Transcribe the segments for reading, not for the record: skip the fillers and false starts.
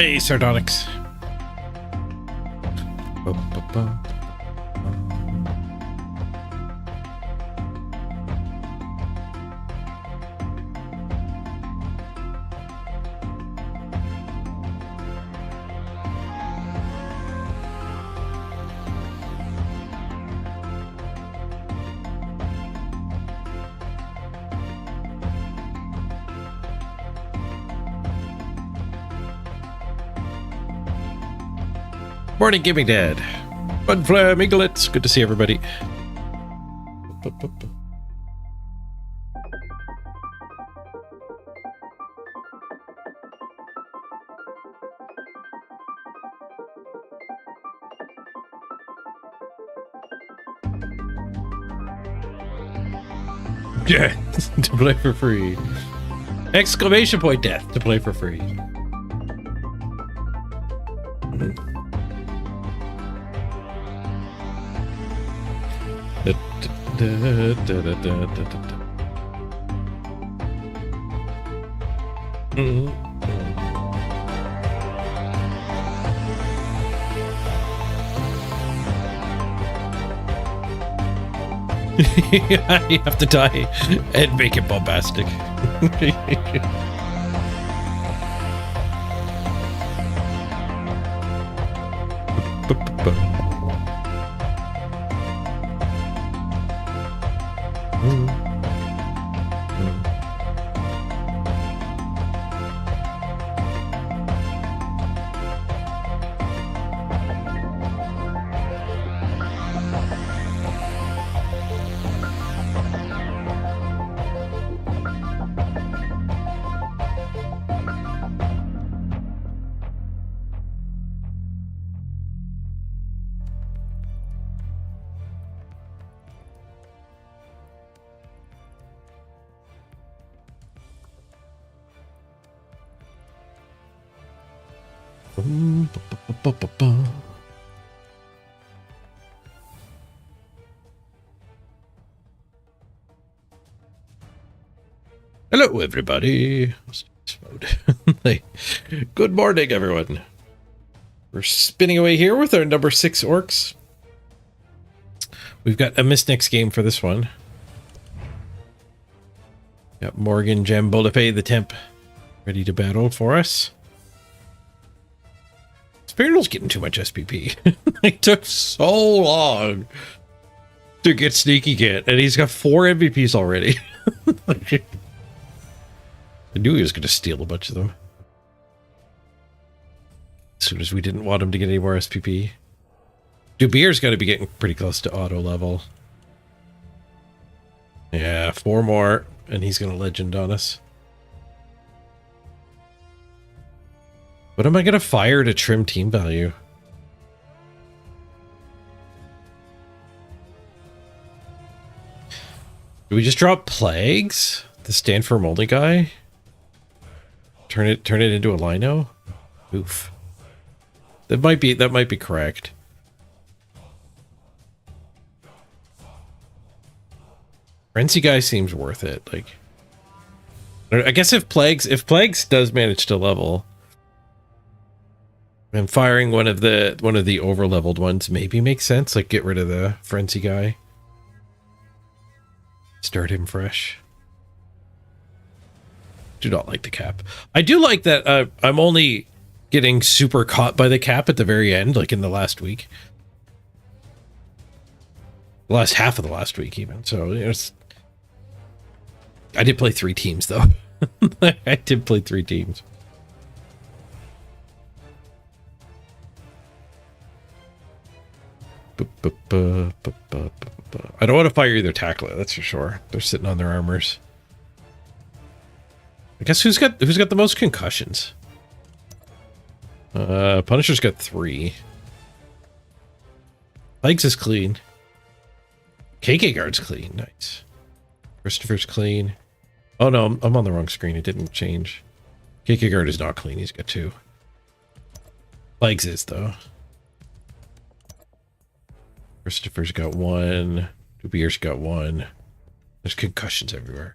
Hey, Sardonyx. Morning, Gaming Dad. Funflare, Minglets. Good to see everybody. Yeah, to play for free. Exclamation point death to play for free. You have to die and make it bombastic. Hello, everybody. Good morning, everyone. We're spinning away here with our number 6 orcs. We've got a Mistnex game for this one. Got Morgan Jambolife, the temp, ready to battle for us. Spiral's getting too much SPP. It took so long to get Sneaky Kit, and he's got 4 MVPs already. I knew he was going to steal a bunch of them. As soon as we didn't want him to get any more SPP. Dubier's got to be getting pretty close to auto level. Yeah, 4 more, and he's going to legend on us. What am I going to fire to trim team value? Do we just drop Plagues? The stand firm only guy? Turn it into a Lino? Oof. That might be correct. Frenzy guy seems worth it. Like, I guess if Plagues does manage to level, and firing one of the over leveled ones maybe makes sense. Like, get rid of the Frenzy guy. Start him fresh. Do not like the cap. I do like that I'm only getting super caught by the cap at the very end, like in the last week. The last half of the last week, even. So, I did play 3 teams, though. I did play 3 teams. I don't want to fire either tackler, that's for sure. They're sitting on their armors. I guess who's got the most concussions? Punisher's got 3. Legs is clean. KK guard's clean. Nice. Christopher's clean. Oh no, I'm on the wrong screen. It didn't change. KK guard is not clean. He's got 2. Legs is though. Christopher's got 1. Dubier's got 1. There's concussions everywhere.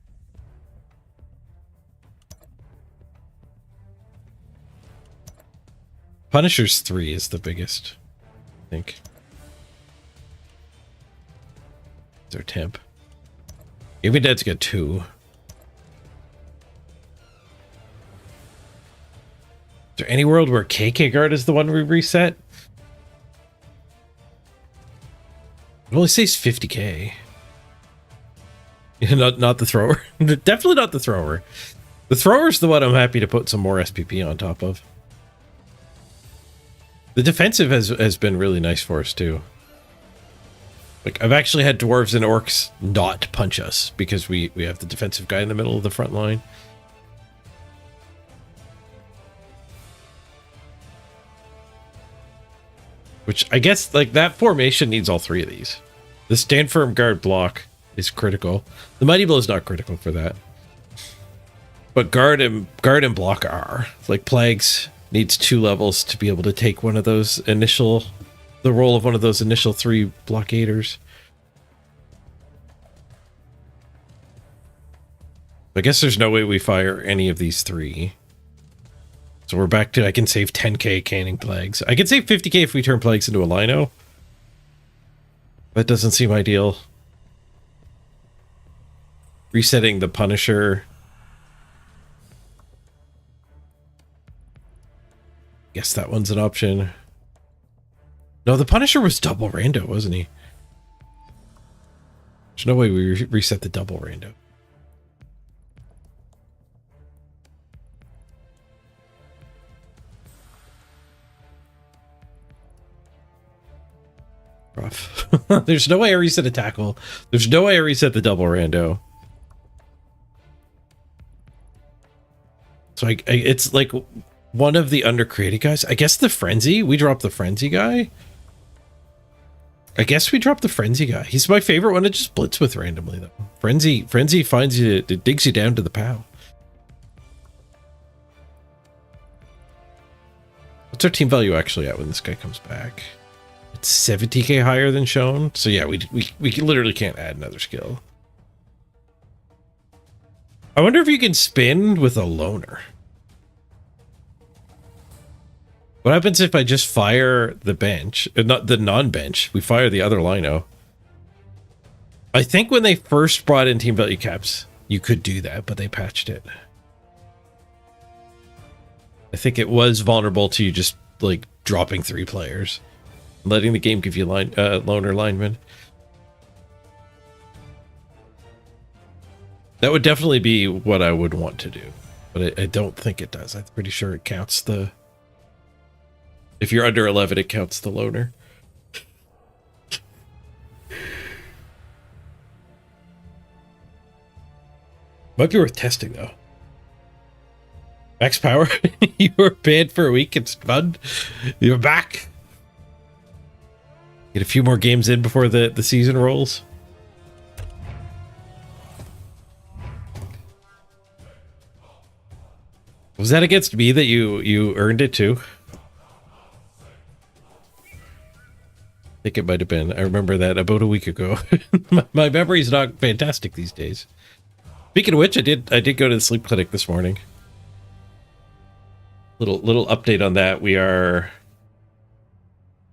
Punisher's 3 is the biggest, I think. It's our temp. Even Dead's got 2. Is there any world where KK Guard is the one we reset? It only says 50k. Not the thrower. Definitely not the thrower. The thrower's the one I'm happy to put some more SPP on top of. The defensive has been really nice for us too. Like, I've actually had dwarves and orcs not punch us because we have the defensive guy in the middle of the front line. Which I guess, like, that formation needs all 3 of these. The stand firm guard block is critical. The mighty blow is not critical for that. But guard and block are. Like, plagues needs 2 levels to be able to take one of those initial, the role of one of those initial 3 blockaders. I guess there's no way we fire any of these 3. So we're back to, I can save 10k canning plagues. I can save 50k if we turn plagues into a lino. That doesn't seem ideal. Resetting the Punisher. Guess that one's an option. No, the Punisher was double rando, wasn't he? There's no way we reset the double rando. Rough. There's no way I reset a tackle. There's no way I reset the double rando. So it's like one of the undercreated guys. I guess the frenzy. We dropped the frenzy guy. I guess we dropped the frenzy guy. He's my favorite one to just blitz with randomly though. Frenzy finds you. It digs you down to the POW. What's our team value actually at when this guy comes back? 70k higher than shown, so yeah, we literally can't add another skill. I wonder if you can spin with a loner. What happens if I just fire the bench, not the non-bench? We fire the other lino. I think when they first brought in team value caps, you could do that, but they patched it. I think it was vulnerable to you just like dropping 3 players. Letting the game give you loner linemen. That would definitely be what I would want to do. But I don't think it does. I'm pretty sure it counts the... If you're under 11, it counts the loner. Might be worth testing, though. Max power? You were banned for a week. It's fun. You're back. Get a few more games in before the season rolls. Was that against me that you earned it too? I think it might have been. I remember that about a week ago. My memory's not fantastic these days. Speaking of which, I did go to the sleep clinic this morning. Little update on that. We are...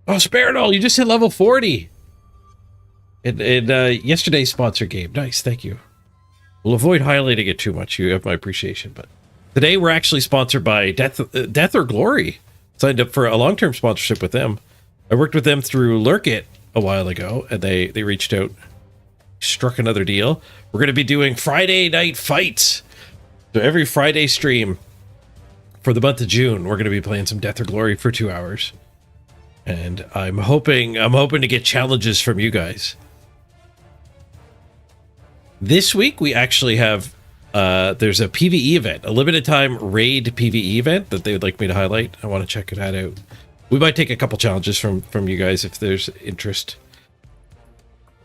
Oh, Sparinol, you just hit level 40 in yesterday's sponsor game. Nice, thank you. We'll avoid highlighting it too much. You have my appreciation. But today we're actually sponsored by Death or Glory. Signed up for a long-term sponsorship with them. I worked with them through Lurk It a while ago, and they reached out, struck another deal. We're going to be doing Friday night fights. So every Friday stream for the month of June, we're going to be playing some Death or Glory for 2 hours. And I'm hoping to get challenges from you guys. This week we actually have there's a PvE event, a limited time raid PvE event that they would like me to highlight. I want to check that out. We might take a couple challenges from you guys if there's interest.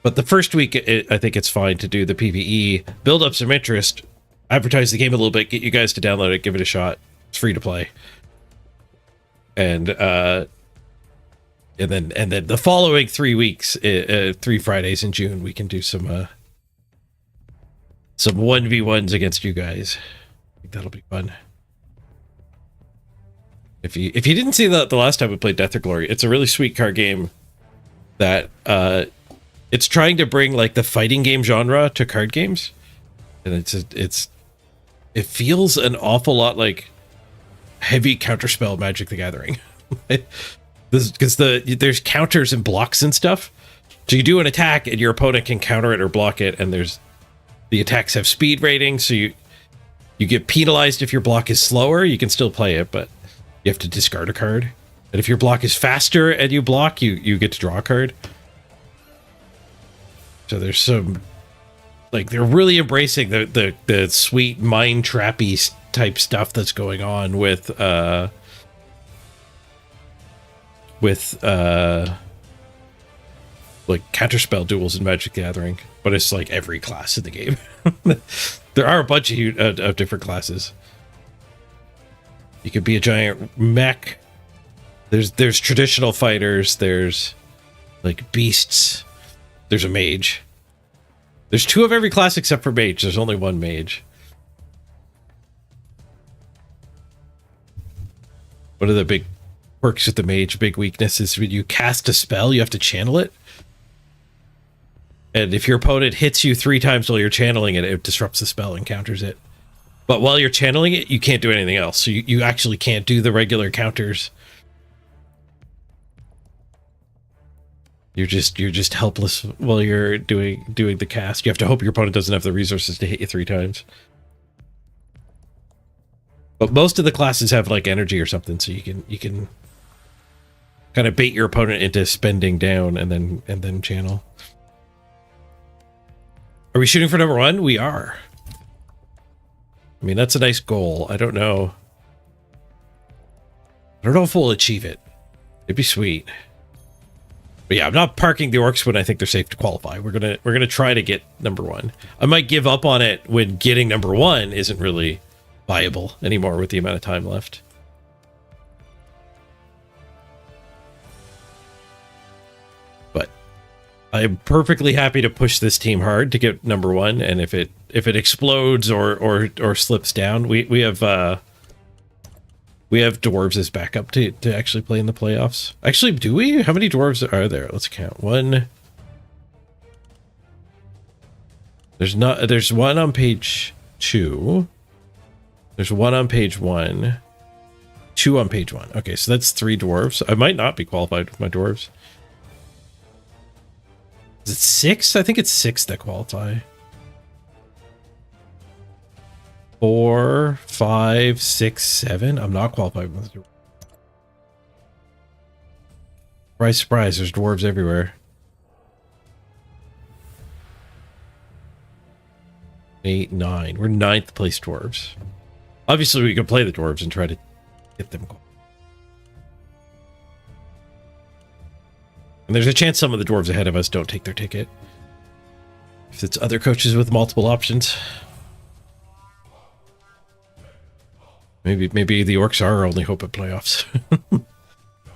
But the first week, I think it's fine to do the PvE, build up some interest, advertise the game a little bit, get you guys to download it, give it a shot. It's free to play. And then the following 3 weeks, 3 Fridays in June, we can do some 1v1s against you guys. I think that'll be fun. If you didn't see the last time we played Death or Glory, it's a really sweet card game that it's trying to bring like the fighting game genre to card games, and it feels an awful lot like heavy counterspell Magic the Gathering. Because there's counters and blocks and stuff. So you do an attack and your opponent can counter it or block it, and the attacks have speed ratings, so you get penalized if your block is slower. You can still play it, but you have to discard a card. And if your block is faster and you block, you get to draw a card. So there's some, like, they're really embracing the sweet mind trappy type stuff that's going on with like counterspell duels in Magic the Gathering, but it's like every class in the game. There are a bunch of different classes. You could be a giant mech. There's traditional fighters. There's like beasts. There's a mage. There's 2 of every class except for mage. There's only 1 mage. One of the big quirks with the mage, big weakness, is when you cast a spell, you have to channel it. And if your opponent hits you 3 times while you're channeling it, it disrupts the spell and counters it. But while you're channeling it, you can't do anything else. So you actually can't do the regular counters. You're just helpless while you're doing the cast. You have to hope your opponent doesn't have the resources to hit you 3 times. But most of the classes have like energy or something, so you can kind of bait your opponent into spending down and then channel. Are we shooting for number 1? We are. I mean, that's a nice goal. I don't know if we'll achieve it. It'd be sweet. But yeah, I'm not parking the orcs when I think they're safe to qualify. We're gonna try to get number 1. I might give up on it when getting number 1 isn't really viable anymore with the amount of time left. But I'm perfectly happy to push this team hard to get number 1, and if it explodes or slips down, we have dwarves as backup to actually play in the playoffs. Actually, do we? How many dwarves are there? Let's count. 1. There's 1 on page 2. There's 1 on page 1. 2 on page 1. Okay, so that's 3 dwarves. I might not be qualified with my dwarves. Is it 6? I think it's 6 that qualify. 4, 5, 6, 7. I'm not qualified with dwarves. Surprise, surprise, there's dwarves everywhere. 8, 9. We're 9th place dwarves. Obviously, we can play the dwarves and try to get them. And there's a chance some of the dwarves ahead of us don't take their ticket. If it's other coaches with multiple options. Maybe the orcs are our only hope at playoffs.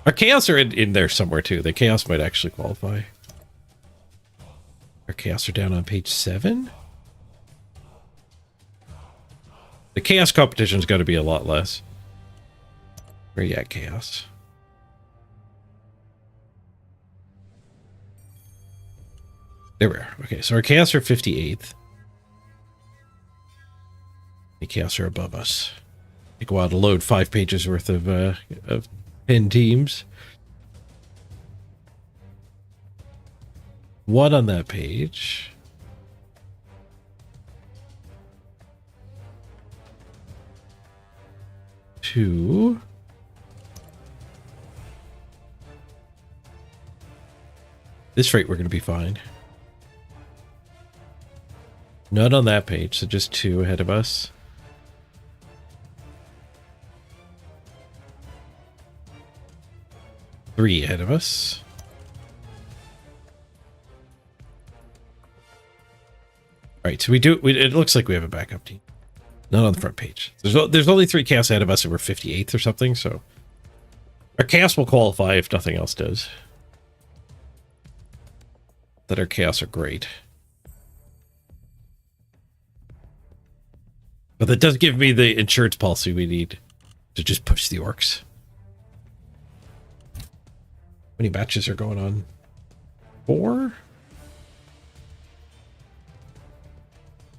Our chaos are in there somewhere too. The chaos might actually qualify. Our chaos are down on page 7. The chaos competition's got to be a lot less. Where you at, chaos? There we are. Okay, so our chaos are 58th. The chaos are above us. Take a while to load 5 pages worth of 10 teams. 1 on that page. 2. This rate, we're going to be fine. None on that page, so just 2 ahead of us. Three ahead of us. All right, so it looks like we have a backup team. Not on the front page. There's only 3 chaos ahead of us, and we're 58th or something, so our chaos will qualify if nothing else does. That our chaos are great. But that does give me the insurance policy we need to just push the orcs. many matches are going on? 4?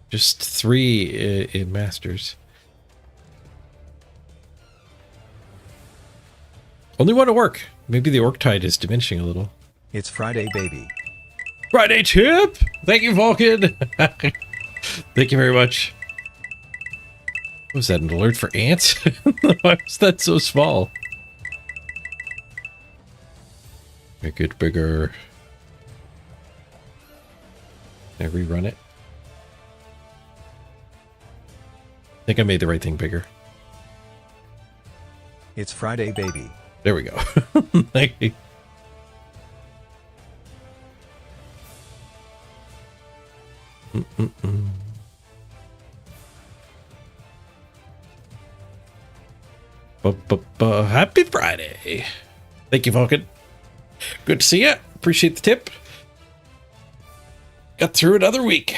Just 3 in Masters. Only one to work. Maybe the orc tide is diminishing a little. It's Friday, baby. Friday tip! Thank you, Vulcan! Thank you very much. What was that, an alert for ants? Why was that so small? Make it bigger. Can I rerun it? I think I made the right thing bigger. It's Friday, baby. There we go. Thank you. Happy Friday. Thank you, Vulcan. Good to see you. Appreciate the tip. Got through another week.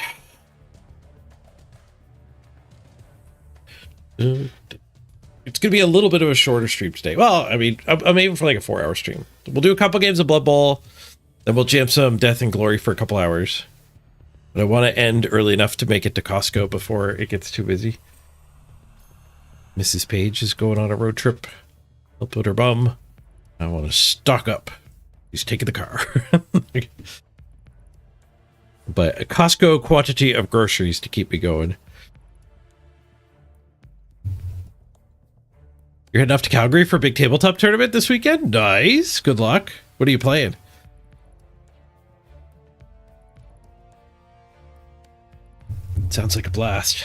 It's going to be a little bit of a shorter stream today. Well, I mean, I'm aiming for like a 4-hour stream. We'll do a couple games of Blood Bowl, then we'll jam some Death and Glory for a couple hours. But I want to end early enough to make it to Costco before it gets too busy. Mrs. Page is going on a road trip. Help with her bum. I want to stock up. He's taking the car. But a Costco quantity of groceries to keep me going. You're heading off to Calgary for a big tabletop tournament this weekend? Nice. Good luck. What are you playing? Sounds like a blast.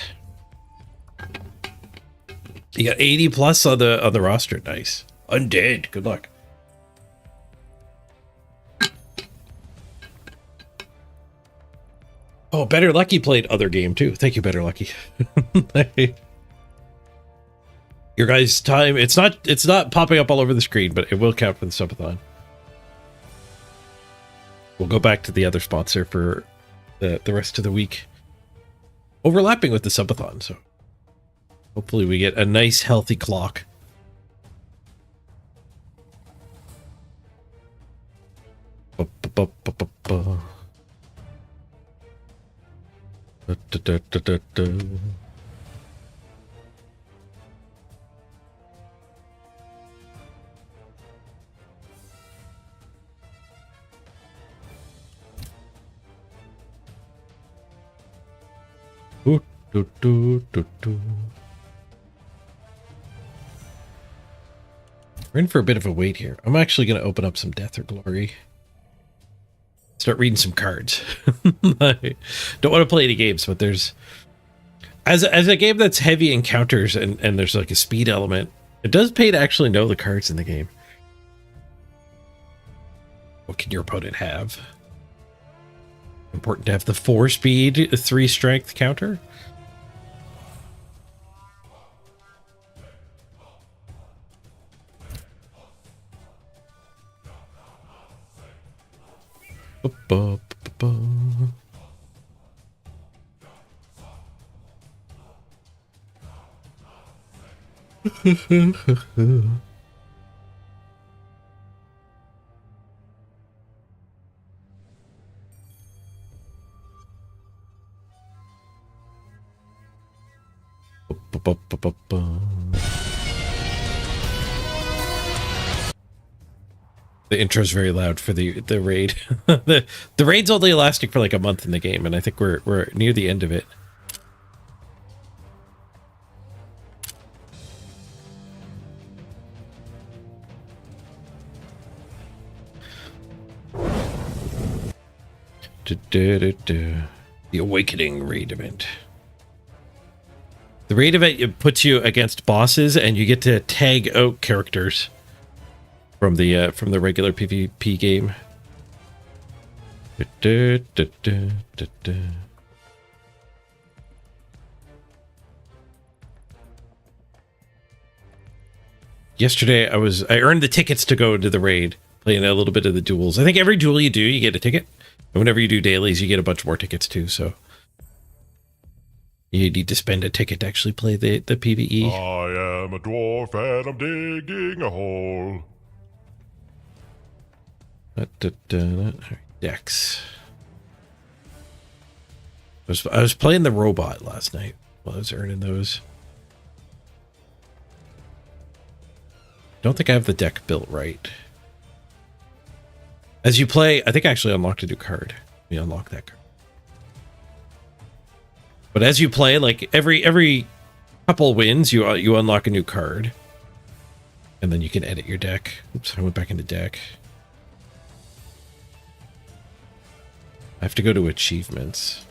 You got 80 plus on the roster. Nice. Undead. Good luck. Oh, Better Lucky played other game too. Thank you, Better Lucky. Your guys' time, it's not popping up all over the screen, but it will count for the subathon. We'll go back to the other sponsor for the rest of the week. Overlapping with the subathon, so hopefully we get a nice healthy clock. We're in for a bit of a wait here. I'm actually going to open up some Death or Glory. Start reading some cards. I don't want to play any games, but there's... As a game that's heavy encounters and there's like a speed element, it does pay to actually know the cards in the game. What can your opponent have? Important to have the 4 speed, 3 strength counter. The intro's very loud for the raid. the raid's only lasting for like a month in the game, and I think we're near the end of it. The Awakening raid event. The raid event, it puts you against bosses, and you get to tag out characters from the regular PvP game. Yesterday I earned the tickets to go to the raid, playing a little bit of the duels. I think every duel you do, you get a ticket. And whenever you do dailies, you get a bunch more tickets too, so you need to spend a ticket to actually play the PvE. I am a dwarf and I'm digging a hole. Decks. I was playing the robot last night while I was earning those. Don't think I have the deck built right. As you play, I think I actually unlocked a new card. We unlock that card. But as you play, like every couple wins, you unlock a new card, and then you can edit your deck. Oops, I went back into deck. I have to go to achievements.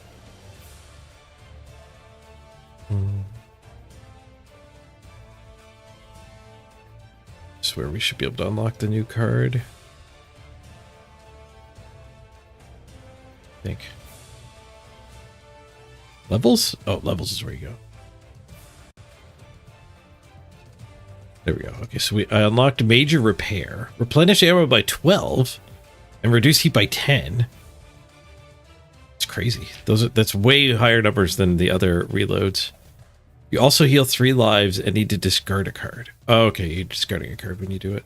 This is where we should be able to unlock the new card. I think. Levels? Oh, levels is where you go. There we go. Okay, so I unlocked Major Repair. Replenish ammo by 12 and reduce heat by 10. It's crazy. That's way higher numbers than the other reloads. You also heal 3 lives and need to discard a card. Oh, okay, you're discarding a card when you do it.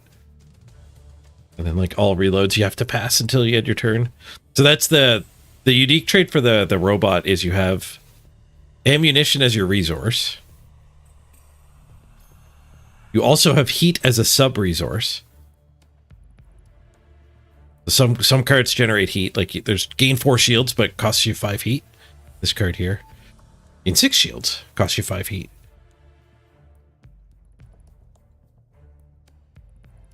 And then like all reloads you have to pass until you end your turn. So that's the unique trait for the robot is you have ammunition as your resource. You also have heat as a sub-resource. Some cards generate heat, like there's gain 4 shields, but costs you 5 heat. This card here. Gain 6 shields, costs you 5 heat.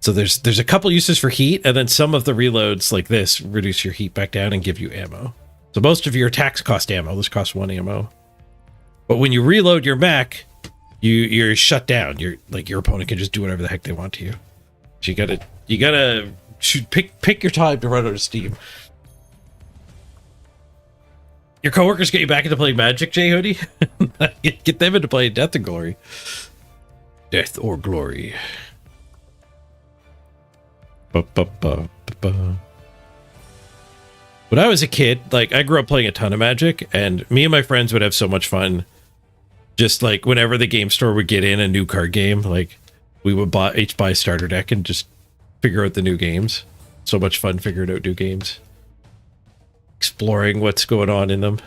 So there's a couple uses for heat, and then some of the reloads like this reduce your heat back down and give you ammo. So most of your attacks cost ammo. This costs 1 ammo. But when you reload your mech, you're shut down. You're like your opponent can just do whatever the heck they want to you. So you gotta pick your time to run out of steam. Your coworkers get you back into playing Magic, J Hoodie. Get them into playing Death and Glory. Death or Glory. When I was a kid, like I grew up playing a ton of Magic, and me and my friends would have so much fun. Just like whenever the game store would get in a new card game, like we would each buy a starter deck and just figure out the new games. So much fun figuring out new games. Exploring what's going on in them.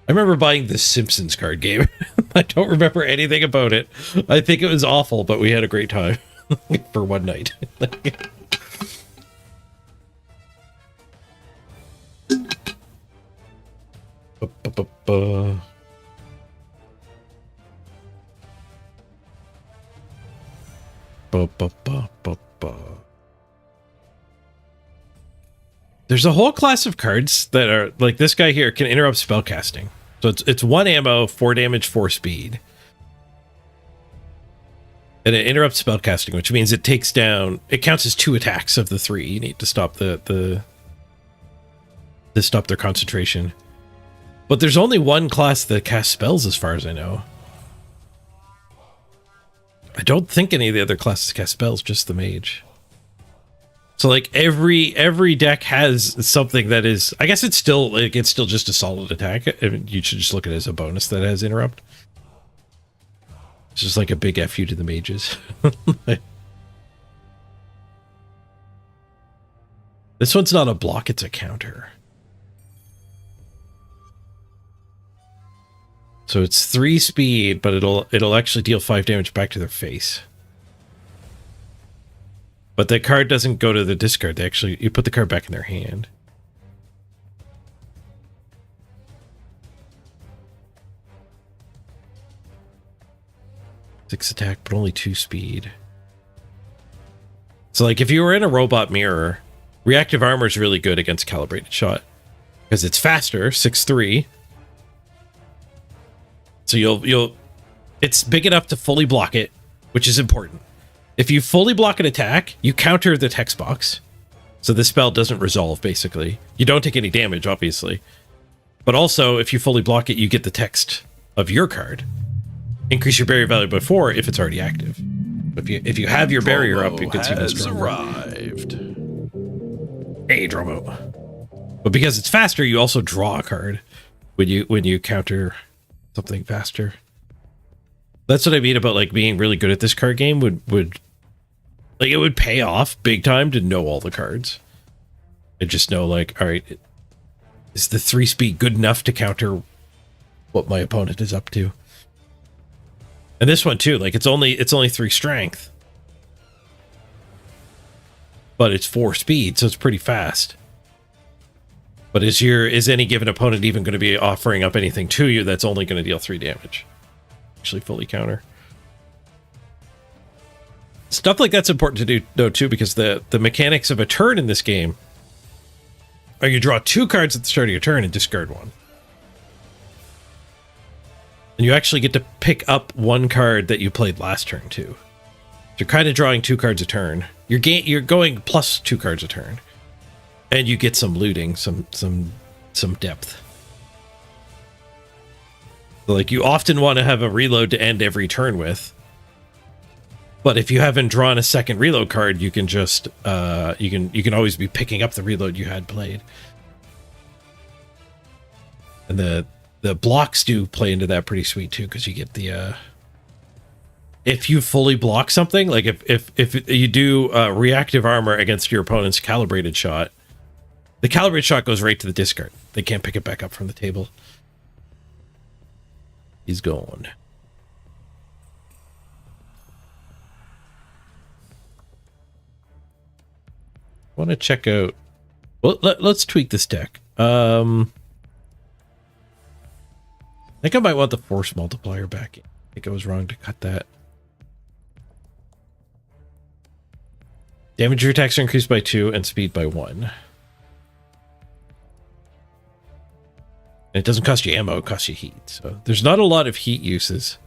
I remember buying the Simpsons card game. I don't remember anything about it. I think it was awful, but we had a great time for one night. There's a whole class of cards that are like this guy here can interrupt spellcasting. So it's 1 ammo, 4 damage, 4 speed. And it interrupts spellcasting, which means it takes down, it counts as 2 attacks of the 3. You need to stop to stop their concentration. But there's only one class that casts spells as far as I know. I don't think any of the other classes cast spells, just the mage. So like every deck has something that is, I guess it's still just a solid attack. I mean, you should just look at it as a bonus that has interrupt. It's just like a big FU to the mages. This one's not a block, it's a counter. So it's 3 speed, but it'll actually deal 5 damage back to their face. But the card doesn't go to the discard. You put the card back in their hand. Six attack, but only 2 speed. So like if you were in a robot mirror, reactive armor is really good against calibrated shot. Because it's faster, 6'3". So it's big enough to fully block it, which is important. If you fully block an attack, you counter the text box. So the spell doesn't resolve, basically. You don't take any damage, obviously. But also, if you fully block it, you get the text of your card. Increase your barrier value by 4 if it's already active. If you have your barrier up, it gets even stronger. Arrived. Hey, Dromo. But because it's faster, you also draw a card when you counter something faster. That's what I mean about like being really good at this card game would Like, it would pay off big time to know all the cards. And just know, like, all right, is the 3-speed good enough to counter what my opponent is up to? And this one too, like, it's only 3 strength. But it's 4 speed, so it's pretty fast. But is any given opponent even going to be offering up anything to you that's only going to deal 3 damage? Actually fully counter. Stuff like that's important to do though too, because the mechanics of a turn in this game are you draw 2 cards at the start of your turn and discard 1. And you actually get to pick up 1 card that you played last turn too. So you're kind of drawing 2 cards a turn. You're going plus 2 cards a turn. And you get some looting, some depth. So like, you often want to have a reload to end every turn with. But if you haven't drawn a second reload card, you can just you can always be picking up the reload you had played. And the blocks do play into that pretty sweet too, because you get the if you fully block something, like if you do reactive armor against your opponent's calibrated shot, the calibrated shot goes right to the discard. They can't pick it back up from the table. He's gone. I want to check out. Well, let's tweak this deck. I think I might want the force multiplier back. I think I was wrong to cut that. Damage your attacks are increased by 2 and speed by 1. And it doesn't cost you ammo, it costs you heat. So there's not a lot of heat uses.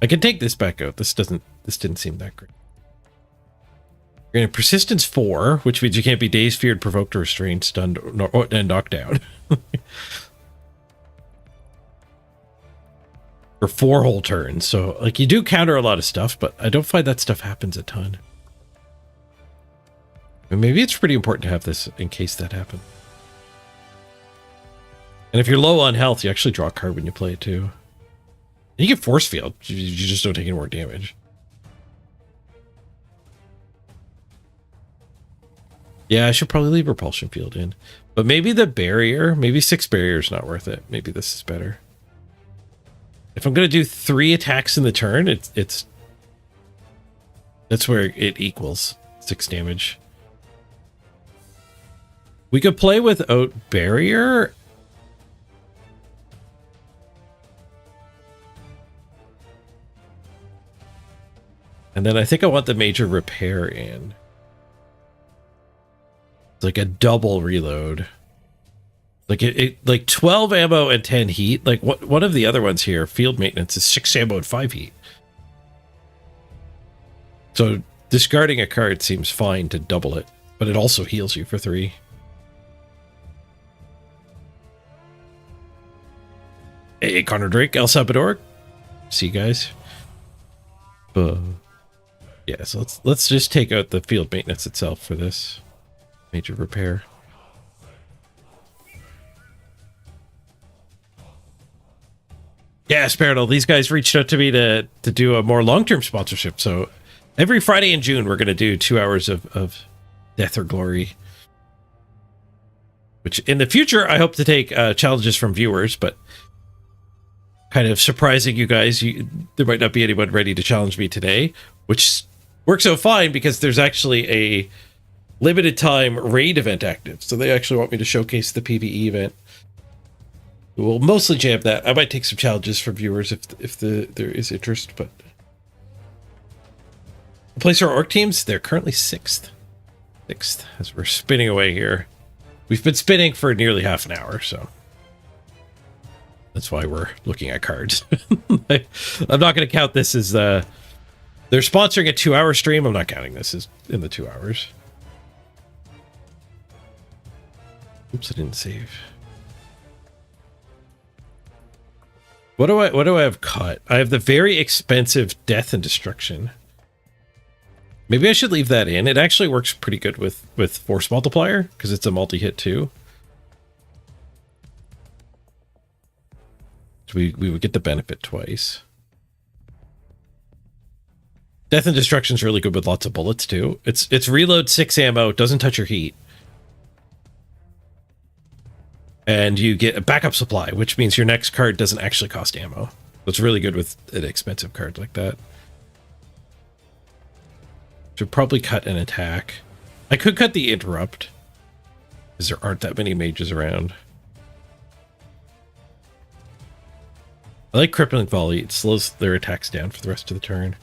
I can take this back out. This didn't seem that great. You're going to persistence 4, which means you can't be dazed, feared, provoked, or restrained, stunned, and knocked down. For 4 whole turns. So, like, you do counter a lot of stuff, but I don't find that stuff happens a ton. And maybe it's pretty important to have this in case that happens. And if you're low on health, you actually draw a card when you play it too. And you get force field. You just don't take any more damage. Yeah, I should probably leave repulsion field in. But maybe the barrier, maybe 6 barrier is not worth it. Maybe this is better. If I'm going to do 3 attacks in the turn, it's that's where it equals 6 damage. We could play without barrier. And then I think I want the major repair in. It's like a double reload. Like like 12 ammo and 10 heat. Like one of the other ones here, field maintenance, is 6 ammo and 5 heat. So discarding a card seems fine to double it, but it also heals you for 3. Hey, Connor Drake, El Salvador. See you guys. Yeah, so let's just take out the field maintenance itself for this major repair. Yeah, Spiridal, these guys reached out to me to do a more long-term sponsorship. So every Friday in June, we're going to do 2 hours of Death or Glory. Which in the future, I hope to take challenges from viewers, but kind of surprising you guys, there might not be anyone ready to challenge me today, which works out fine because there's actually a limited time raid event active. So they actually want me to showcase the PvE event. We'll mostly jam that. I might take some challenges from viewers if there is interest, but the place our orc teams, they're currently 6th. 6th as we're spinning away here. We've been spinning for nearly half an hour, so that's why we're looking at cards. I'm not going to count this as they're sponsoring a 2-hour stream. I'm not counting this as in the 2 hours. Oops, I didn't save. What do I have cut? I have the very expensive Death and Destruction. Maybe I should leave that in. It actually works pretty good with Force Multiplier because it's a multi-hit too. So we would get the benefit twice. Death and Destruction's really good with lots of bullets too. It's reload 6 ammo, doesn't touch your heat. And you get a backup supply, which means your next card doesn't actually cost ammo. So it's really good with an expensive card like that. Should probably cut an attack. I could cut the interrupt, because there aren't that many mages around. I like Crippling Volley. It slows their attacks down for the rest of the turn.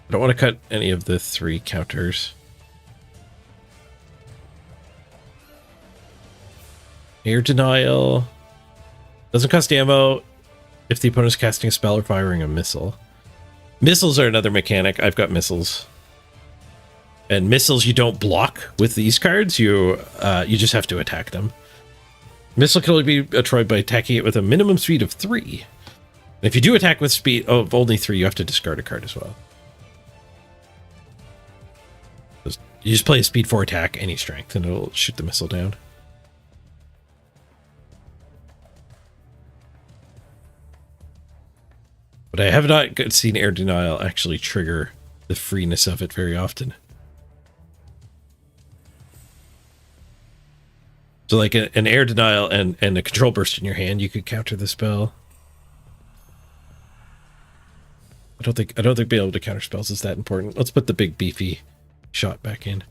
I don't want to cut any of the 3 counters. Air Denial. Doesn't cost ammo if the opponent is casting a spell or firing a missile. Missiles are another mechanic. I've got missiles. And missiles you don't block with these cards. You just have to attack them. Missile can only be destroyed by attacking it with a minimum speed of 3. And if you do attack with speed of only 3, you have to discard a card as well. You just play a speed 4 attack, any strength, and it'll shoot the missile down. But I have not seen Air Denial actually trigger the freeness of it very often. So like an Air Denial and a Control Burst in your hand, you could counter the spell. I don't think being able to counter spells is that important. Let's put the big beefy shot back in.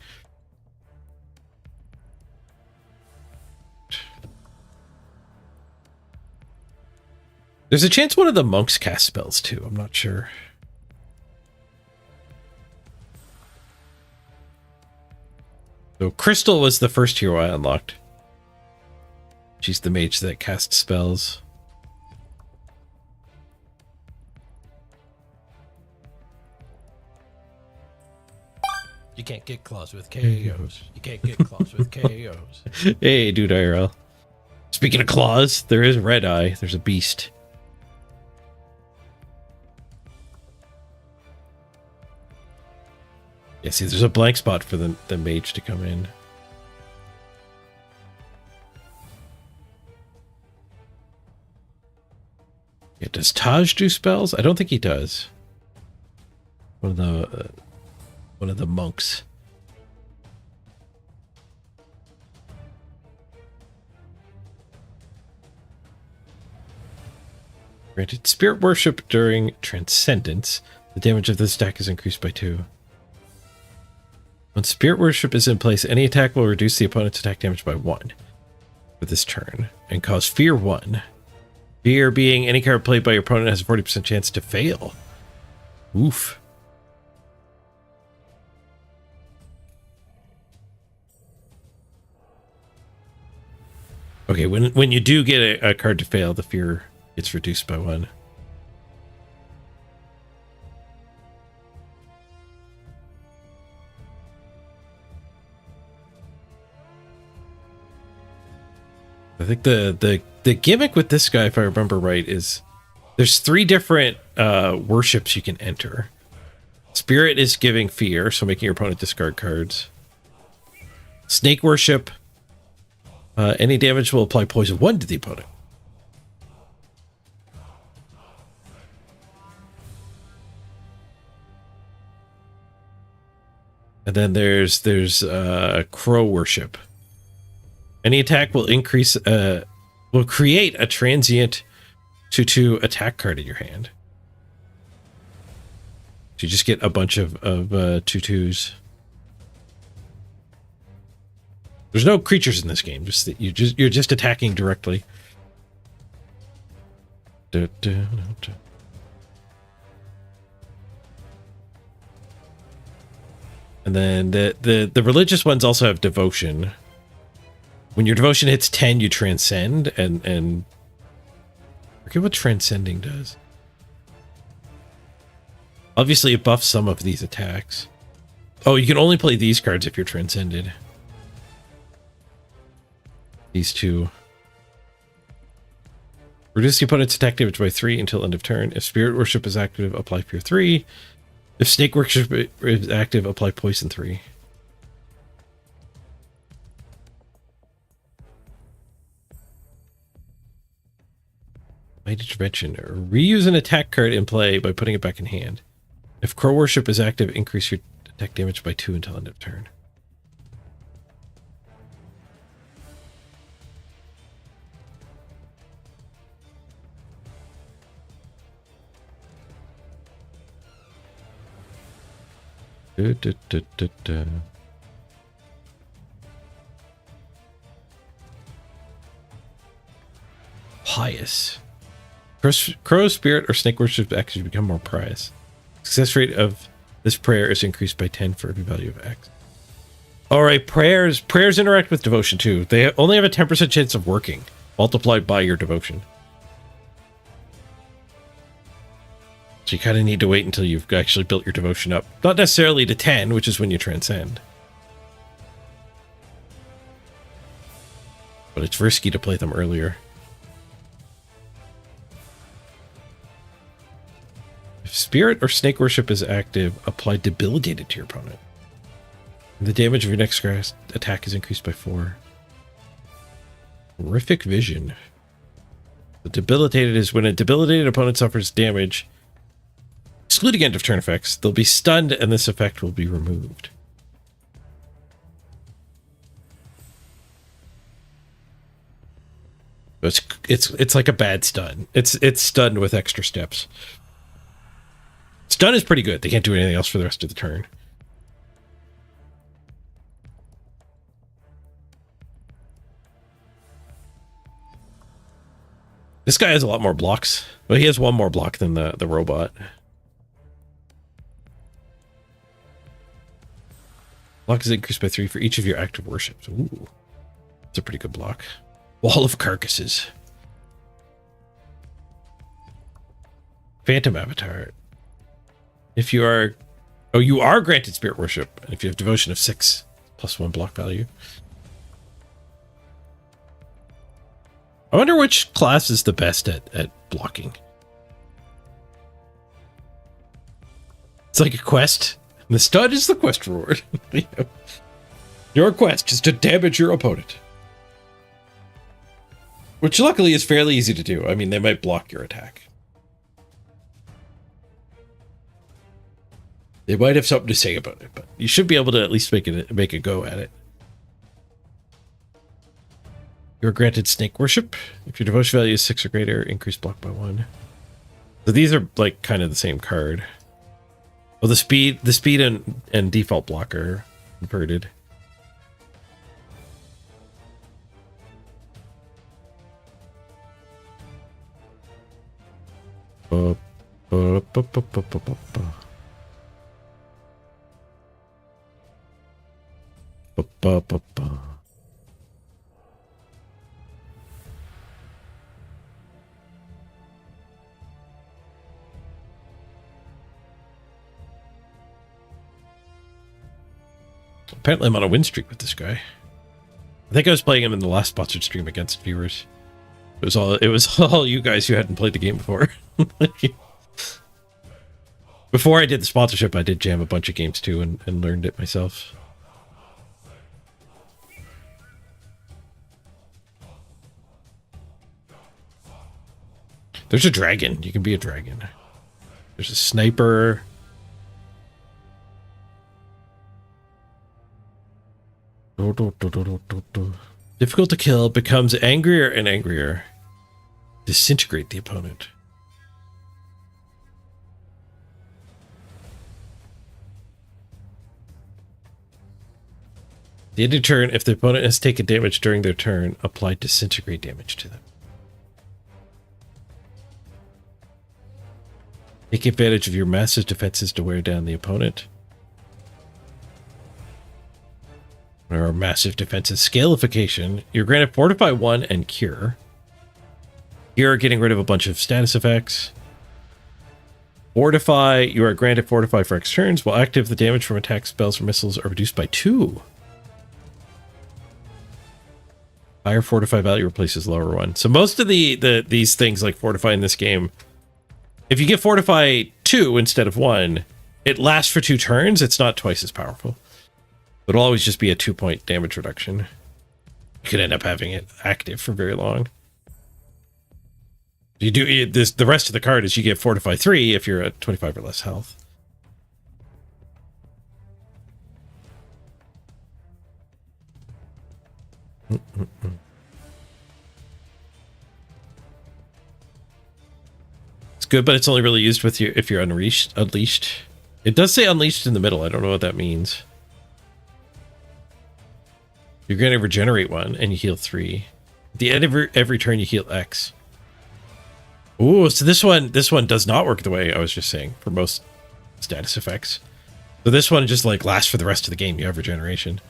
There's a chance one of the monks cast spells too. I'm not sure. So Crystal was the first hero I unlocked. She's the mage that casts spells. You can't get claws with KOs. You can't get claws with KOs. Hey, dude IRL. Speaking of claws, there is Red Eye. There's a beast. Yeah, see, there's a blank spot for the mage to come in. Yeah, does Taj do spells? I don't think he does. One of the monks. Granted spirit worship during Transcendence, the damage of this attack is increased by 2. When spirit worship is in place, any attack will reduce the opponent's attack damage by 1 for this turn and cause fear 1. Fear being any card played by your opponent has a 40% chance to fail. Oof. Okay, when you do get a card to fail, the fear gets reduced by 1. I think the gimmick with this guy, if I remember right, is there's 3 different worships you can enter. Spirit is giving fear, so making your opponent discard cards. Snake worship, any damage will apply poison 1 to the opponent. And then there's crow worship. Any attack will will create a transient 2/2 attack card in your hand. So you just get a bunch of 2/2s. There's no creatures in this game. Just that you're just attacking directly. And then the religious ones also have devotion. When your devotion hits 10, you transcend, and I forget what transcending does. Obviously, it buffs some of these attacks. Oh, you can only play these cards if you're transcended. These 2. Reduce the opponent's attack damage by 3 until end of turn. If Spirit Worship is active, apply Fear 3. If Snake Worship is active, apply Poison 3. Mighty Intervention. Reuse an attack card in play by putting it back in hand. If Crow Worship is active, increase your attack damage by 2 until end of turn. Pious. Crow, Spirit, or Snake Worship actually become more pious. Success rate of this prayer is increased by 10 for every value of X. Alright, prayers interact with devotion too. They only have a 10% chance of working, multiplied by your devotion. So you kind of need to wait until you've actually built your devotion up. Not necessarily to 10, which is when you transcend. But it's risky to play them earlier. If Spirit or Snake Worship is active, apply Debilitated to your opponent. The damage of your next attack is increased by 4. Horrific Vision. The Debilitated is when a debilitated opponent suffers damage, excluding end of turn effects, they'll be stunned and this effect will be removed. It's like a bad stun. It's stunned with extra steps. Stun is pretty good. They can't do anything else for the rest of the turn. This guy has a lot more blocks. Well, he has one more block than the robot. Block is increased by 3 for each of your active worships. Ooh, that's a pretty good block. Wall of Carcasses. Phantom Avatar. If you are... Oh, you are granted Spirit Worship. And if you have Devotion of 6, +1 block value. I wonder which class is the best at blocking. It's like a quest. And the stud is the quest reward. Your quest is to damage your opponent. Which luckily is fairly easy to do. I mean, they might block your attack. They might have something to say about it, but you should be able to at least make a go at it. You're granted Snake Worship. If your devotion value is 6 or greater, increase block by 1. So these are like kind of the same card. Well, the speed and default block are inverted. Apparently I'm on a win streak with this guy. I think I was playing him in the last sponsored stream against viewers. It was all you guys who hadn't played the game before. Before I did the sponsorship, I did jam a bunch of games too and learned it myself. There's a dragon. You can be a dragon. There's a sniper. Difficult to kill, becomes angrier and angrier. Disintegrate the opponent. The end of turn, if the opponent has taken damage during their turn, apply disintegrate damage to them. Take advantage of your massive defenses to wear down the opponent. Or massive defenses. Scalification. You're granted Fortify 1 and Cure. You're getting rid of a bunch of status effects. Fortify. You are granted Fortify for X turns. While active, the damage from attacks, spells, or missiles are reduced by 2. Higher Fortify value replaces lower one. So most of these things like Fortify in this game, if you get Fortify 2 instead of 1, it lasts for 2 turns. It's not twice as powerful. It'll always just be a 2-point damage reduction. You could end up having it active for very long. You do this. The rest of the card is you get Fortify 3 if you're at 25 or less health. It's good, but it's only really used with you if you're unleashed. It does say unleashed in the middle. I don't know what that means. You're going to regenerate 1 and you heal 3. At the end of every turn, you heal X. Ooh, so this one does not work the way I was just saying for most status effects. So this one just like lasts for the rest of the game. You have regeneration.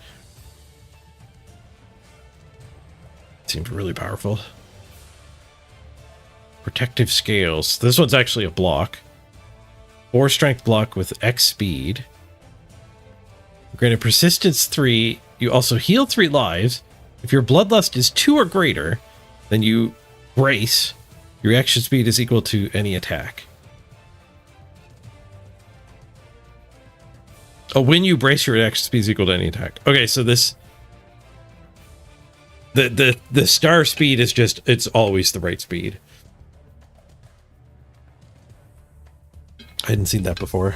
Seems really powerful. Protective scales. This one's actually a block. 4 strength block with X speed. Granted persistence 3. You also heal 3 lives. If your bloodlust is 2 or greater, then you brace. Your reaction speed is equal to any attack. Oh, when you brace, your reaction speed is equal to any attack. Okay, so this... The star speed is just... It's always the right speed. I hadn't seen that before.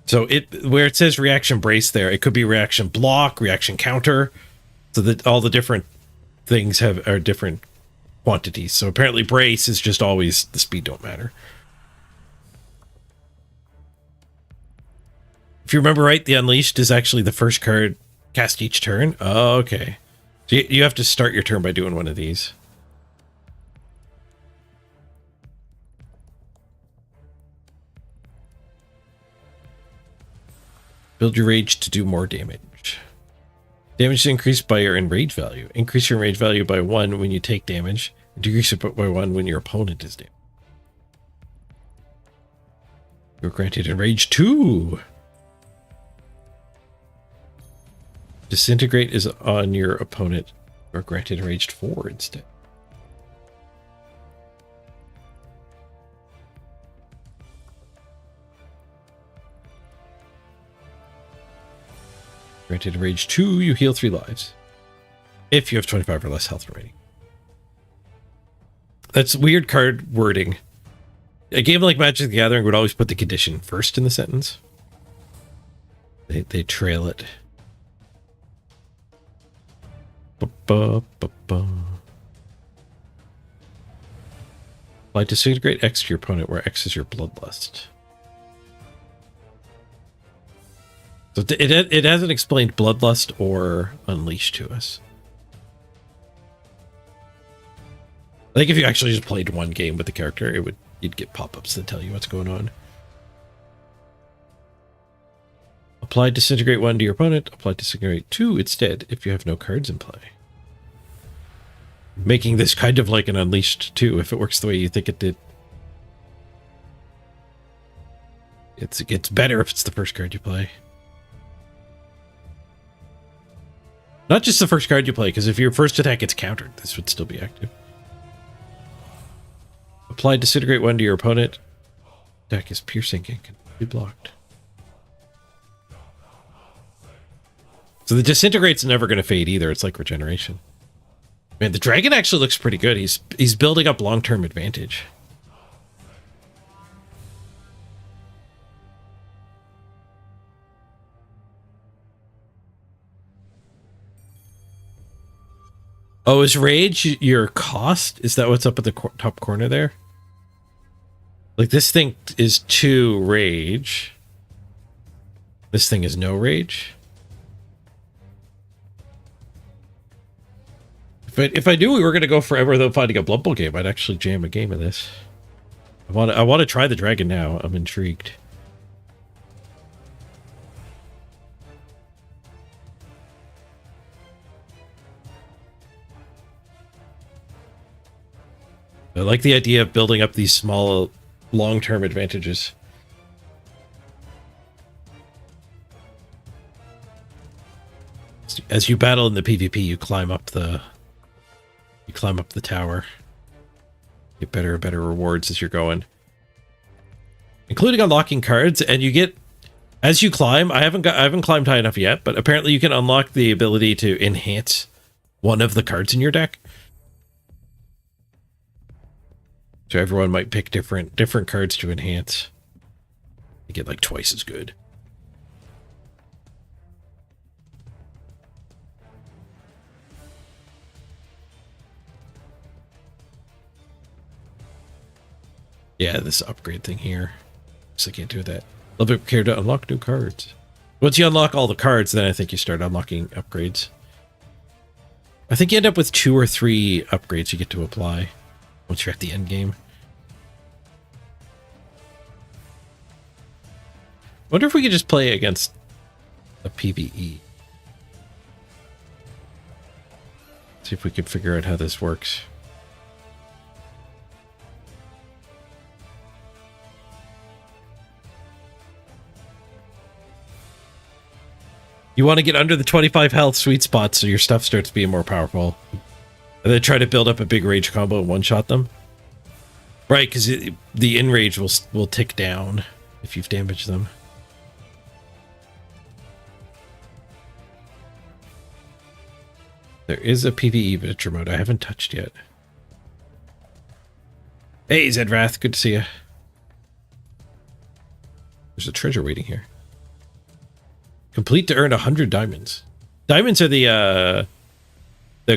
So where it says reaction brace there, it could be reaction block, reaction counter. So that all the different things are different quantities. So apparently brace is just always the speed don't matter. If you remember right, the Unleashed is actually the first card cast each turn. Oh, okay. So you have to start your turn by doing one of these. Build your rage to do more damage. Damage is increased by your enrage value. Increase your enrage value by 1 when you take damage. And decrease it by 1 when your opponent is damaged. You're granted enrage 2. Disintegrate is on your opponent. You're granted enraged 4 instead. Granted rage 2, you heal 3 lives. If you have 25 or less health remaining. That's weird card wording. A game like Magic the Gathering would always put the condition first in the sentence. They trail it. Apply Disintegrate X to your opponent where X is your bloodlust. So it hasn't explained bloodlust or unleash to us. I think if you actually just played one game with the character, you'd get pop-ups that tell you what's going on. Apply Disintegrate 1 to your opponent. Apply Disintegrate 2 instead if you have no cards in play. Making this kind of like an Unleashed 2 if it works the way you think it did. It's better if it's the first card you play. Not just the first card you play, because if your first attack gets countered, this would still be active. Apply Disintegrate 1 to your opponent. Attack is piercing and can be blocked. So the Disintegrate's never going to fade either. It's like regeneration. Man, the dragon actually looks pretty good. He's building up long-term advantage. Oh, is rage your cost? Is that what's up at the top corner there? Like this thing is 2 rage. This thing is no rage. If I knew we were going to go forever without finding a Blood Bowl game, I'd actually jam a game of this. I want to try the dragon now. I'm intrigued. I like the idea of building up these small, long-term advantages. As you battle in the PvP, you climb up the tower. Get better and better rewards as you're going, including unlocking cards. And you get, as you climb. I haven't climbed high enough yet, but apparently you can unlock the ability to enhance one of the cards in your deck. So everyone might pick different cards to enhance. You get like twice as good. Yeah, this upgrade thing here. So I can't do that. Love it care to unlock new cards. Once you unlock all the cards, then I think you start unlocking upgrades. I think you end up with 2 or 3 upgrades you get to apply once you're at the end game. Wonder if we could just play against a PvE. See if we could figure out how this works. You want to get under the 25 health sweet spot so your stuff starts being more powerful. And then try to build up a big rage combo and one-shot them. Right, because the in-rage will tick down if you've damaged them. There is a PvE Vitcher mode I haven't touched yet. Hey, Zedrath, good to see you. There's a treasure waiting here. Complete to earn 100 diamonds. Diamonds are the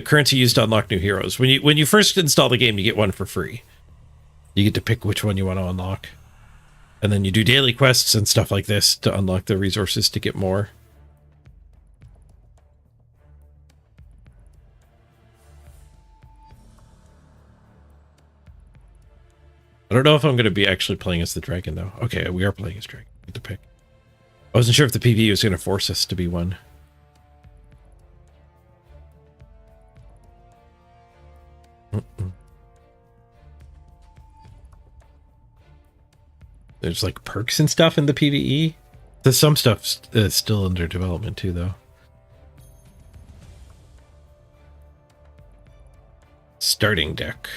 currency used to unlock new heroes. When you first install the game, you get one for free. You get to pick which one you want to unlock. And then you do daily quests and stuff like this to unlock the resources to get more. I don't know if I'm going to be actually playing as the dragon, though. Okay, we are playing as dragon. Get to pick. I wasn't sure if the PvE was going to force us to be one. There's like perks and stuff in the PvE. There's some stuff still under development too, though. Starting deck.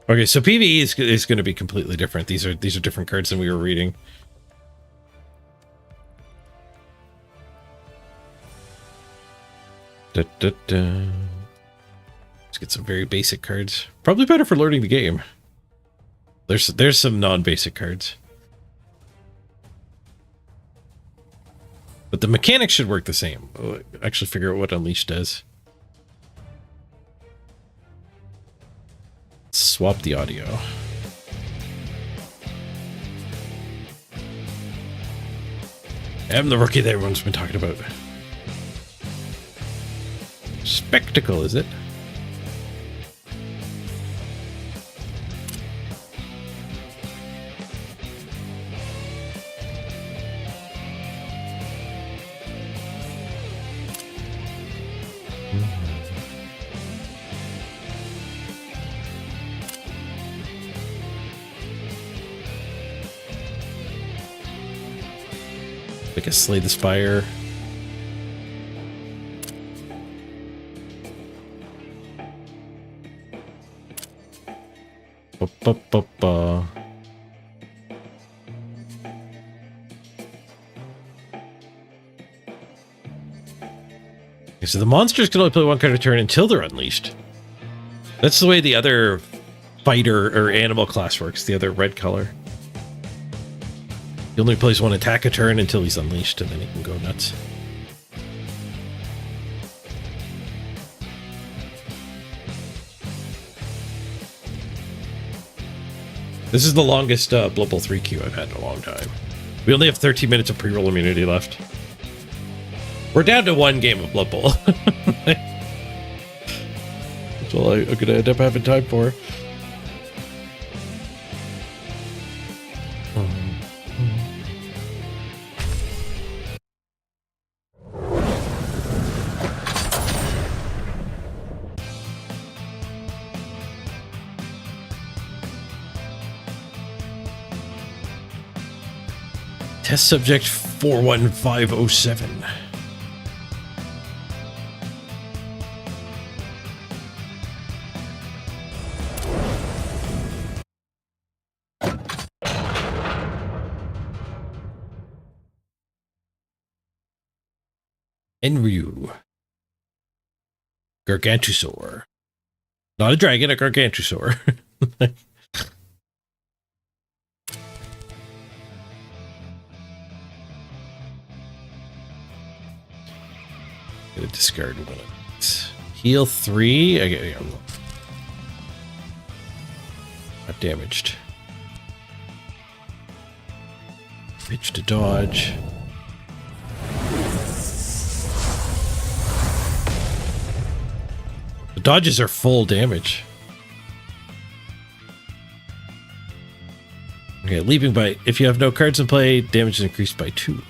Okay, so PvE is going to be completely different. These are different cards than we were reading. Let's get some very basic cards. Probably better for learning the game. There's some non-basic cards. But the mechanics should work the same. I'll actually figure out what Unleash does. Swap the audio. I'm the rookie that everyone's been talking about. Spectacle, is it? Like a Slay the Spire. Ba-ba-ba-ba. Okay, so the monsters can only play one card a turn until they're unleashed. That's the way the other fighter or animal class works, the other red color. He only plays one attack a turn until he's unleashed, and then he can go nuts. This is the longest Blood Bowl 3 queue I've had in a long time. We only have 13 minutes of pre-roll immunity left. We're down to 1 game of Blood Bowl. That's all I'm going to end up having time for. Test subject 41507. Enryu. Gargantusaur. Not a dragon, a Gargantusaur. Gonna discard one of these. Heal 3. I get not damaged. Pitch to dodge. The dodges are full damage. Okay, leaping bite. If you have no cards in play, damage is increased by 2.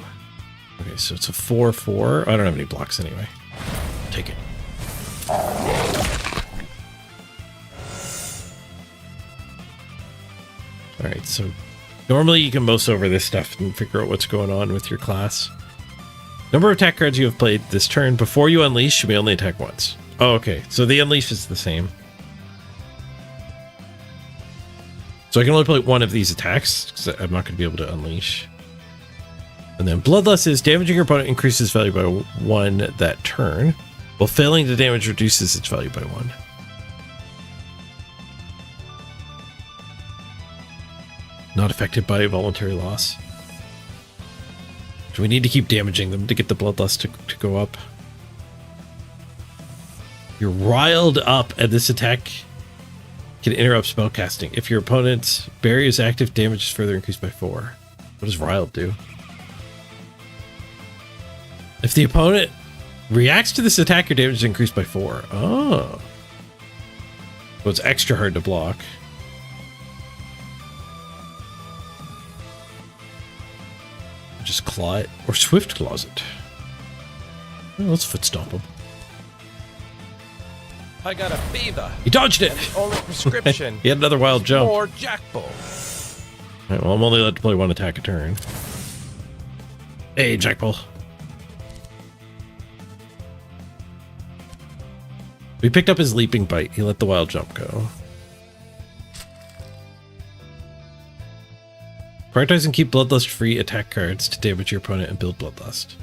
Okay, so it's a 4/4. I don't have any blocks anyway. Take it. Alright, so normally you can mouse over this stuff and figure out what's going on with your class. Number of attack cards you have played this turn. Before you unleash, you may only attack once. Oh, okay. So the unleash is the same. So I can only play one of these attacks, because I'm not going to be able to unleash. And then Bloodlust is damaging your opponent increases value by 1 that turn, while failing to damage reduces its value by 1. Not affected by voluntary loss. Do we need to keep damaging them to get the Bloodlust to go up? You're riled up, and this attack can interrupt spellcasting. If your opponent's berry is active, damage is further increased by 4. What does riled do? If the opponent reacts to this attack, your damage is increased by 4. Oh. So it's extra hard to block. Just claw it, or swift claws it. Well, let's foot stomp him. I got a fever. He dodged it! Only prescription. He had another wild jump. More jackbull. Alright, well, I'm only allowed to play 1 attack a turn. Hey, Jackbull. We picked up his leaping bite. He let the wild jump go. Prioritize and keep Bloodlust free attack cards to damage your opponent and build Bloodlust.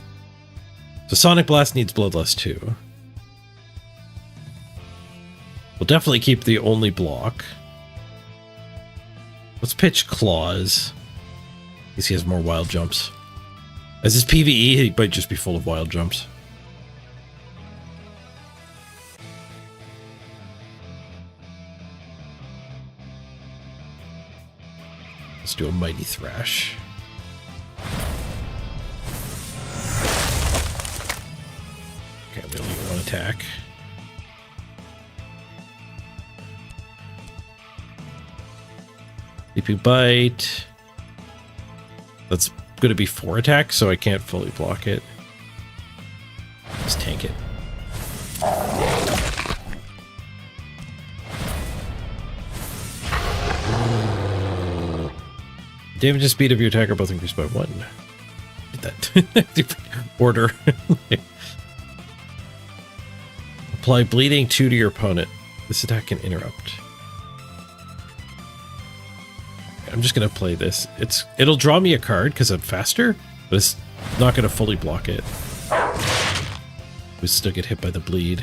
So Sonic Blast needs Bloodlust too. We'll definitely keep the only block. Let's pitch Claws. Because he has more wild jumps. As his PvE, he might just be full of wild jumps. Let's do a Mighty Thrash. Okay, we only get 1 attack. Leaping Bite. That's going to be 4 attacks, so I can't fully block it. Just tank it. Damage and speed of your attacker both increased by 1. Did that. Order. Apply bleeding 2 to your opponent. This attack can interrupt. I'm just gonna play this. It'll draw me a card because I'm faster, but it's not gonna fully block it. We still get hit by the bleed.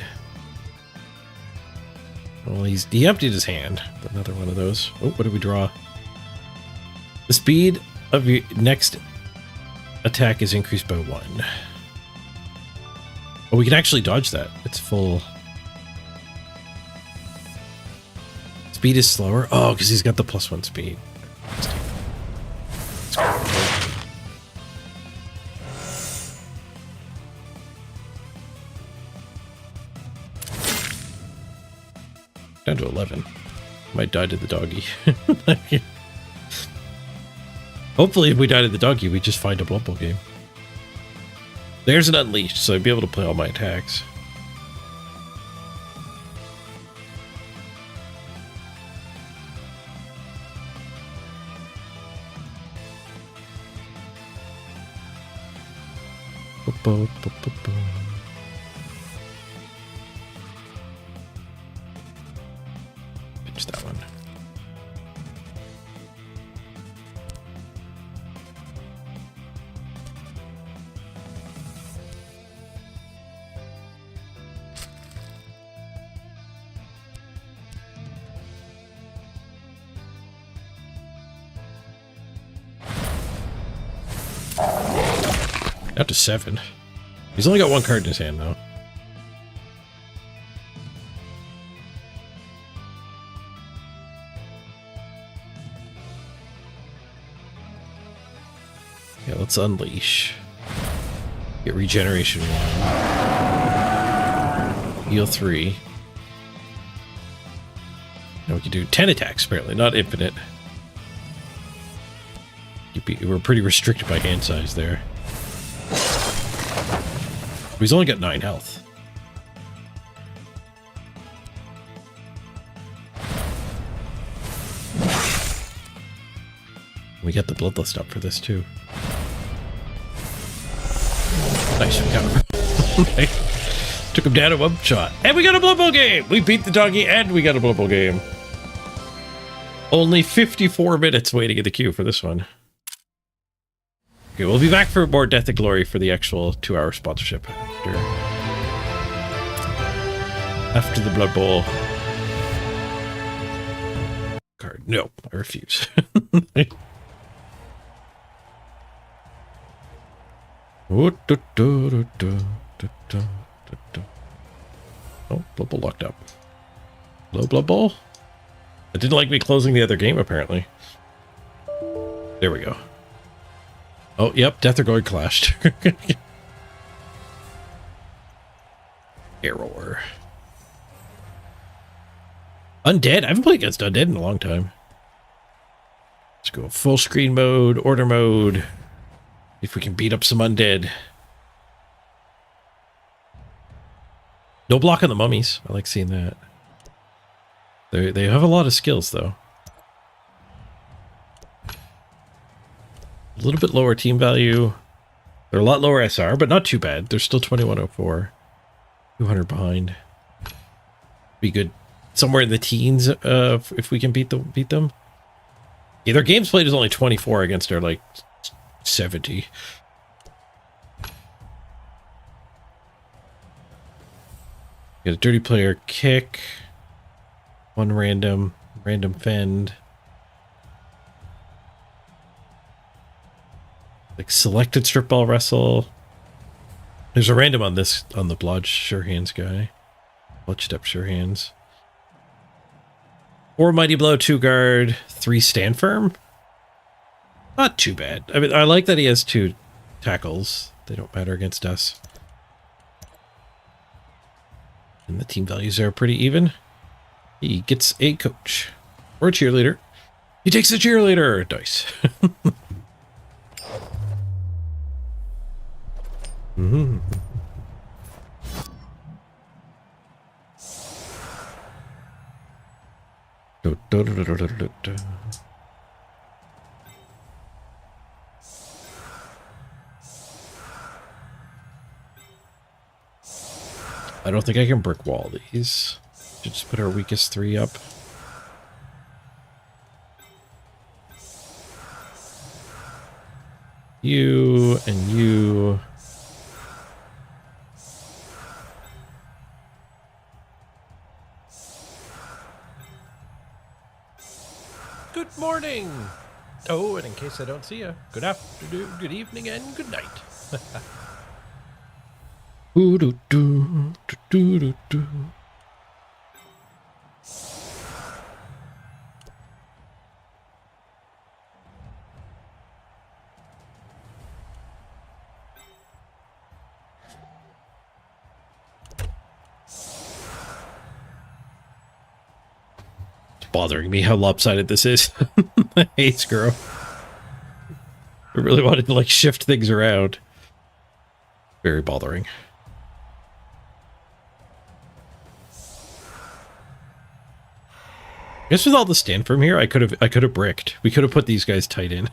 Well, he emptied his hand. Another one of those. Oh, what did we draw? The speed of your next attack is increased by 1. Oh, we can actually dodge that. It's full. Speed is slower. Oh, because he's got the +1 speed. Down to 11. Might die to the doggy. Hopefully, if we die to the doggy, we just find a Blood Bowl game. There's an Unleashed, so I'd be able to play all my attacks. Pitch that one. Up to 7. He's only got 1 card in his hand now. Let's unleash. Get regeneration 1. Heal 3. Now we can do 10 attacks, apparently, not infinite. We're pretty restricted by hand size there. He's only got 9 health. We got the Bloodlust up for this, too. Nice, we got him. Okay. Took him down at one shot. And we got a Blood Bowl game! We beat the doggy and we got a Blood Bowl game. Only 54 minutes waiting in the queue for this one. Okay, we'll be back for more Death and Glory for the actual 2-hour sponsorship after the Blood Bowl. Card. No, I refuse. Oh, Blood Bowl locked up. Hello, Blood Bowl? It didn't like me closing the other game, apparently. There we go. Oh, yep, Death or Glory clashed. Error. Undead? I haven't played against Undead in a long time. Let's go full screen mode, order mode. If we can beat up some Undead. No block on the mummies. I like seeing that. They have a lot of skills, though. A little bit lower team value. They're a lot lower SR, but not too bad. They're still 2104. 200 behind. Be good. Somewhere in the teens, if we can beat them. Yeah, their games played is only 24 against our, like, 70. Get a dirty player kick. One random fend. Like selected strip ball wrestle. There's a random on this, on the Blodge Sure Hands guy. Blodge Step Sure Hands. 4 Mighty Blow, 2 guard, 3 stand firm. Not too bad. I mean, I like that he has 2 tackles. They don't matter against us. And the team values are pretty even. He gets a coach. Or a cheerleader. He takes a cheerleader dice. Mm-hmm. I don't think I can brick wall these. Should just put our weakest 3 up. You and you. Good morning. Oh, and in case I don't see you, good afternoon, good evening, and good night. Ooh, doo, doo, doo, doo, doo. Bothering me how lopsided this is. I hate Skuro. I really wanted to like shift things around. Very bothering. I guess with all the stand firm here, I could have bricked. We could have put these guys tight in.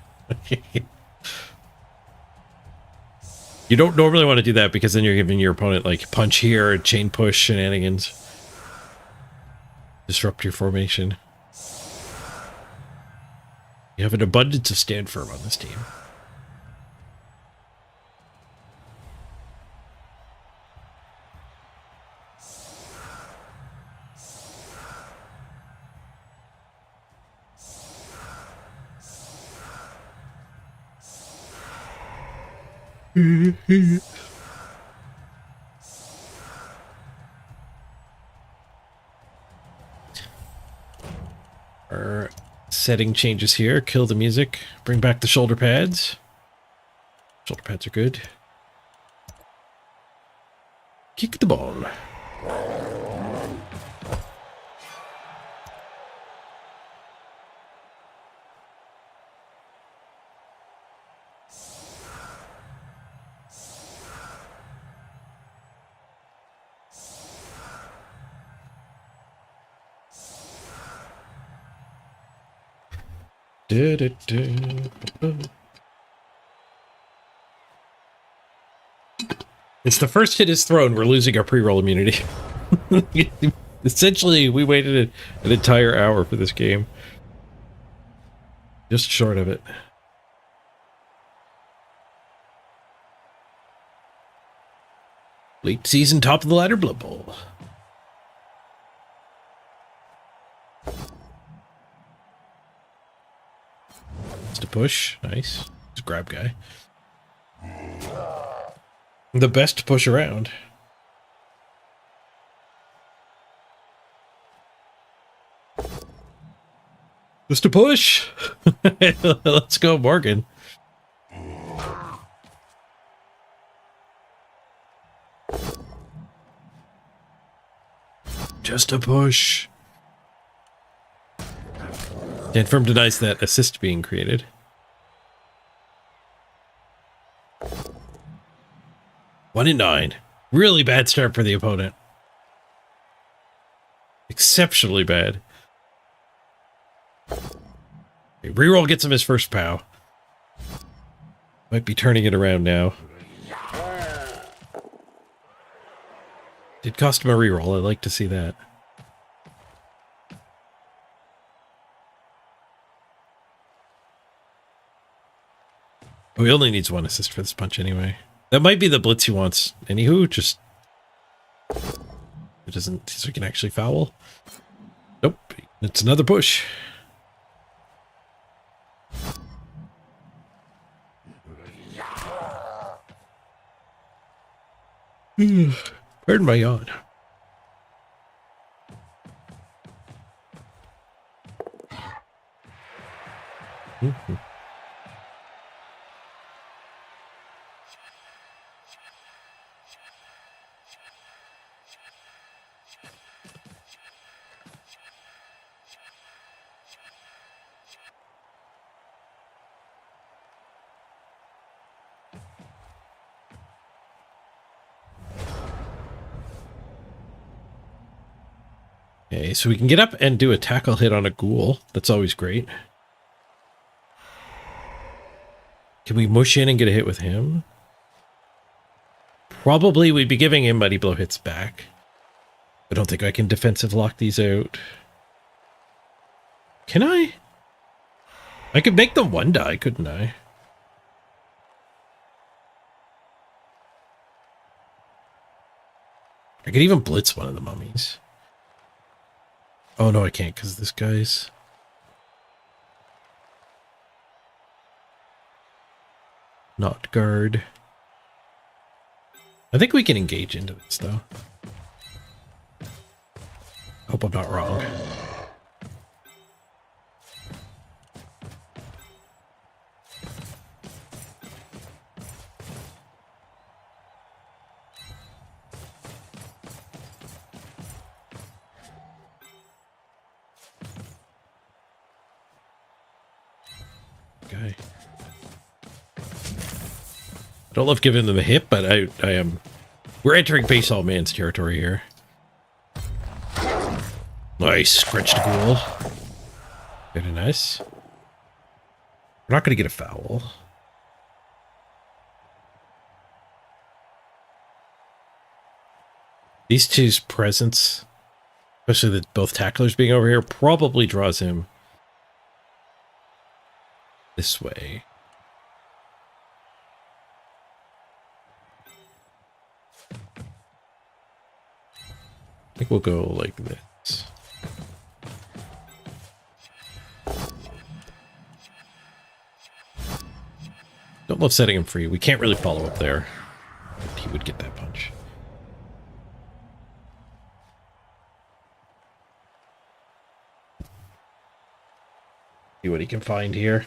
You don't normally want to do that because then you're giving your opponent like punch here, chain push shenanigans. Disrupt your formation. You have an abundance of stand firm on this team. Our setting changes here. Kill the music. Bring back the shoulder pads. Shoulder pads are good. Kick the ball. It's the first hit is thrown. We're losing our pre-roll immunity. Essentially, we waited an entire hour for this game. Just short of it. Late season, top of the ladder, Blood Bowl. Just a push. Nice. Just grab guy. The best to push around. Just a push. Let's go, Morgan. Just a push. And Firm denies that assist being created. One in 9. Really bad start for the opponent. Exceptionally bad. Okay, reroll gets him his first POW. Might be turning it around now. Did cost him a reroll. I'd like to see that. Oh, he only needs 1 assist for this punch anyway. That might be the blitz he wants. Anywho, just... It doesn't... So he can actually foul. Nope. It's another push. Pardon my yawn. Okay, so we can get up and do a tackle hit on a ghoul. That's always great. Can we mush in and get a hit with him? Probably we'd be giving him Mighty Blow hits back. I don't think I can defensive lock these out. Can I? I could make them 1 die, couldn't I? I could even blitz one of the mummies. Oh, no, I can't because this guy's... Not guard. I think we can engage into this, though. Hope I'm not wrong. Okay. I don't love giving them a hit, but I am... We're entering base all man's territory here. Nice, scratched ghoul. Very nice. We're not going to get a foul. These two's presence, especially the both tacklers being over here, probably draws him this way. I think we'll go like this. Don't love setting him free. We can't really follow up there. He would get that punch. See what he can find here.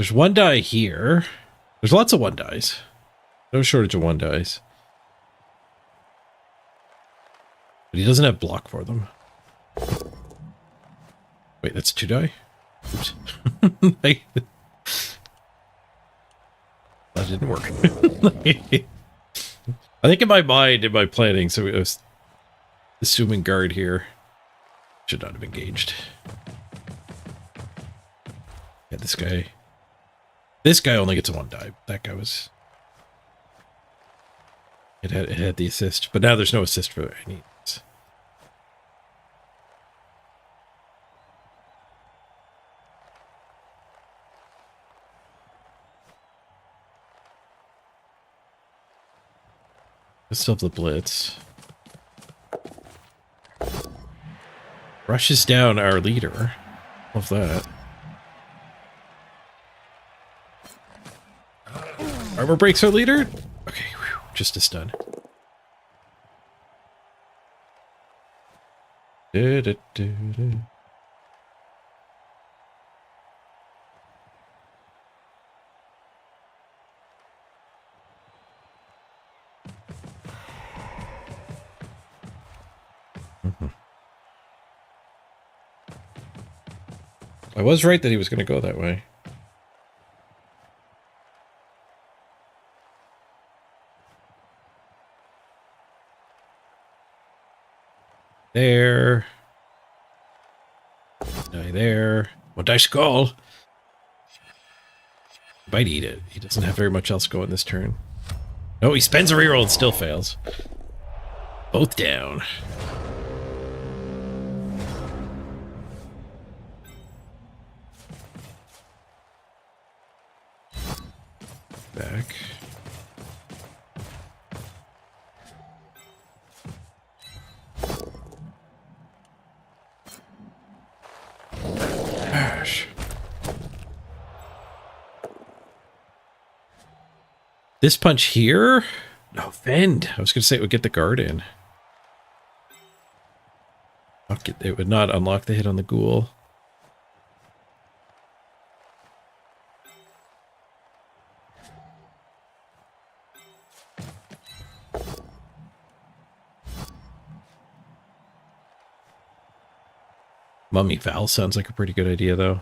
There's one die here. There's lots of one dies. No shortage of one dies. But he doesn't have block for them. Wait, that's 2 die? Oops. That didn't work. I think in my mind, in my planning, so I was assuming guard here. Should not have engaged. Yeah, this guy. This guy only gets a 1 die. That guy was. It had the assist, but now there's no assist for any. Let's still have the blitz. Rushes down our leader. Love that. Armor breaks our leader? Okay, whew, just a stun. I was right that he was going to go that way. There. Die there. One die skull. Might eat it. He doesn't have very much else going this turn. No, he spends a reroll and still fails. Both down. Back. Gosh. This punch here? No, fend. I was going to say it would get the guard in. It would not unlock the hit on the ghoul. Mummy Val sounds like a pretty good idea, though.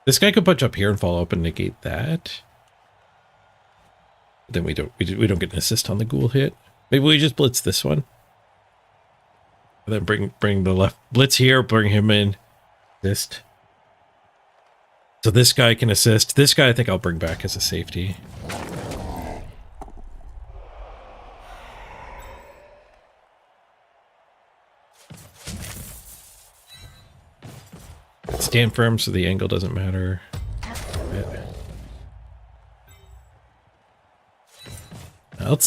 This guy could punch up here and follow up and negate that. But then we don't get an assist on the ghoul hit. Maybe we just blitz this one. And then bring the left blitz here, bring him in. Assist. So this guy can assist. This guy I think I'll bring back as a safety. Stand firm so the angle doesn't matter.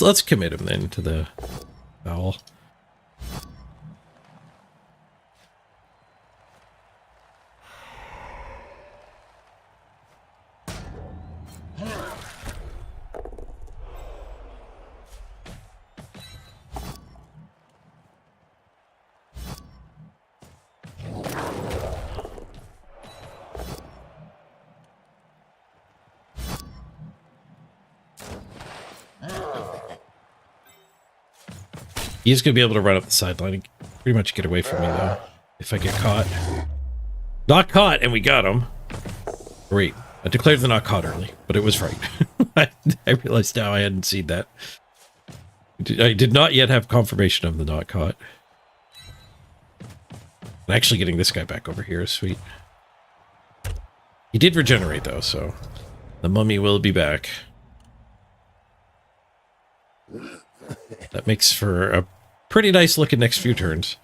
Let's commit him then to the foul. He's going to be able to run up the sideline and pretty much get away from me, though, if I get caught. Not caught, and we got him. Great. I declared the not caught early, but it was right. I realized now I hadn't seen that. I did not yet have confirmation of the not caught. And actually getting this guy back over here is sweet. He did regenerate, though, so the mummy will be back. That makes for a pretty nice looking next few turns.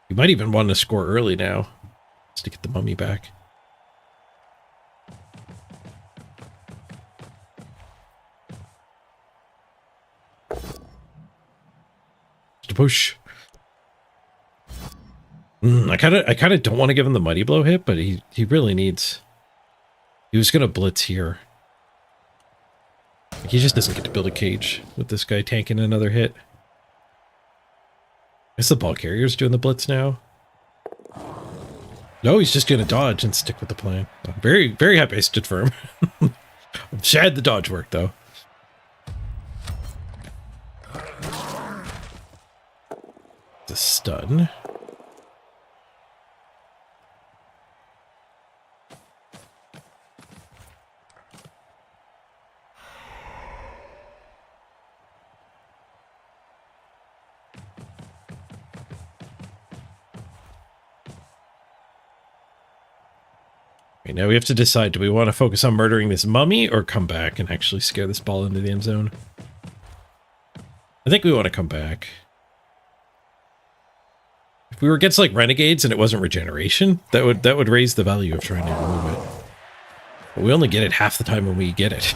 You might even want to score early now, just to get the mummy back. Just a push. I kind of don't want to give him the mighty blow hit, but he really needs. He was gonna blitz here. He just doesn't get to build a cage with this guy tanking another hit. Is the ball carrier's doing the blitz now? No, he's just gonna dodge and stick with the plan. I'm very, very happy I stood firm. I'm sad the dodge worked though. The stun. Okay, now we have to decide, do we want to focus on murdering this mummy or come back and actually scare this ball into the end zone? I think we want to come back. If we were against like renegades and it wasn't regeneration, that would raise the value of trying to remove it. But we only get it half the time when we get it.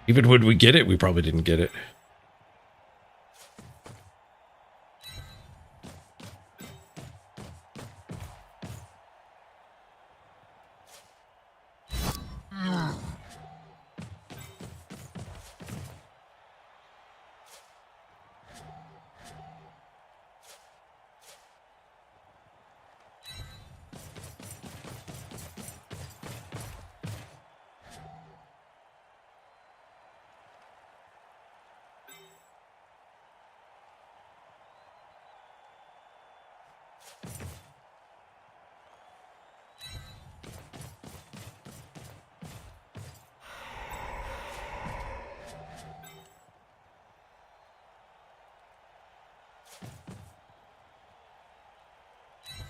Even when we get it, we probably didn't get it.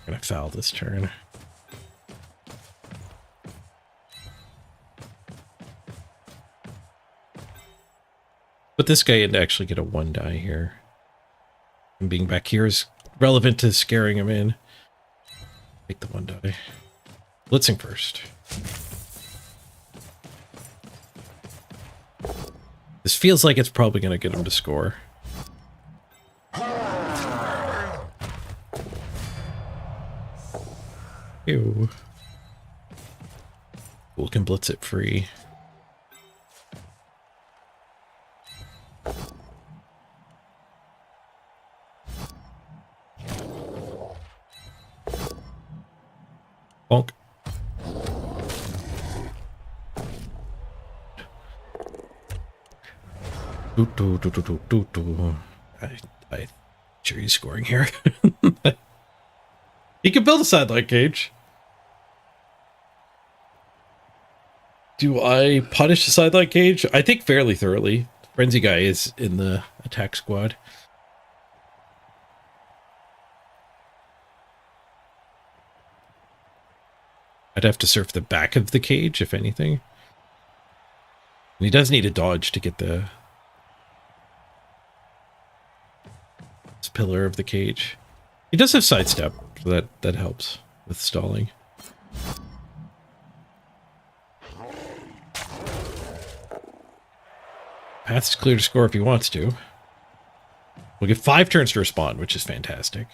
I'm gonna foul this turn. Put this guy in to actually get a 1 die here. And being back here is relevant to scaring him in. Take the 1 die. Blitzing first. This feels like it's probably going to get him to score. Ew. Fool can blitz it free. Bonk. I sure he's scoring here. He can build a sideline cage. Do I punish the sideline cage? I think fairly thoroughly. Frenzy guy is in the attack squad. I'd have to surf the back of the cage, if anything. And he does need a dodge to get the this pillar of the cage. He does have sidestep, so that helps with stalling. Path's clear to score if he wants to. We'll get 5 turns to respond, which is fantastic.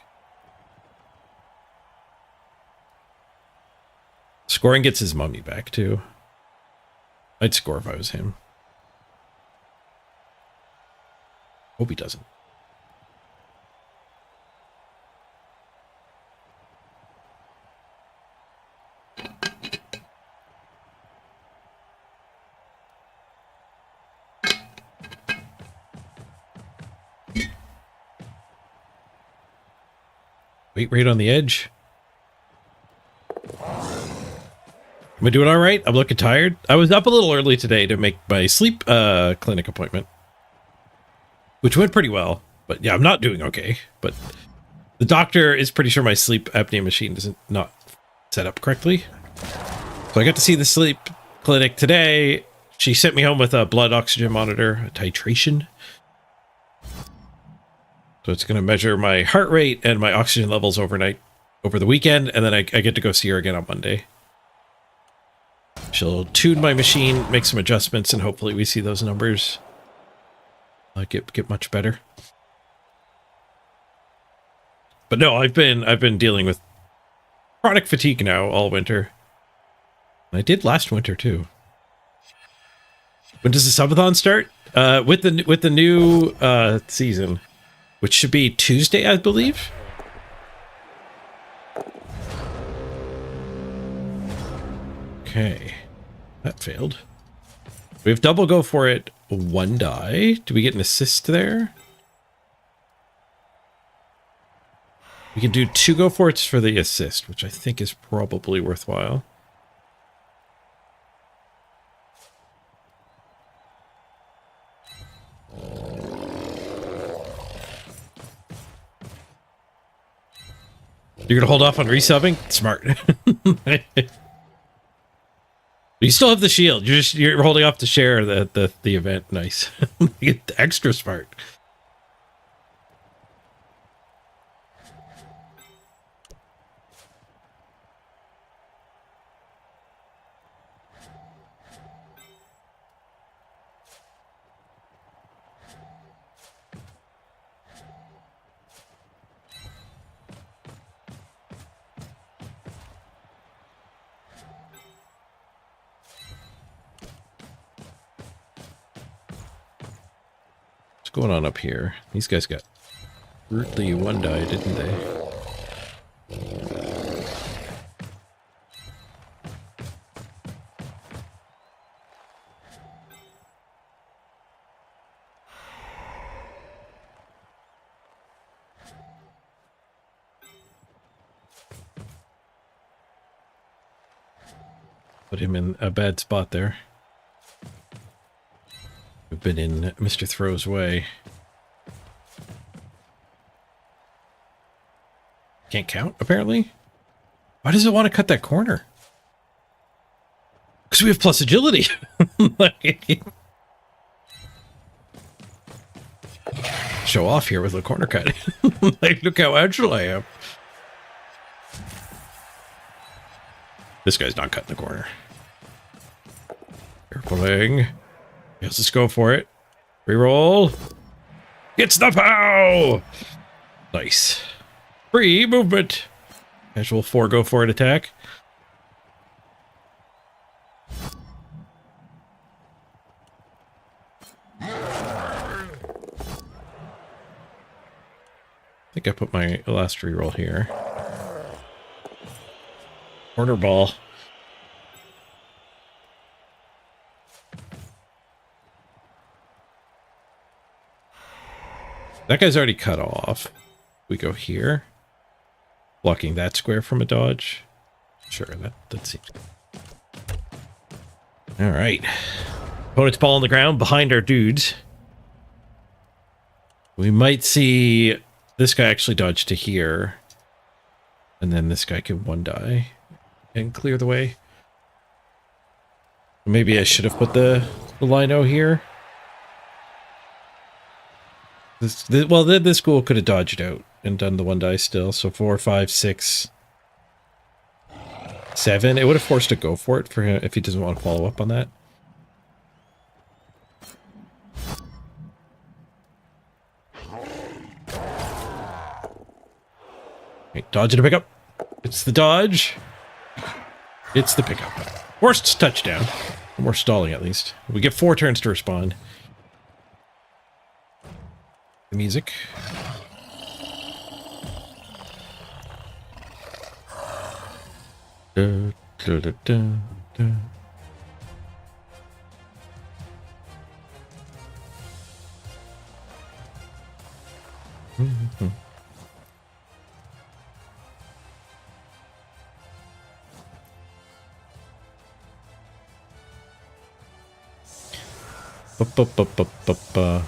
Scoring gets his mummy back, too. I'd score if I was him. Hope he doesn't. Wait right on the edge. Am I doing all right? I'm looking tired. I was up a little early today to make my sleep clinic appointment, which went pretty well. But yeah, I'm not doing okay. But the doctor is pretty sure my sleep apnea machine isn't not set up correctly. So I got to see the sleep clinic today. She sent me home with a blood oxygen monitor, a titration. So it's going to measure my heart rate and my oxygen levels overnight, over the weekend, and then I get to go see her again on Monday. She'll tune my machine, make some adjustments, and hopefully we see those numbers get much better. But no, I've been dealing with chronic fatigue now all winter. And I did last winter too. When does the subathon start? With the new season. which should be Tuesday, I believe. Okay, that failed. We have double go for it, 1 die. Do we get an assist there? We can do 2 go for it's for the assist, which I think is probably worthwhile. You're gonna hold off on resubbing? Smart. You still have the shield. You're holding off to share the event. Nice. Extra smart. What's going on up here? These guys got brutally 1 die, didn't they? Put him in a bad spot there. We've been in Mr. Throw's way. Can't count, apparently? Why does it want to cut that corner? Because we have plus agility. Show off here with the corner cut. Like, look how agile I am. This guy's not cutting the corner. Carefulling. Let's just go for it. Reroll. It's the POW! Nice. Free movement. Casual 4 go for it attack. I think I put my last reroll here. Corner ball. That guy's already cut off. We go here. Blocking that square from a dodge. Sure, that seems good. Alright. Opponent's ball on the ground behind our dudes. We might see this guy actually dodge to here. And then this guy can 1 die and clear the way. Maybe I should have put the lino here. This ghoul could have dodged out and done the 1 die still. So 4, 5, 6, 7. It would have forced a go for it for him if he doesn't want to follow up on that. Okay, dodge to pick up. It's the dodge. It's the pickup. Worst touchdown. We're stalling at least. We get 4 turns to respond. The music. Da, da, da, da, da. Mm-hmm. Ba-ba-ba-ba-ba-ba.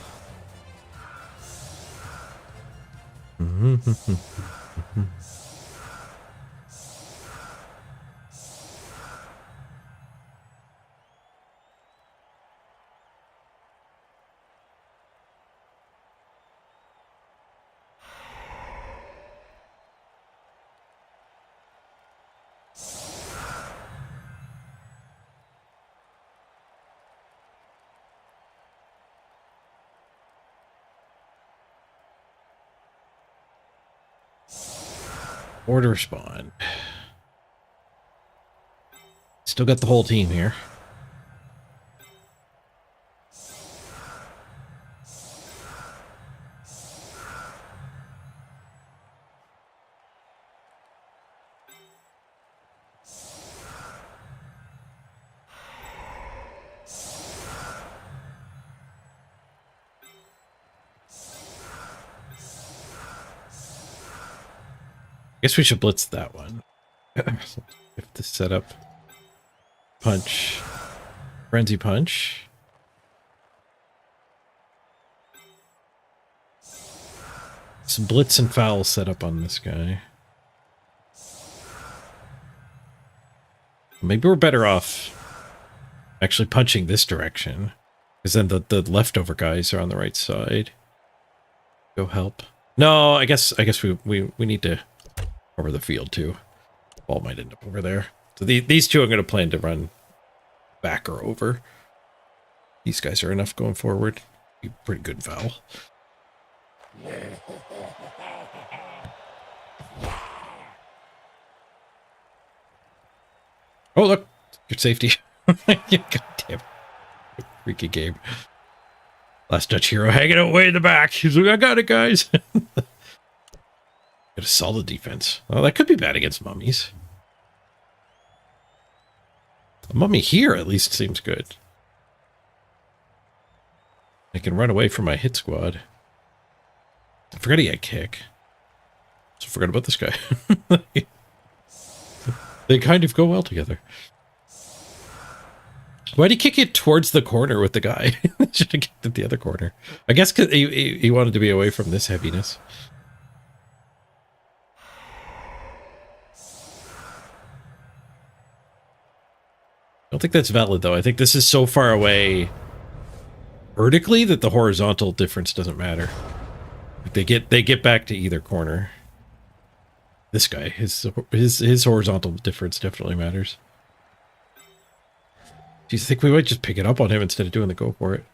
Order spawn. Still got the whole team here. Guess we should blitz that one. If the setup. Punch. Frenzy punch. Some blitz and foul setup on this guy. Maybe we're better off actually punching this direction. Because then the leftover guys are on the right side. Go help. No, I guess we need to cover the field too. Ball might end up over there. So these two I'm going to plan to run back or over. These guys are enough going forward. Be pretty good foul. Oh, look. Good safety. God damn. Freaky game. Last Dutch hero hanging out way in the back. He's like, I got it, guys. Got a solid defense. Oh, that could be bad against mummies. A mummy here at least seems good. I can run away from my hit squad. I forgot he had kick. So I forgot about this guy. They kind of go well together. Why'd he kick it towards the corner with the guy? Should have kicked it the other corner. I guess because he wanted to be away from this heaviness. I don't think that's valid, though. I think this is so far away vertically that the horizontal difference doesn't matter. They get back to either corner. This guy, his horizontal difference definitely matters. Do you think we might just pick it up on him instead of doing the go for it?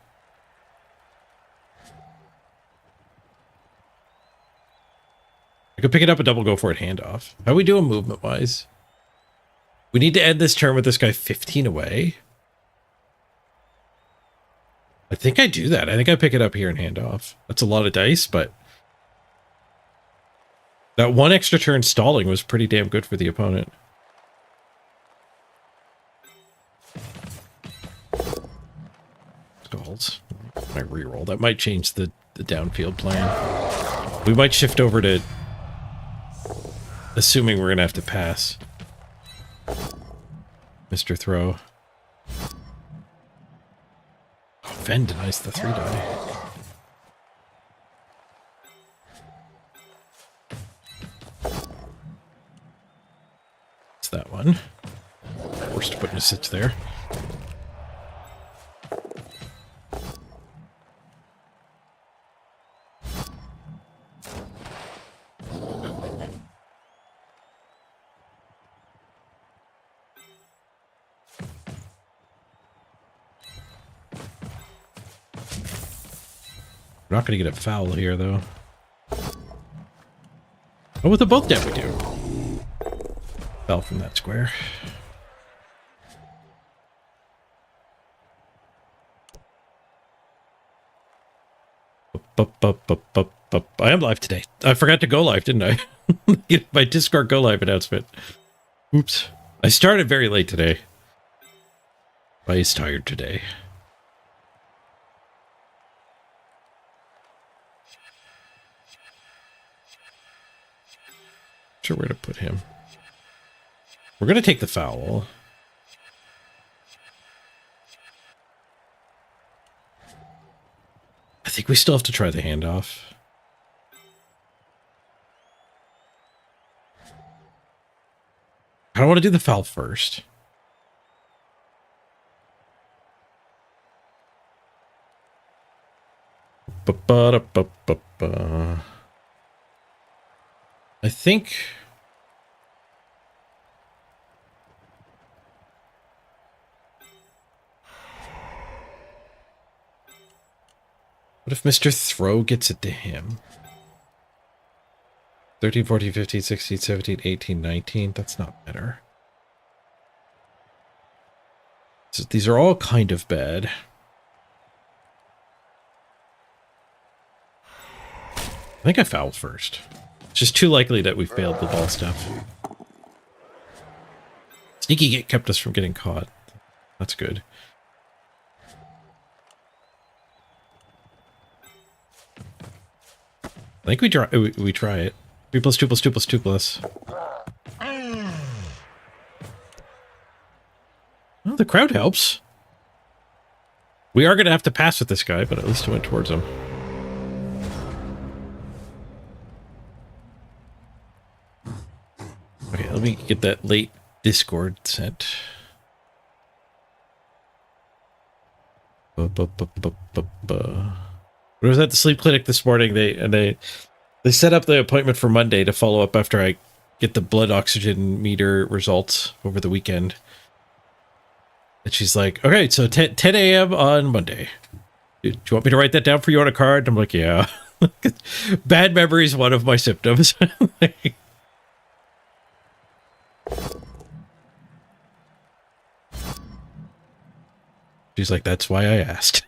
I could pick it up and double go for it handoff. How are we doing movement wise? We need to end this turn with this guy 15 away. I think I do that. I think I pick it up here and hand off. That's a lot of dice, but that one extra turn stalling was pretty damn good for the opponent. Stalls. My reroll. That might change the downfield plan. We might shift over to assuming we're going to have to pass. Mr. Throw. Oh, Ven denies the 3-die. It's that one. Forced to put in a sitch there. We're not going to get a foul here, though. Oh, with the both down we do. Fell from that square. I am live today. I forgot to go live, didn't I? My Discord go live announcement. Oops. I started very late today. I is tired today. Sure where to put him. We're going to take the foul. I think we still have to try the handoff. I don't want to do the foul first. I think what if Mr. Throw gets it to him? 13, 14, 15, 16, 17, 18, 19. That's not better. So these are all kind of bad. I think I fouled first. It's just too likely that we failed the ball stuff. Sneaky Git kept us from getting caught. That's good. I think we try it. 3 plus 2 plus 2 plus 2 plus. Well, the crowd helps. We are going to have to pass with this guy, but at least I went towards him. Okay, let me get that late Discord sent. When I was at the sleep clinic this morning, they set up the appointment for Monday to follow up after I get the blood oxygen meter results over the weekend. And she's like, okay, so 10 a.m. on Monday. Do you want me to write that down for you on a card? I'm like, yeah. Bad memory is one of my symptoms. She's like, that's why I asked.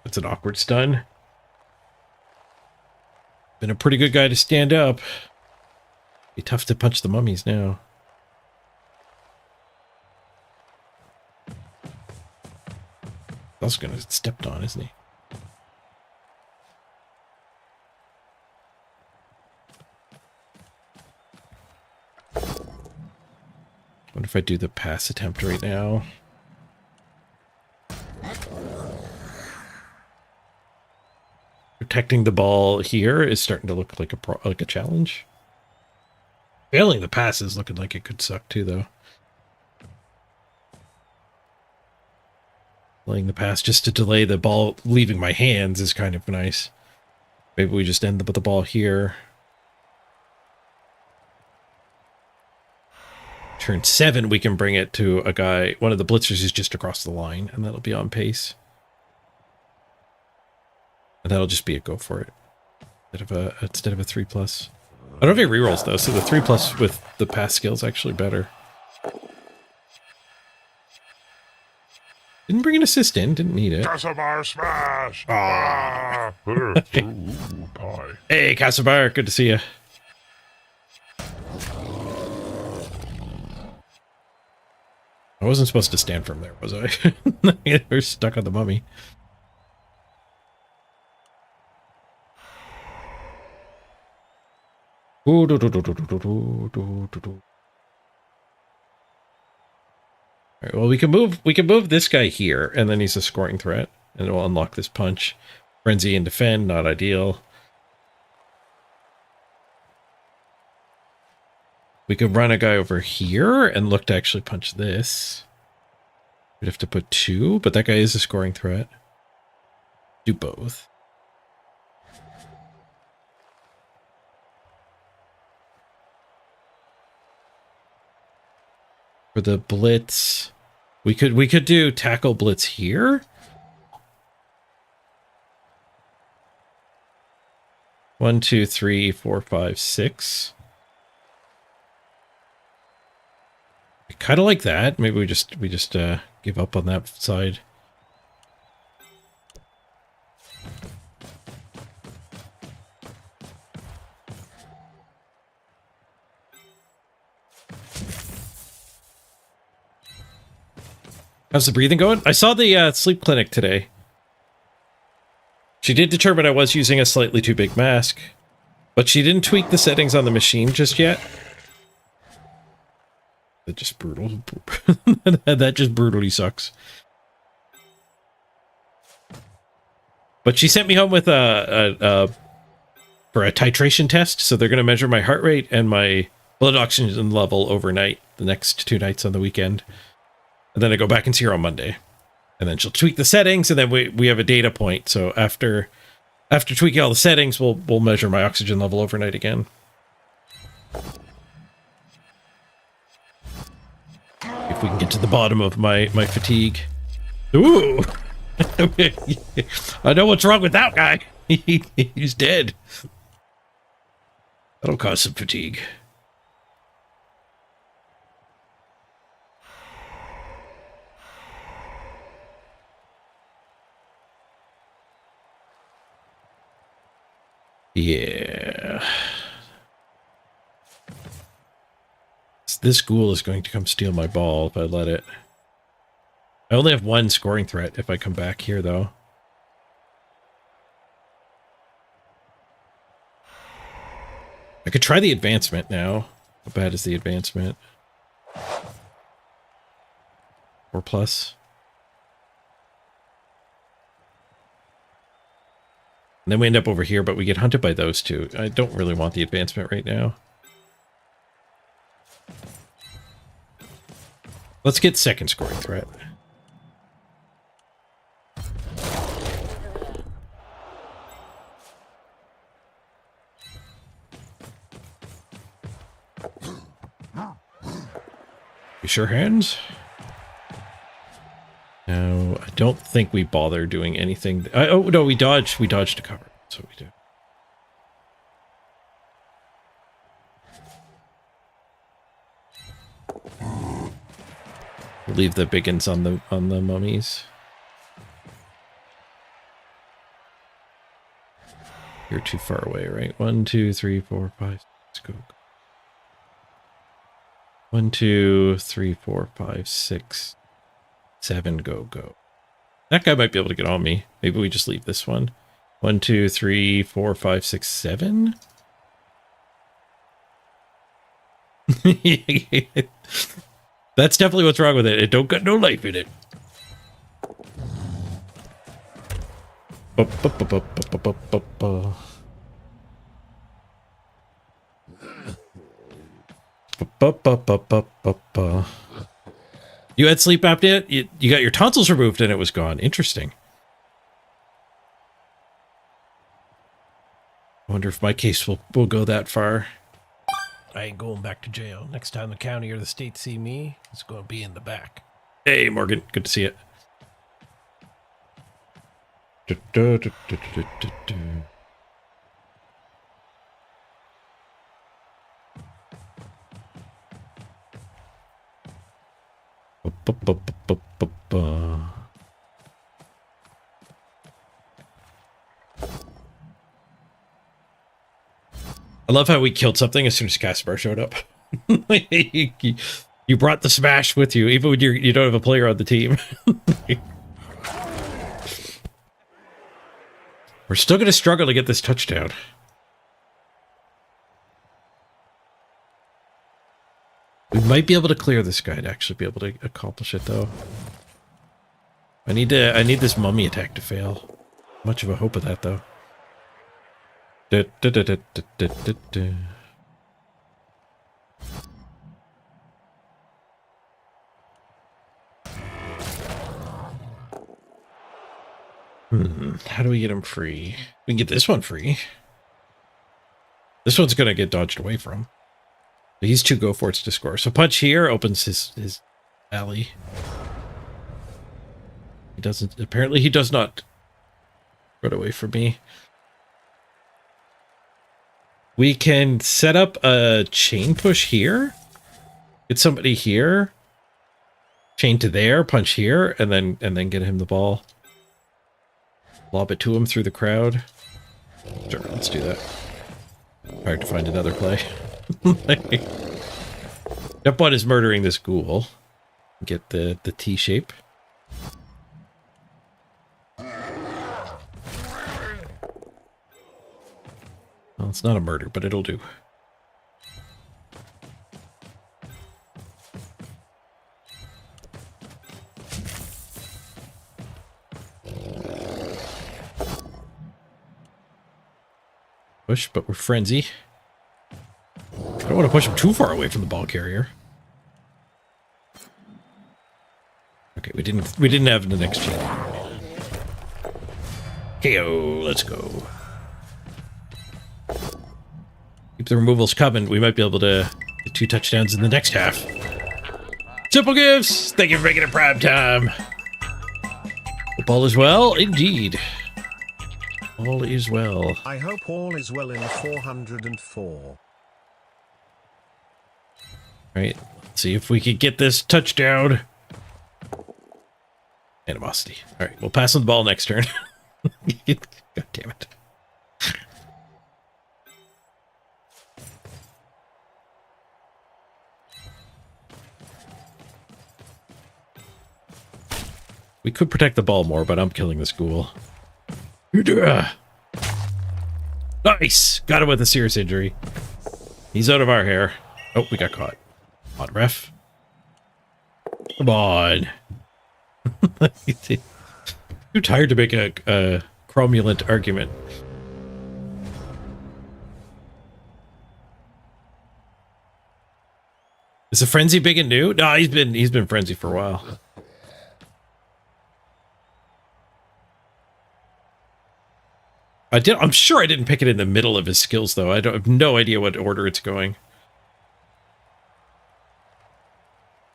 That's an awkward stun. Been a pretty good guy to stand up. Be tough to punch the mummies now. Also gonna get stepped on, isn't he? What if I do the pass attempt right now? Protecting the ball here is starting to look like a challenge. Failing the pass is looking like it could suck too, though. Playing the pass just to delay the ball leaving my hands is kind of nice. Maybe we just end up with the ball here. Turn 7, we can bring it to a guy. One of the blitzers is just across the line, and that'll be on pace. And that'll just be a go for it. Instead of a 3 plus. I don't have any rerolls though, so the 3 plus with the pass skill is actually better. Didn't bring an assist in, didn't need it. Casabar smash! Ah. Ooh, pie. Hey, Casabar, good to see you. I wasn't supposed to stand from there, was I? We're stuck on the mummy. Ooh, do, do, do, do, do, do, do, do, do. All right, well, we can move this guy here, and then he's a scoring threat, and it will unlock this punch. Frenzy and defend, not ideal. We could run a guy over here and look to actually punch this. We'd have to put 2, but that guy is a scoring threat. Do both. For the blitz, we could do tackle blitz here. One, 2, 3, 4, 5, 6. Kind of like that. Maybe we just give up on that side. How's the breathing going? I saw the sleep clinic today. She did determine I was using a slightly too big mask, but she didn't tweak the settings on the machine just yet. That's just brutal. That just brutally sucks. But she sent me home with for a titration test, so they're going to measure my heart rate and my blood oxygen level overnight, the next 2 nights on the weekend. And then I go back and see her on Monday. And then she'll tweak the settings, and then we have a data point. So after tweaking all the settings, we'll measure my oxygen level overnight again. If we can get to the bottom of my fatigue. Ooh! I know what's wrong with that guy. He's dead. That'll cause some fatigue. Yeah. This ghoul is going to come steal my ball if I let it. I only have one scoring threat if I come back here, though. I could try the advancement now. How bad is the advancement? 4+. And then we end up over here, but we get hunted by those two. I don't really want the advancement right now. Let's get second scoring threat. You sure hands? No, I don't think we bother doing anything. Oh no, we dodged to cover. That's what we do. Leave the biggins on the mummies. You're too far away, right? 1, 2, 3, 4, 5, 6, go. 1, 2, 3, 4, 5, 6, 7, go. That guy might be able to get on me. Maybe we just leave this one. 1, 2, 3, 4, 5, 6, 7. That's definitely what's wrong with it. It don't got no life in it. You had sleep apnea? You got your tonsils removed and it was gone. Interesting. I wonder if my case will go that far. I ain't going back to jail. Next time the county or the state see me, it's going to be in the back. Hey, Morgan. Good to see it. I love how we killed something as soon as Caspar showed up. You brought the smash with you, even when you don't have a player on the team. We're still going to struggle to get this touchdown. We might be able to clear this guy to actually be able to accomplish it, though. I need this mummy attack to fail. Much of a hope of that, though. How do we get him free? We can get this one free. This one's gonna get dodged away from. He's 2 go for it to score. So punch here opens his alley. He doesn't. Apparently, he does not run away from me. We can set up a chain push here. Get somebody here. Chain to there. Punch here, and then get him the ball. Lob it to him through the crowd. Sure, let's do that. Hard to find another play. Step 1 is murdering this ghoul. Get the T shape. Well, it's not a murder, but it'll do. Push, but we're frenzy. I don't want to push him too far away from the ball carrier. Okay, we didn't have the next chain. KO, let's go. Keep the removals coming. We might be able to get 2 touchdowns in the next half. Simple Gifts! Thank you for making it prime time. Football as well? Indeed. All is well. I hope all is well in 404. Right, let's see if we can get this touchdown. Animosity. All right, we'll pass on the ball next turn. God damn it. We could protect the ball more, but I'm killing this ghoul. Nice! Got him with a serious injury. He's out of our hair. Oh, we got caught. Come on, ref. Come on. Too tired to make a cromulent argument. Is the frenzy big and new? No, he's been frenzy for a while. I'm sure I didn't pick it in the middle of his skills though. I have no idea what order it's going.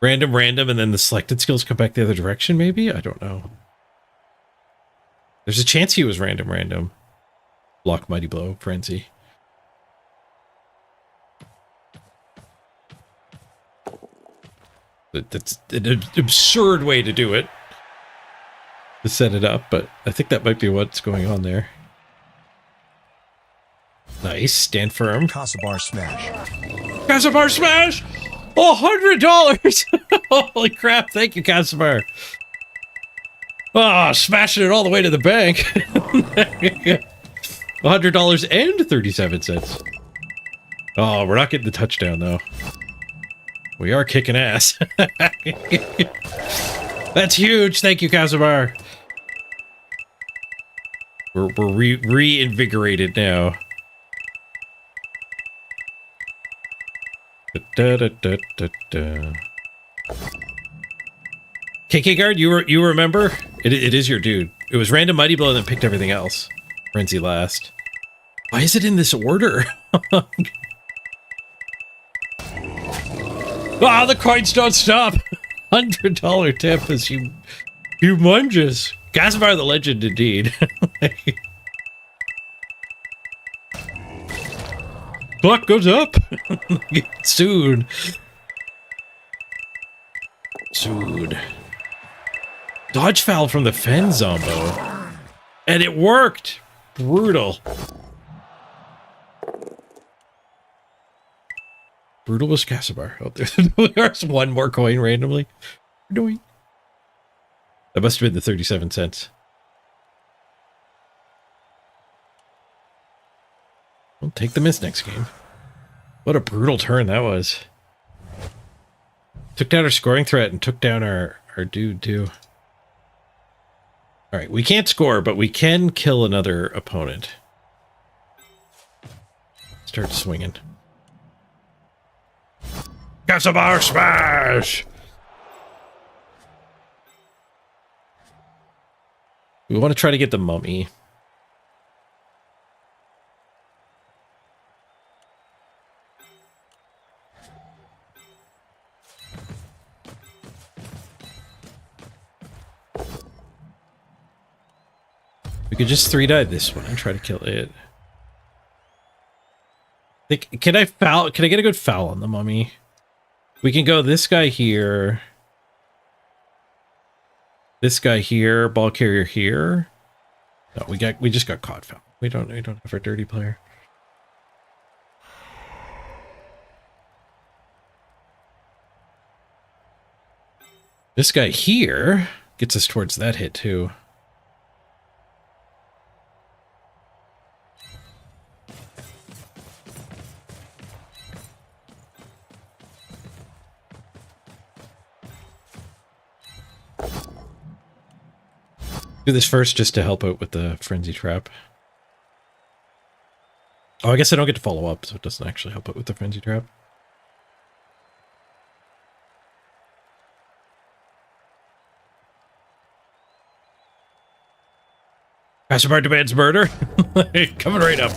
Random, and then the selected skills come back the other direction, maybe? I don't know. There's a chance he was random. Block, mighty blow, frenzy. That's an absurd way to do it. To set it up, but I think that might be what's going on there. Nice, stand firm. Casabar smash. Casabar smash! $100! Holy crap, thank you, Casabar. Oh, smashing it all the way to the bank. $100 and 37 cents. Oh, we're not getting the touchdown, though. We are kicking ass. That's huge. Thank you, Casabar. We're reinvigorated now. KK Guard, you remember? It is your dude. It was random mighty blow and then picked everything else. Frenzy last. Why is it in this order? Ah, the coins don't stop. $100 tip is humongous. Casabar the legend indeed. Clock goes up. Soon. Dodge foul from the Fen Zombo. And it worked. Brutal. Brutal was Casabar. Oh, there's one more coin randomly. Doing. That must have been the 37 cents. We'll take the miss next game. What a brutal turn that was. Took down our scoring threat and took down our dude too. Alright, we can't score, but we can kill another opponent. Start swinging. Casabar smash! We want to try to get the mummy. We could just 3-die this one and try to kill it. Can I get a good foul on the mummy? We can go this guy here. This guy here, ball carrier here. No, we just got caught foul. We don't have our dirty player. This guy here gets us towards that hit too. Do this first just to help out with the frenzy trap. Oh, I guess I don't get to follow up, so it doesn't actually help out with the frenzy trap. Casabar demands murder. Coming right up.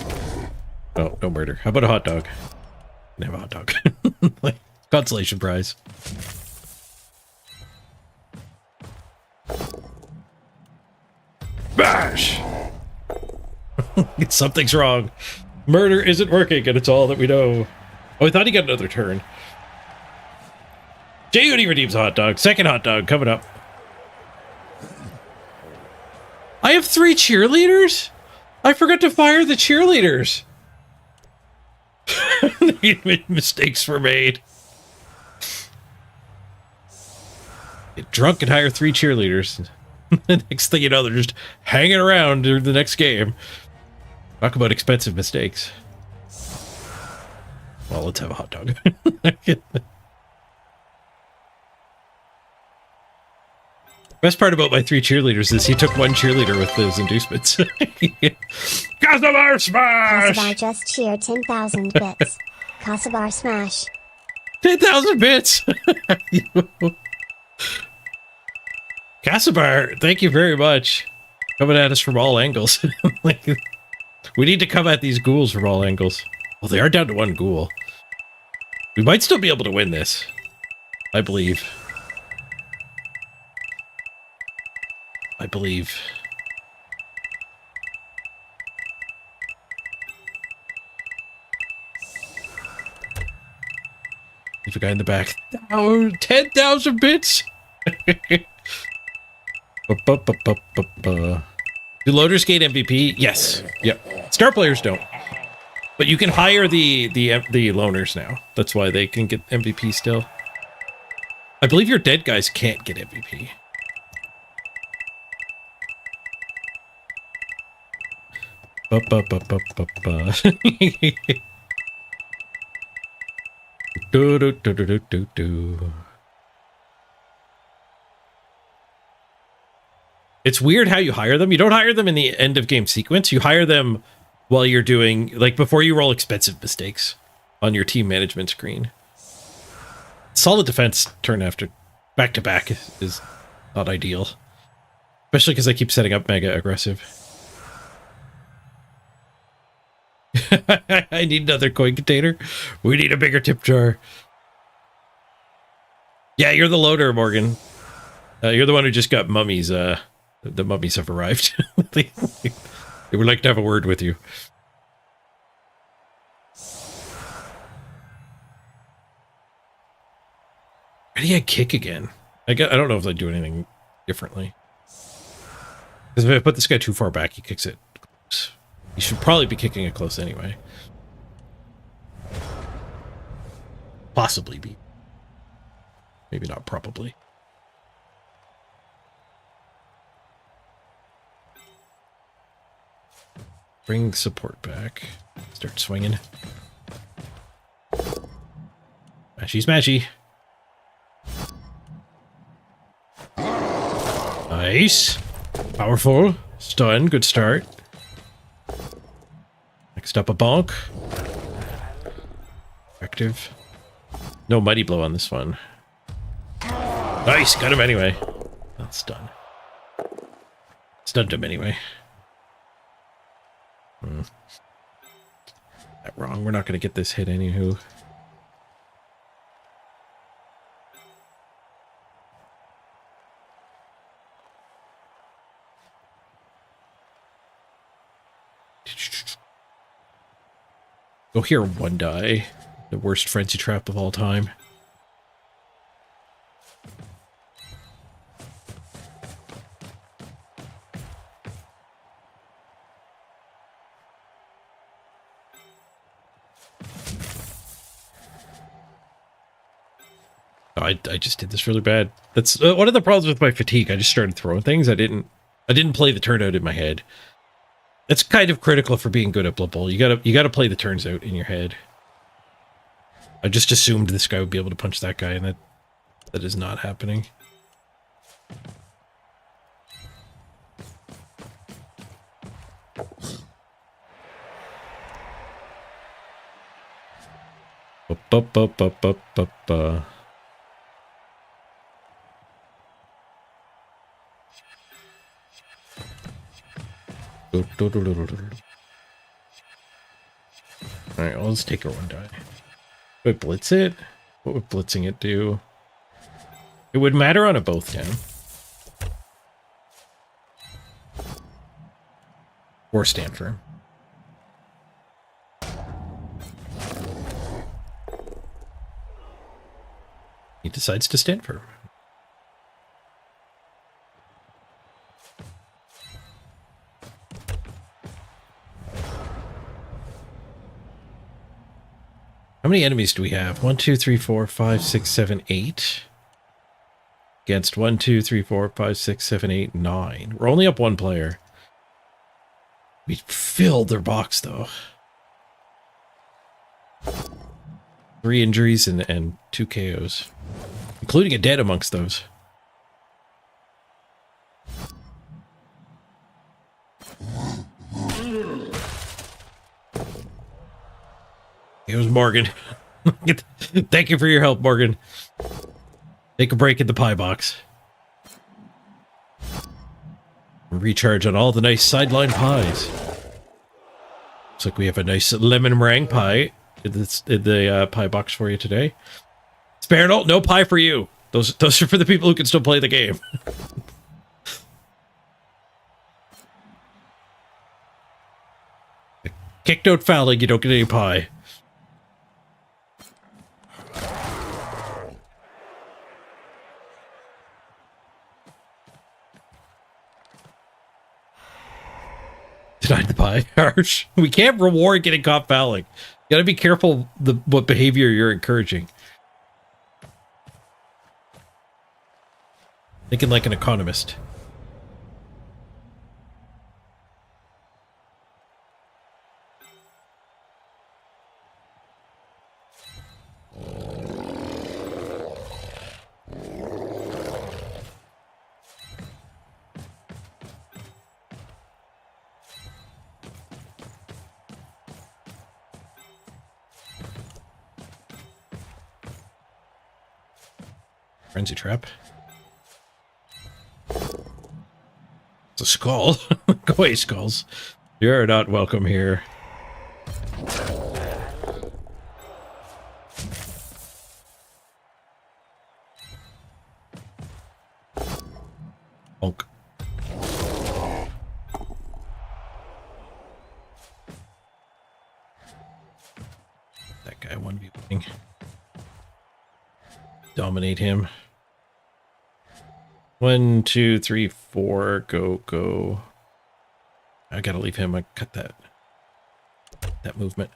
Oh, no murder. How about a hot dog? Can have a hot dog. Consolation prize. Bash! Something's wrong. Murder isn't working, and it's all that we know. Oh, I thought he got another turn. J.U.D. redeems a hot dog. Second hot dog coming up. I have 3 cheerleaders? I forgot to fire the cheerleaders. Mistakes were made. Get drunk and hire 3 cheerleaders. Next thing you know, they're just hanging around during the next game. Talk about expensive mistakes. Well, let's have a hot dog. Best part about my 3 cheerleaders is he took one cheerleader with those inducements. Casabar Smash! Casabar just cheered 10,000 bits. Casabar smash. 10,000 bits! Casabar, thank you very much. Coming at us from all angles. We need to come at these ghouls from all angles. Well, they are down to 1 ghoul. We might still be able to win this. I believe. I believe. There's a guy in the back. Oh, 10,000 bits! Do loaders gain MVP? Yes. Yep. Star players don't. But you can hire the loners now. That's why they can get MVP still. I believe your dead guys can't get MVP. It's weird how you hire them. You don't hire them in the end of game sequence. You hire them while you're doing, like, before you roll expensive mistakes on your team management screen. Solid defense turn after back to back is not ideal, especially because I keep setting up mega aggressive. I need another coin container. We need a bigger tip jar. Yeah, you're the loader, Morgan. You're the one who just got mummies. The mummies have arrived. They would like to have a word with you. Why did I kick again? I don't know if I do anything differently. Because if I put this guy too far back, he kicks it close. You should probably be kicking it close anyway. Possibly be. Maybe not probably. Bring support back. Start swinging. Smashy, smashy. Nice. Powerful. Stun. Good start. Next up, a bonk. Effective. No mighty blow on this one. Nice. Got him anyway. That's done. Stunned him anyway. That wrong. We're not going to get this hit anywho. Go here, one die. The worst frenzy trap of all time. I just did this really bad. That's one of the problems with my fatigue. I just started throwing things. I didn't play the turn out in my head. That's kind of critical for being good at Blood Bowl. You gotta play the turns out in your head. I just assumed this guy would be able to punch that guy, and that is not happening. Alright, well, let's take her one die. Would blitz it? What would blitzing it do? It would matter on a both down. Or stand firm. He decides to stand firm. How many enemies do we have? 1, 2, 3, 4, 5, 6, 7, 8. Against 1, 2, 3, 4, 5, 6, 7, 8, 9. We're only up one player. We filled their box, though. 3 injuries and 2 KOs. Including a dead amongst those. Here's Morgan. Thank you for your help, Morgan. Take a break in the pie box. Recharge on all the nice sideline pies. Looks like we have a nice lemon meringue pie in the pie box for you today. Sparrow, no pie for you. Those are for the people who can still play the game. Kicked out fouling, you don't get any pie. Denied the pie. Harsh. We can't reward getting caught fouling. You gotta be careful what behavior you're encouraging. Thinking like an economist. Frenzy trap. It's a skull. Go away, skulls. You're not welcome here. Bonk. That guy 1v1. Dominate him. 1, 2, 3, 4. Go. I gotta leave him. I cut that movement.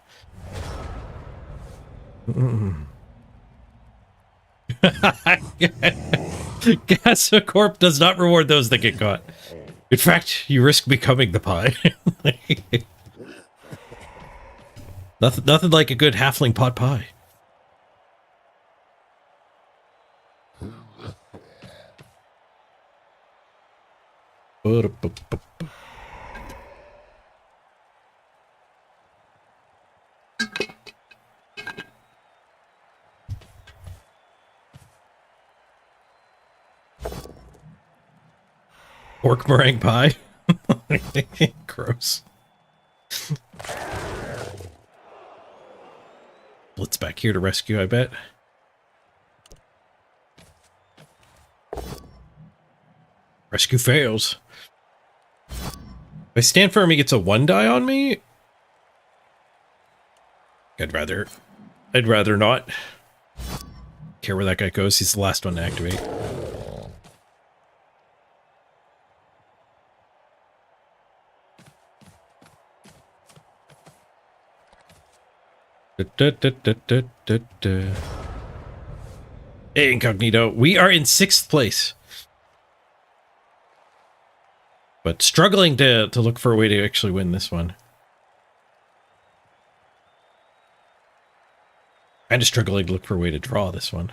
Gasacorp does not reward those that get caught. In fact, you risk becoming the pie. Nothing like a good halfling pot pie. Pork meringue pie. Gross. Blitz back here to rescue, I bet. Rescue fails. If I stand firm, he gets a 1 die on me. I'd rather not care where that guy goes. He's the last one to activate. Hey, Incognito. We are in 6th place. But struggling to look for a way to actually win this one. Kind of struggling to look for a way to draw this one.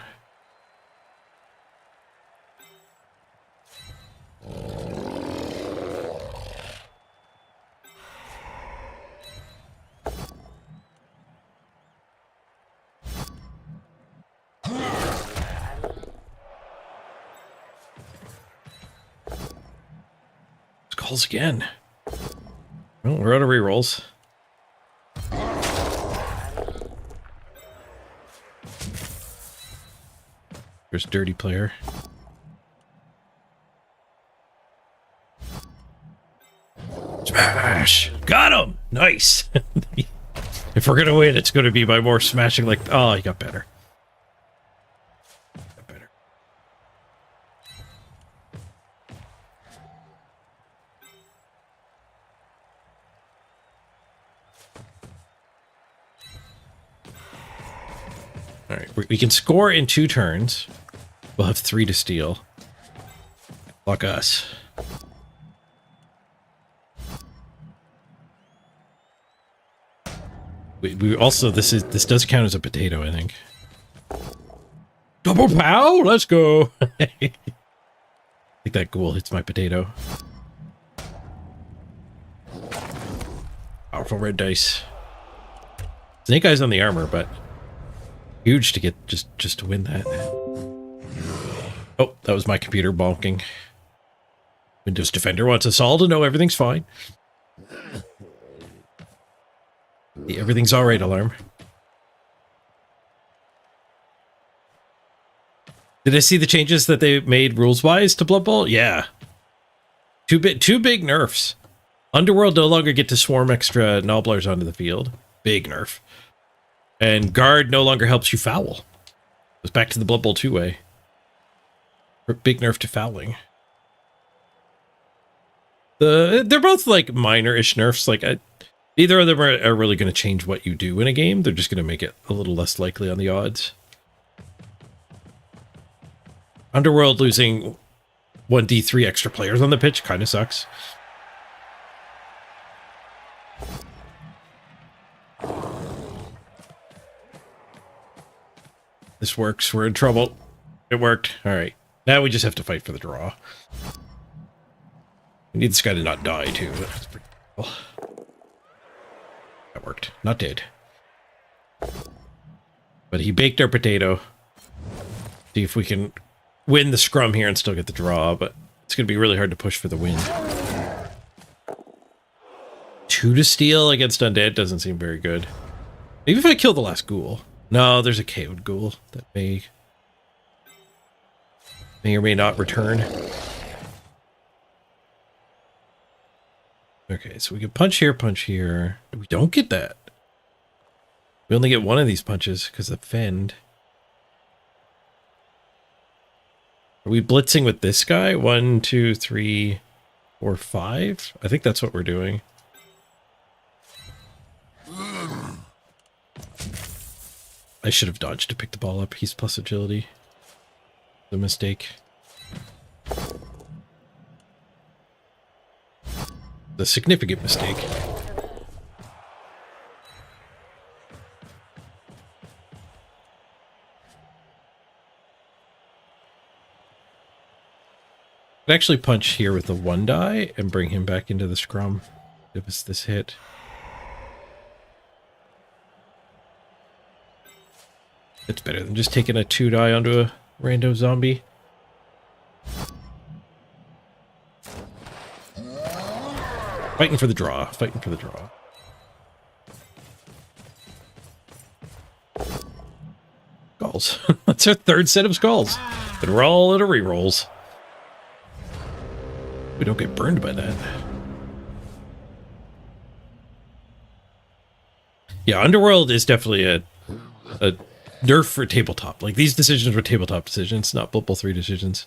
Skulls again. Well, we're out of rerolls. There's Dirty Player. Smash! Got him! Nice! If we're gonna win, it's gonna be by more smashing like... Oh, he got better. Got better. Alright, we can score in 2 turns. We'll have 3 to steal. Fuck us. We also this does count as a potato, I think. Double pow, let's go. I think that ghoul hits my potato. Powerful red dice. Snake Eyes on the armor, but huge to get just to win that. Oh, that was my computer bonking. Windows Defender wants us all to know everything's fine. The everything's alright alarm. Did I see the changes that they made rules-wise to Blood Bowl? Yeah. Two big nerfs. Underworld no longer get to swarm extra Nobblers onto the field. Big nerf. And Guard no longer helps you foul. Goes back to the Blood Bowl 2-way. Big nerf to fouling. They're both like minor-ish nerfs. Like neither of them are really going to change what you do in a game. They're just going to make it a little less likely on the odds. Underworld losing 1d3 extra players on the pitch kind of sucks. This works. We're in trouble. It worked. All right. Now we just have to fight for the draw. We need this guy to not die, too. That's pretty cool. That worked. Not dead. But he baked our potato. See if we can win the scrum here and still get the draw, but it's going to be really hard to push for the win. 2 to steal against Undead doesn't seem very good. Maybe if I kill the last ghoul. No, there's a KO'd ghoul that may or may not return. Okay, so we can punch here, punch here. We don't get that. We only get one of these punches because of Fend. Are we blitzing with this guy? 1, 2, 3, 4, 5? I think that's what we're doing. I should have dodged to pick the ball up. He's plus agility. The mistake. The significant mistake. I'd actually punch here with the 1 die and bring him back into the scrum. Give us this hit. It's better than just taking a 2 die onto a rando zombie. Fighting for the draw. Fighting for the draw. Skulls. That's our 3rd set of skulls. And we're all out of rerolls. We don't get burned by that. Yeah, Underworld is definitely a nerf for tabletop. Like, these decisions were tabletop decisions, not Blood Bowl 3 decisions.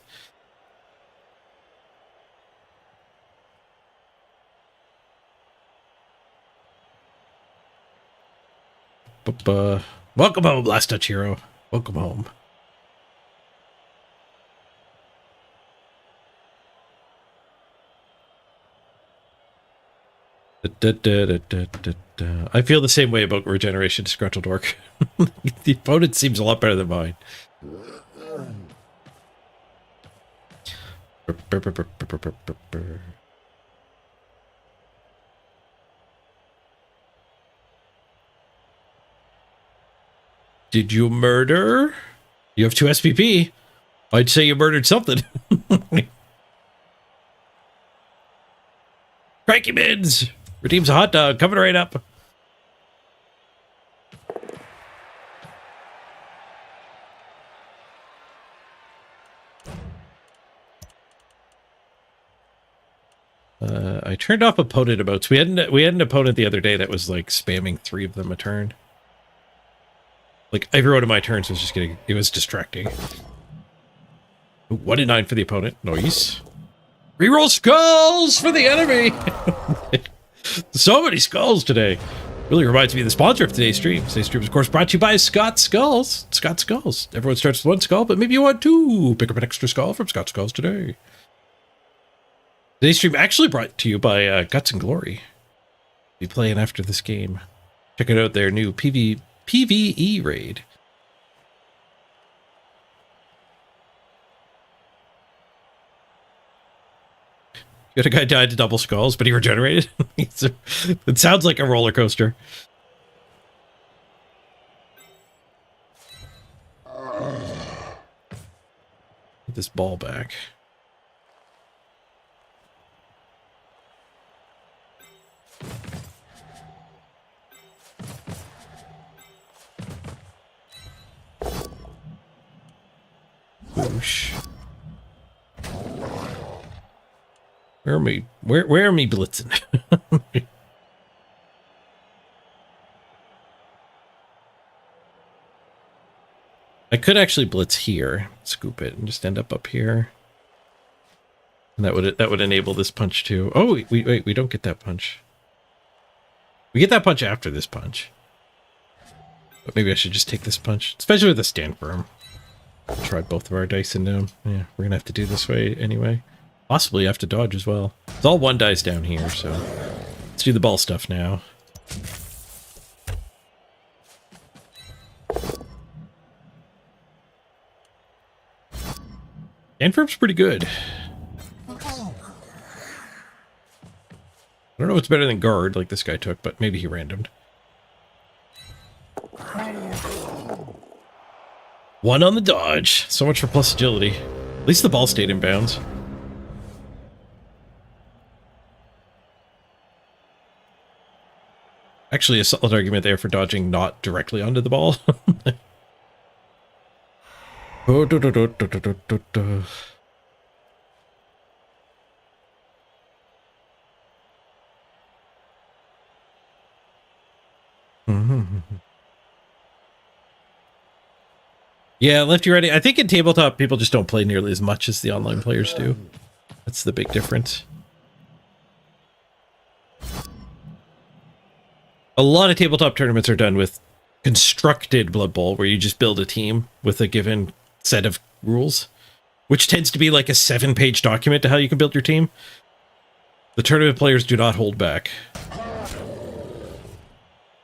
Welcome home, Last Touch Hero. Welcome home. I feel the same way about Regeneration Disgruntled Orc. The opponent seems a lot better than mine. Did you murder? You have 2 SPP. I'd say you murdered something. Cranky Mids! Redeems a hot dog. Coming right up. I turned off opponent emotes. We had an opponent the other day that was like spamming 3 of them a turn. Like every one of my turns was just getting, it was distracting. 1 in 9 for the opponent. Nice. Reroll skulls for the enemy. So many skulls today. Really reminds me of the sponsor of today's stream. Today's stream is, of course, brought to you by Scott Skulls. Scott Skulls. Everyone starts with 1 skull, but maybe you want 2. Pick up an extra skull from Scott Skulls today. Today's stream actually brought to you by Guts and Glory. Be playing after this game. Check out their new PvE raid. You got a guy died to double skulls, but he regenerated. It sounds like a roller coaster. Get this ball back. Whoosh. Where are me? Where are me blitzing? I could actually blitz here, scoop it, and just end up here. And that would enable this punch too. Oh, wait, we don't get that punch. We get that punch after this punch. But maybe I should just take this punch, especially with a stand firm. Try both of our dice into him. Yeah, we're gonna have to do this way anyway. Possibly have to dodge as well. It's all one dice down here, so let's do the ball stuff now. Anfirm's pretty good. I don't know what's better than guard like this guy took, but maybe he randomed. One on the dodge. So much for plus agility. At least the ball stayed in bounds. Actually, a solid argument there for dodging not directly onto the ball. Oh, do, do, do, do, do, do, do, do. Yeah, lefty righty. I think in tabletop people just don't play nearly as much as the online players do. That's the big difference. A lot of tabletop tournaments are done with constructed Blood Bowl, where you just build a team with a given set of rules, which tends to be like a 7-page document to how you can build your team. The tournament players do not hold back.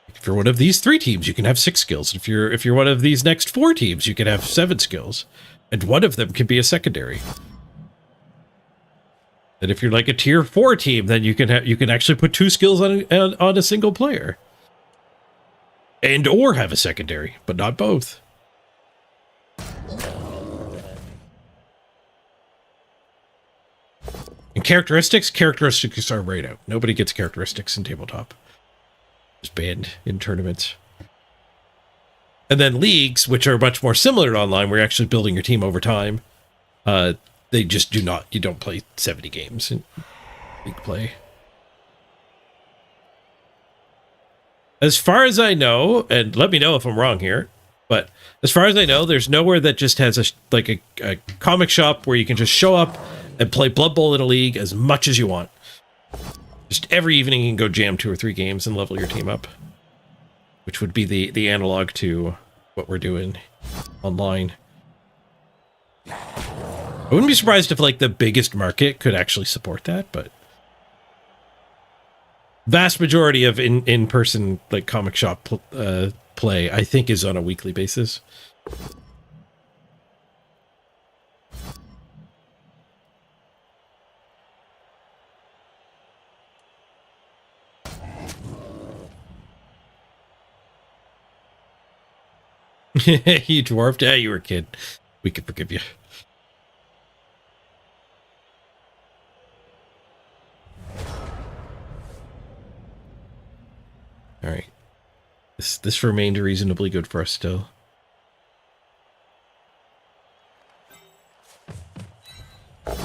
If you're one of these 3 teams, you can have 6 skills. If you're one of these next 4 teams, you can have 7 skills, and one of them can be a secondary. And if you're like a tier 4 team, then you can actually put 2 skills on a single player, and or have a secondary, but not both. And characteristics are right out. Nobody gets characteristics in tabletop. It's banned in tournaments. And then leagues, which are much more similar to online, where you're actually building your team over time. They just do not. You don't play 70 games in league play. As far as I know, and let me know if I'm wrong here, but as far as I know, there's nowhere that just has a comic shop where you can just show up and play Blood Bowl in a league as much as you want. Just every evening you can go jam 2 or 3 games and level your team up, which would be the analog to what we're doing online. I wouldn't be surprised if like the biggest market could actually support that, but vast majority of in-person like comic shop play, I think, is on a weekly basis. You dwarfed? Yeah, you were a kid. We can forgive you. All right. This remained reasonably good for us still. How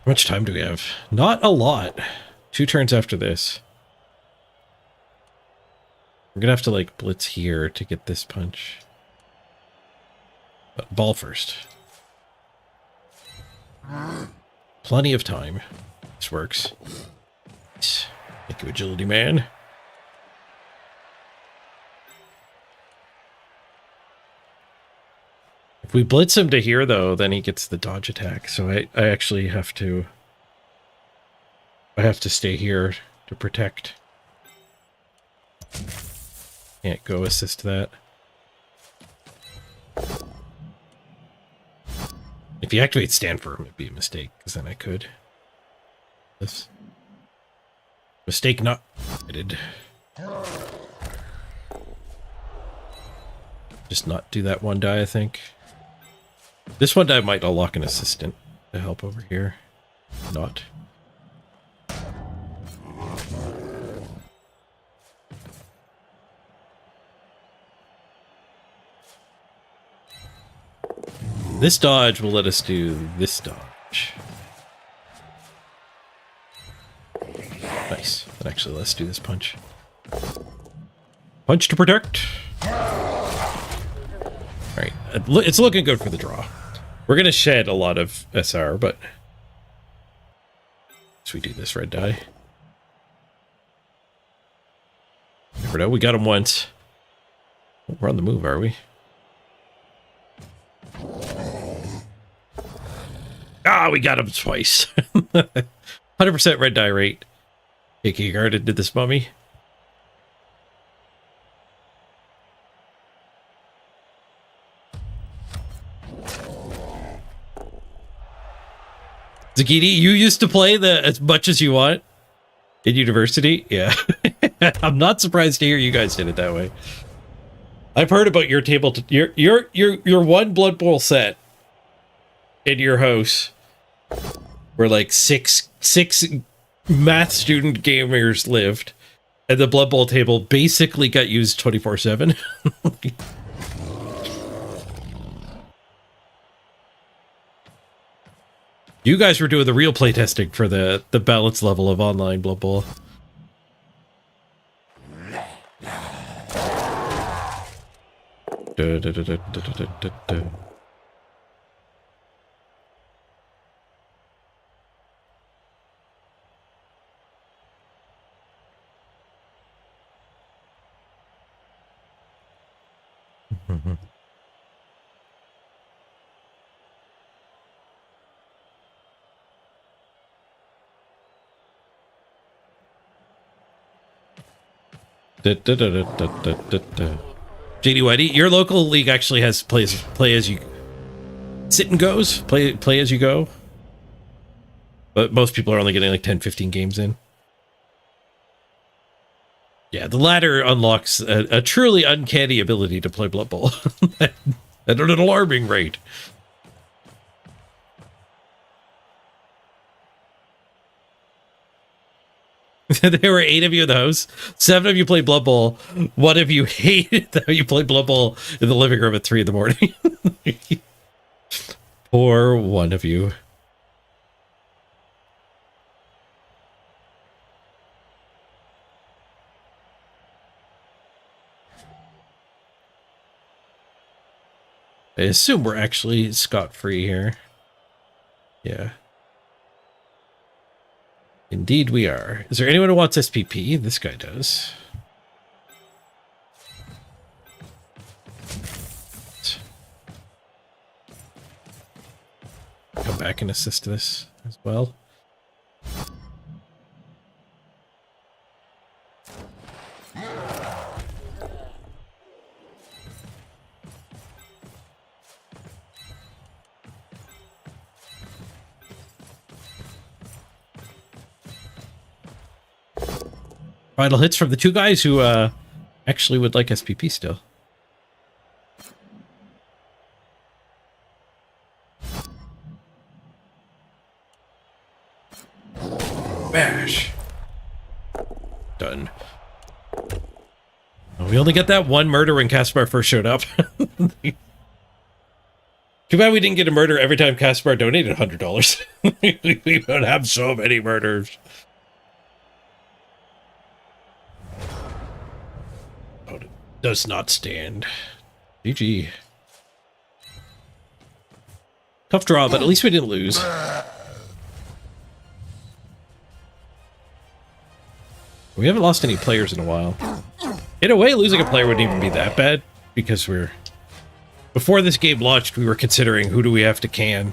much time do we have? Not a lot. 2 turns after this. We're gonna have to like blitz here to get this punch. But ball first. Plenty of time. This works. Thank you, agility man. If we blitz him to here, though, then he gets the dodge attack. So I actually have to... I have to stay here to protect. Can't go assist that. If you activate stand firm, it'd be a mistake, because then I could. This mistake not committed. Just not do that one die, I think. This one die might unlock an assistant to help over here. Not. This dodge will let us do this dodge. Nice. And actually, let's do this punch. Punch to protect. Alright. It's looking good for the draw. We're going to shed a lot of SR, but... So we do this red die. Never know. We got him once. We're on the move, are we? Ah, we got him twice. 100% red die rate. KK guarded did this mummy. Zagiti, you used to play the as much as you want in university? Yeah. I'm not surprised to hear you guys did it that way. I've heard about your table your one Blood Bowl set in your house where like six math student gamers lived, and the Blood Bowl table basically got used 24/7. You guys were doing the real playtesting for the balance level of online Blood Bowl. JD Whitey, your local league actually has play as you sit and goes, play as you go. But most people are only getting like 10-15 games in. Yeah, the latter unlocks a truly uncanny ability to play Blood Bowl at an alarming rate. There were 8 of you in the house. 7 of you played Blood Bowl. 1 of you hated that you played Blood Bowl in the living room at 3 in the morning. Poor one of you. I assume we're actually scot-free here. Yeah. Indeed we are. Is there anyone who wants SPP? This guy does. Come back and assist this as well. Final hits from the 2 guys who actually would like SPP still. Bash. Done. Oh, we only got that one murder when Caspar first showed up. Too bad we didn't get a murder every time Caspar donated $100. We would have so many murders. Does not stand. GG. Tough draw, but at least we didn't lose. We haven't lost any players in a while. In a way, losing a player wouldn't even be that bad, because we're Before this game launched, we were considering who do we have to can.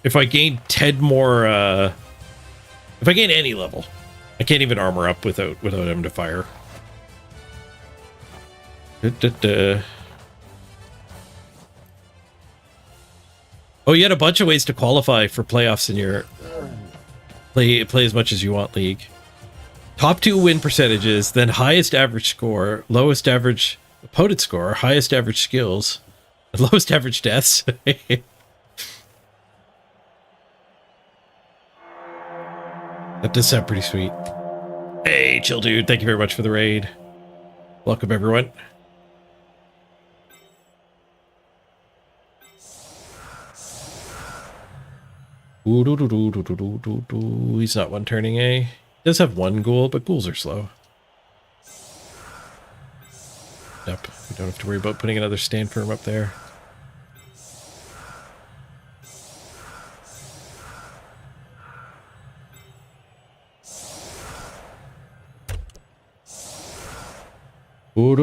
If I gain 10 more, if I gain any level, I can't even armor up without him to fire. Oh, you had a bunch of ways to qualify for playoffs in your play as much as you want league. Top 2 win percentages, then highest average score, lowest average opponent score, highest average skills, and lowest average deaths. That does sound pretty sweet. Hey, chill dude, thank you very much for the raid. Welcome everyone. He's not one turning A. He does have one ghoul, but ghouls are slow. Yep, we don't have to worry about putting another stand firm up there. Hope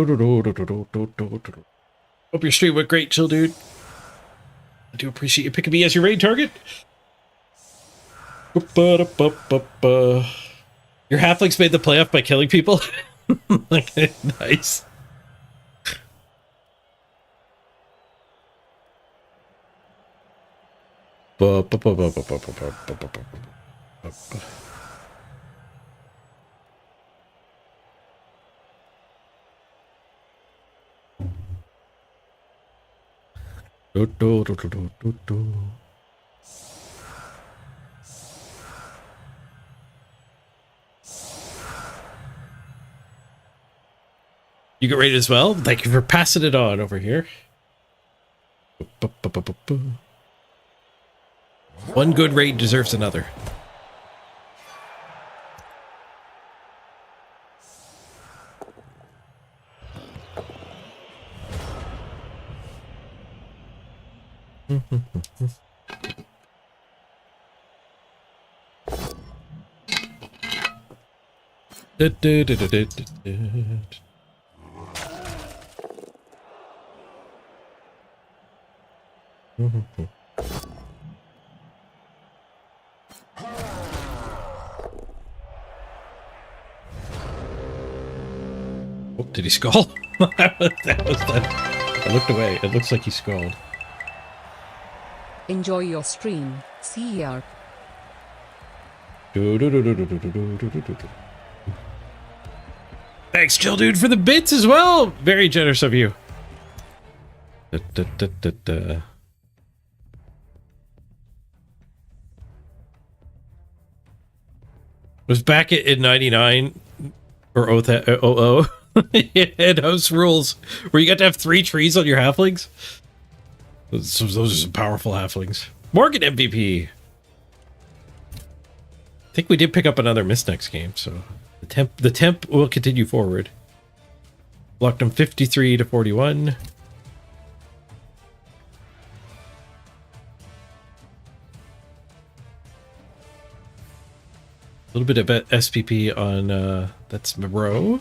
your stream went great, chill dude. I do appreciate you picking me as your raid target. Your halflings made the playoff by killing people. Nice. You get rated as well? Thank you for passing it on over here. One good raid deserves another. Oh, did he skull? that was that. I looked away. It looks like he skulled. Enjoy your stream, CR. Thanks, chill dude, for the bits as well. Very generous of you. Was back in 99 or 00 had house rules where you got to have 3 trees on your halflings. Those are some powerful halflings. Morgan MVP. I think we did pick up another miss next game, so the temp will continue forward. Blocked him 53 to 41. A little bit of SPP on that's Moreau.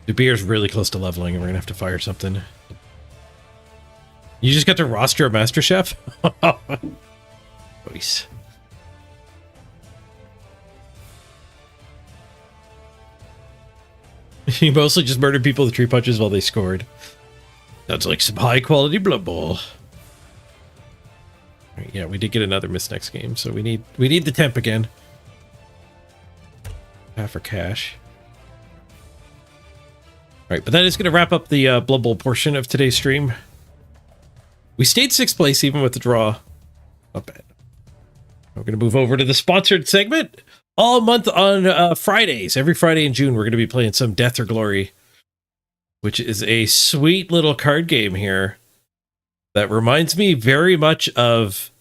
The beer's really close to leveling, and we're gonna have to fire something. You just got to roster a Master Chef? Nice. He mostly just murdered people with 3 punches while they scored. That's like some high quality Blood Bowl. Right, yeah, we did get another miss next game, so we need the temp again. Half for cash. Alright, but that is going to wrap up the Blood Bowl portion of today's stream. We stayed 6th place even with the draw. Not bad. We're going to move over to the sponsored segment. All month on Fridays, every Friday in June, we're going to be playing some Death or Glory, which is a sweet little card game here that reminds me very much of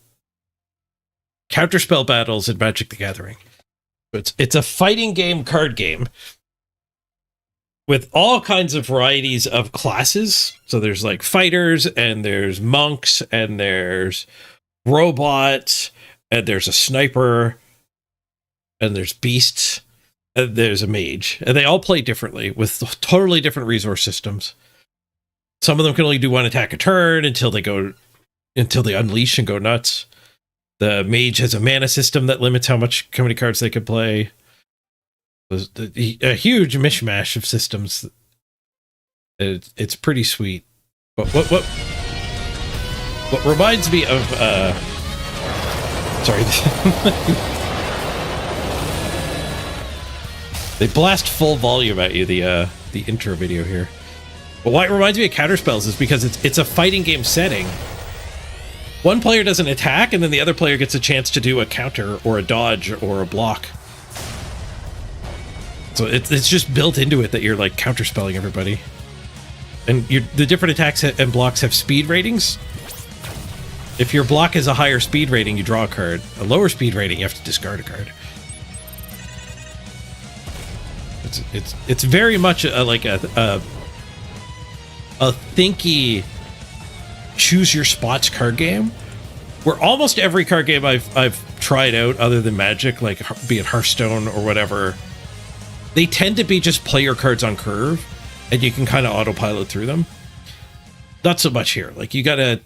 Counterspell battles in Magic the Gathering. It's a fighting game card game with all kinds of varieties of classes. So there's like fighters, and there's monks, and there's robots, and there's a sniper, and there's beasts. there's a mage, and they all play differently with totally different resource systems. Some of them can only do one attack a turn until they unleash and go nuts. The mage has a mana system that limits how many cards they can play. There's a huge mishmash of systems. It's pretty sweet. But what reminds me of sorry. They blast full volume at you, the intro video here. But why it reminds me of Counterspells is because it's a fighting game setting. One player does an attack, and then the other player gets a chance to do a counter or a dodge or a block. So it's just built into it that you're like counterspelling everybody. And the different attacks and blocks have speed ratings. If your block is a higher speed rating, you draw a card. A lower speed rating, you have to discard a card. It's very much like a thinky choose your spots card game, where almost every card game I've tried out other than Magic, like be it Hearthstone or whatever, they tend to be just player cards on curve, and you can kind of autopilot through them. Not so much here. Like, you gotta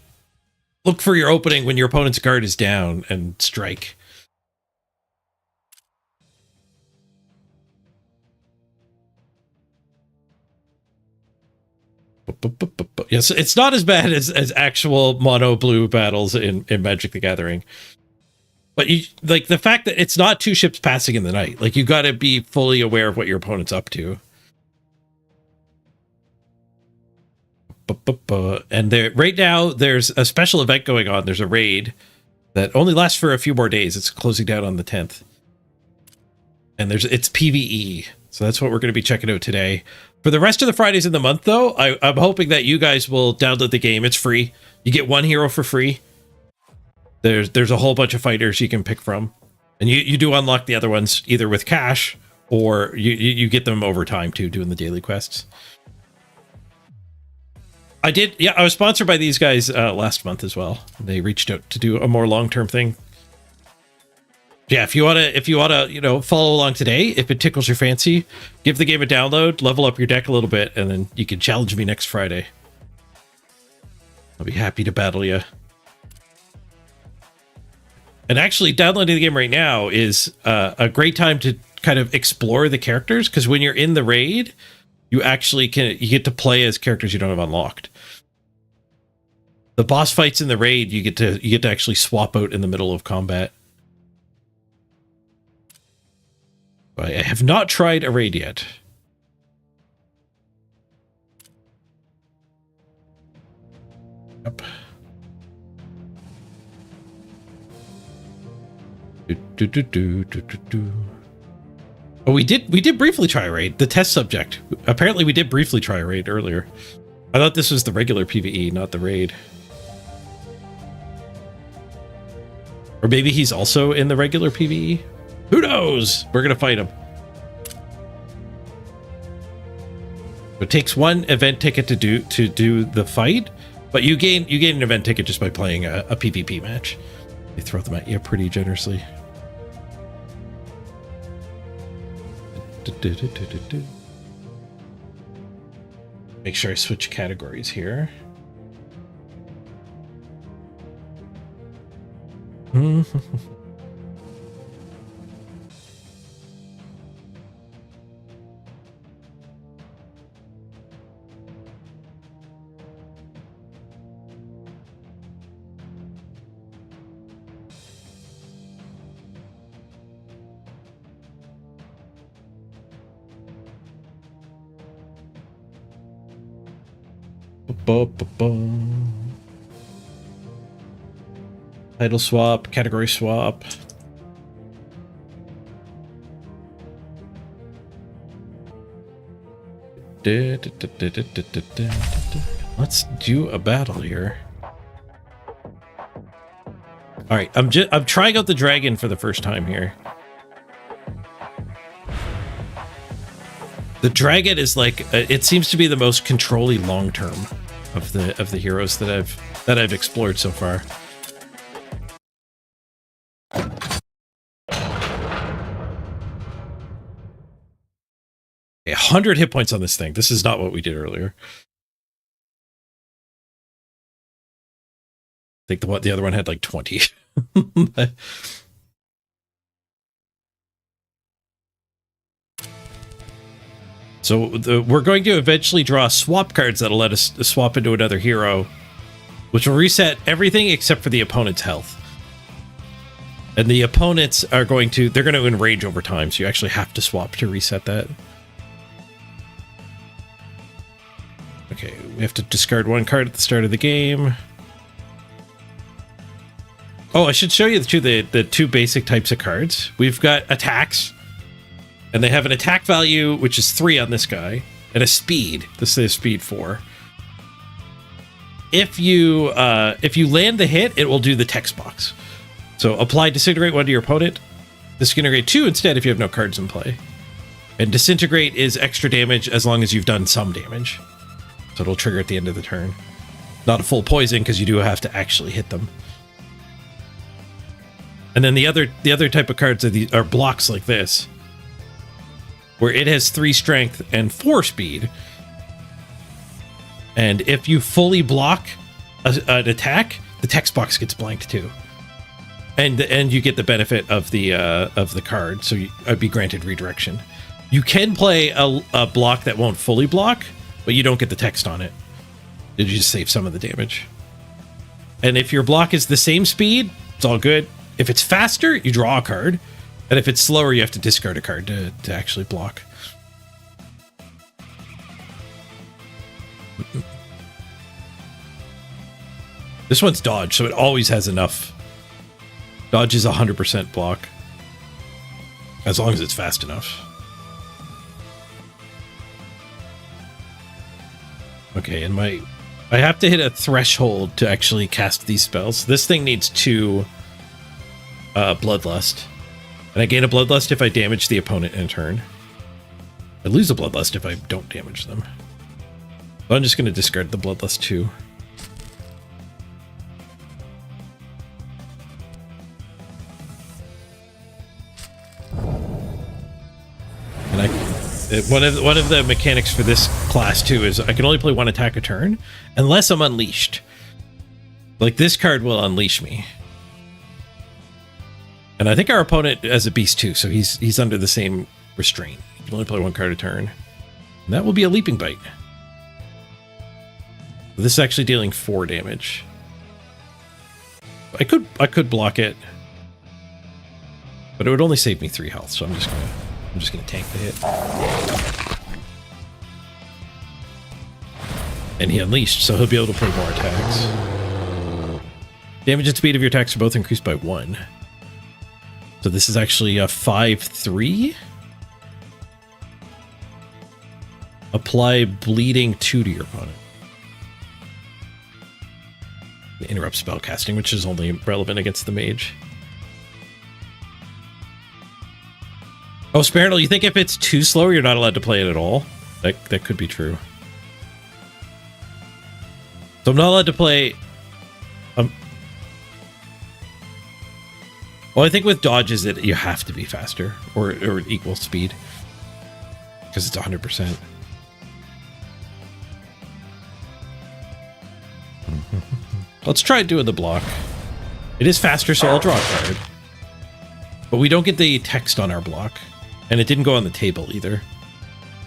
look for your opening when your opponent's card is down and strike. Yes, it's not as bad as actual mono blue battles in Magic the Gathering. But you like the fact that it's not two ships passing in the night. Like, you got to be fully aware of what your opponent's up to. And right now there's a special event going on. There's a raid that only lasts for a few more days. It's closing down on the 10th. And it's PvE. So that's what we're going to be checking out today. For the rest of the Fridays in the month, though, I'm hoping that you guys will download the game. It's free. You get one hero for free. There's a whole bunch of fighters you can pick from. And you do unlock the other ones either with cash or you get them over time, too, doing the daily quests. I was sponsored by these guys last month as well. They reached out to do a more long-term thing. Yeah, if you wanna, follow along today, if it tickles your fancy, give the game a download, level up your deck a little bit, and then you can challenge me next Friday. I'll be happy to battle you. And actually, downloading the game right now is a great time to kind of explore the characters, because when you're in the raid, you get to play as characters you don't have unlocked. The boss fights in the raid, you get to actually swap out in the middle of combat. I have not tried a raid yet. Yep. Oh, we did briefly try a raid. The test subject. Apparently we did briefly try a raid earlier. I thought this was the regular PvE, not the raid. Or maybe he's also in the regular PvE? Who knows? We're gonna fight him. It takes one event ticket to do the fight, but you gain an event ticket just by playing a PvP match. They throw them at you pretty generously. Make sure I switch categories here. Title swap, category swap. Let's do a battle here. All right, I'm trying out the dragon for the first time here. The dragon is like it seems to be the most control-y long term of the heroes that I've explored so far. Okay, 100 hit points on this thing. This is not what we did earlier. I think the other one had like 20. So we're going to eventually draw swap cards that'll let us swap into another hero, which will reset everything except for the opponent's health. And the opponents are they're going to enrage over time, so you actually have to swap to reset that. Okay, we have to discard one card at the start of the game. Oh, I should show you the two basic types of cards. We've got attacks. And they have an attack value, which is 3 on this guy, and a speed. This is speed 4. If you land the hit, it will do the text box. So apply Disintegrate 1 to your opponent. Disintegrate 2 instead if you have no cards in play. And Disintegrate is extra damage as long as you've done some damage. So it'll trigger at the end of the turn. Not a full poison because you do have to actually hit them. And then the other type of cards are blocks like this, where it has 3 strength and 4 speed. And if you fully block an attack, the text box gets blanked too. And you get the benefit of the card, so I'd be granted redirection. You can play a block that won't fully block, but you don't get the text on it. You just save some of the damage. And if your block is the same speed, it's all good. If it's faster, you draw a card. And if it's slower, you have to discard a card to actually block. This one's dodge, so it always has enough. Dodge is 100% block. As long as it's fast enough. Okay, and I have to hit a threshold to actually cast these spells. This thing needs 2 Bloodlust. And I gain a Bloodlust if I damage the opponent in a turn. I lose a Bloodlust if I don't damage them. But I'm just going to discard the Bloodlust too. And one of the mechanics for this class too is I can only play 1 attack a turn unless I'm unleashed. Like this card will unleash me. And I think our opponent has a beast too, so he's under the same restraint. You can only play 1 card a turn. And that will be a Leaping Bite. This is actually dealing 4 damage. I could block it, but it would only save me 3 health, so I'm just gonna tank the hit. And he unleashed, so he'll be able to play more attacks. Damage and speed of your attacks are both increased by 1. So this is actually a 5/3. Apply bleeding 2 to your opponent. Interrupt spell casting, which is only relevant against the mage. Oh, Sparrow, you think if it's too slow, you're not allowed to play it at all? That could be true. So I'm not allowed to play. Well, I think with dodges that you have to be faster or equal speed because it's 100%. Let's try doing the block. It is faster, so I'll draw a card. But we don't get the text on our block. And it didn't go on the table either.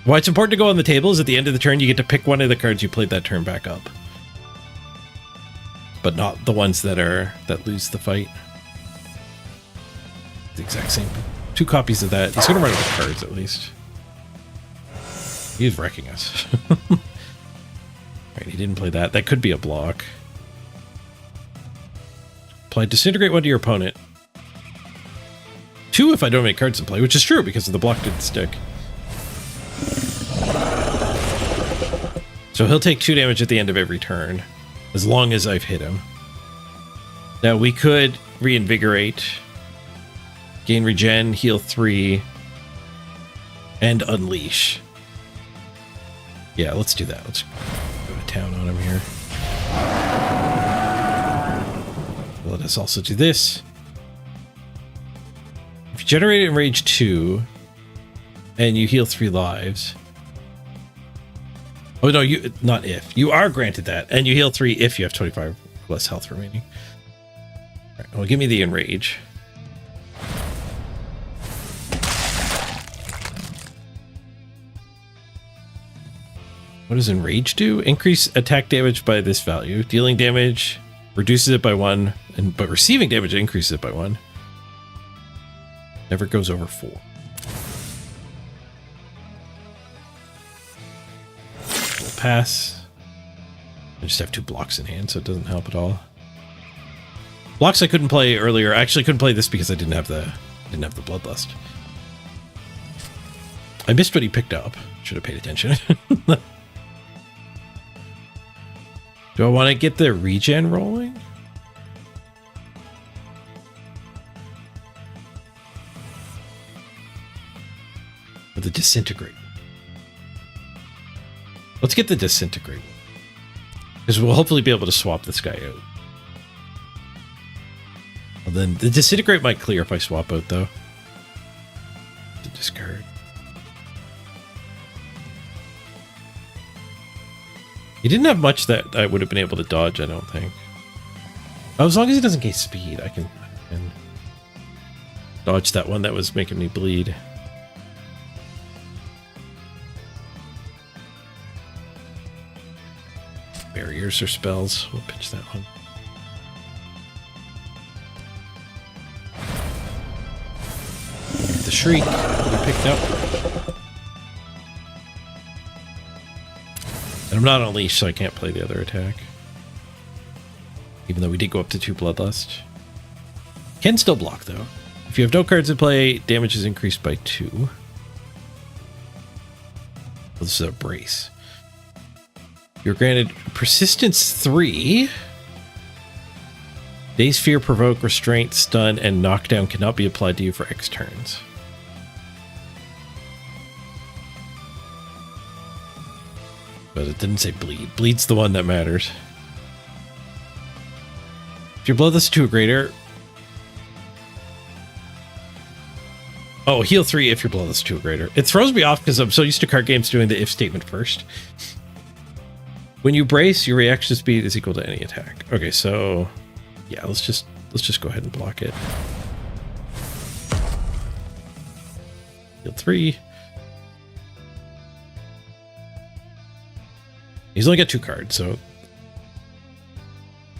Why it's important to go on the table is at the end of the turn, you get to pick one of the cards you played that turn back up. But not the ones that lose the fight. The exact same. 2 copies of that. He's going to run out of cards at least. He's wrecking us. Alright, he didn't play that. That could be a block. Apply Disintegrate 1 to your opponent. 2 if I don't make cards in play, which is true because the block didn't stick. So he'll take 2 damage at the end of every turn, as long as I've hit him. Now we could Reinvigorate, gain regen, heal 3, and Unleash. Yeah, let's do that. Let's go to town on him here. Let us also do this. If you generate Enrage 2 and you heal 3 lives, Oh no, you not if. You are granted that, and you heal 3 if you have 25 less health remaining. All right, well, give me the enrage. What does enrage do? Increase attack damage by this value. Dealing damage reduces it by 1, but receiving damage increases it by 1. Never goes over 4. We'll pass. I just have 2 blocks in hand, so it doesn't help at all. Blocks I couldn't play earlier. I actually couldn't play this because I didn't have the Bloodlust. I missed what he picked up. Should have paid attention. Do I want to get the regen rolling? Or the disintegrate? Let's get the disintegrate. Because we'll hopefully be able to swap this guy out. Well, then the disintegrate might clear if I swap out, though. To discard. He didn't have much that I would have been able to dodge, I don't think. Oh, as long as he doesn't gain speed, I can dodge that one that was making me bleed. Barriers or spells. We'll pitch that one. The Shriek we picked up. And I'm not on leash, so I can't play the other attack. Even though we did go up to 2 Bloodlust. Can still block, though. If you have no cards in play, damage is increased by 2. Well, this is a brace. You're granted Persistence 3. Daze Fear, Provoke, Restraint, Stun, and Knockdown cannot be applied to you for X turns. But it didn't say bleed. Bleed's the one that matters. If you blow this to a greater... Oh, heal 3 if you blow this to a greater. It throws me off because I'm so used to card games doing the if statement first. When you brace, your reaction speed is equal to any attack. Okay, so... Yeah, let's just go ahead and block it. Heal 3. He's only got 2 cards, so...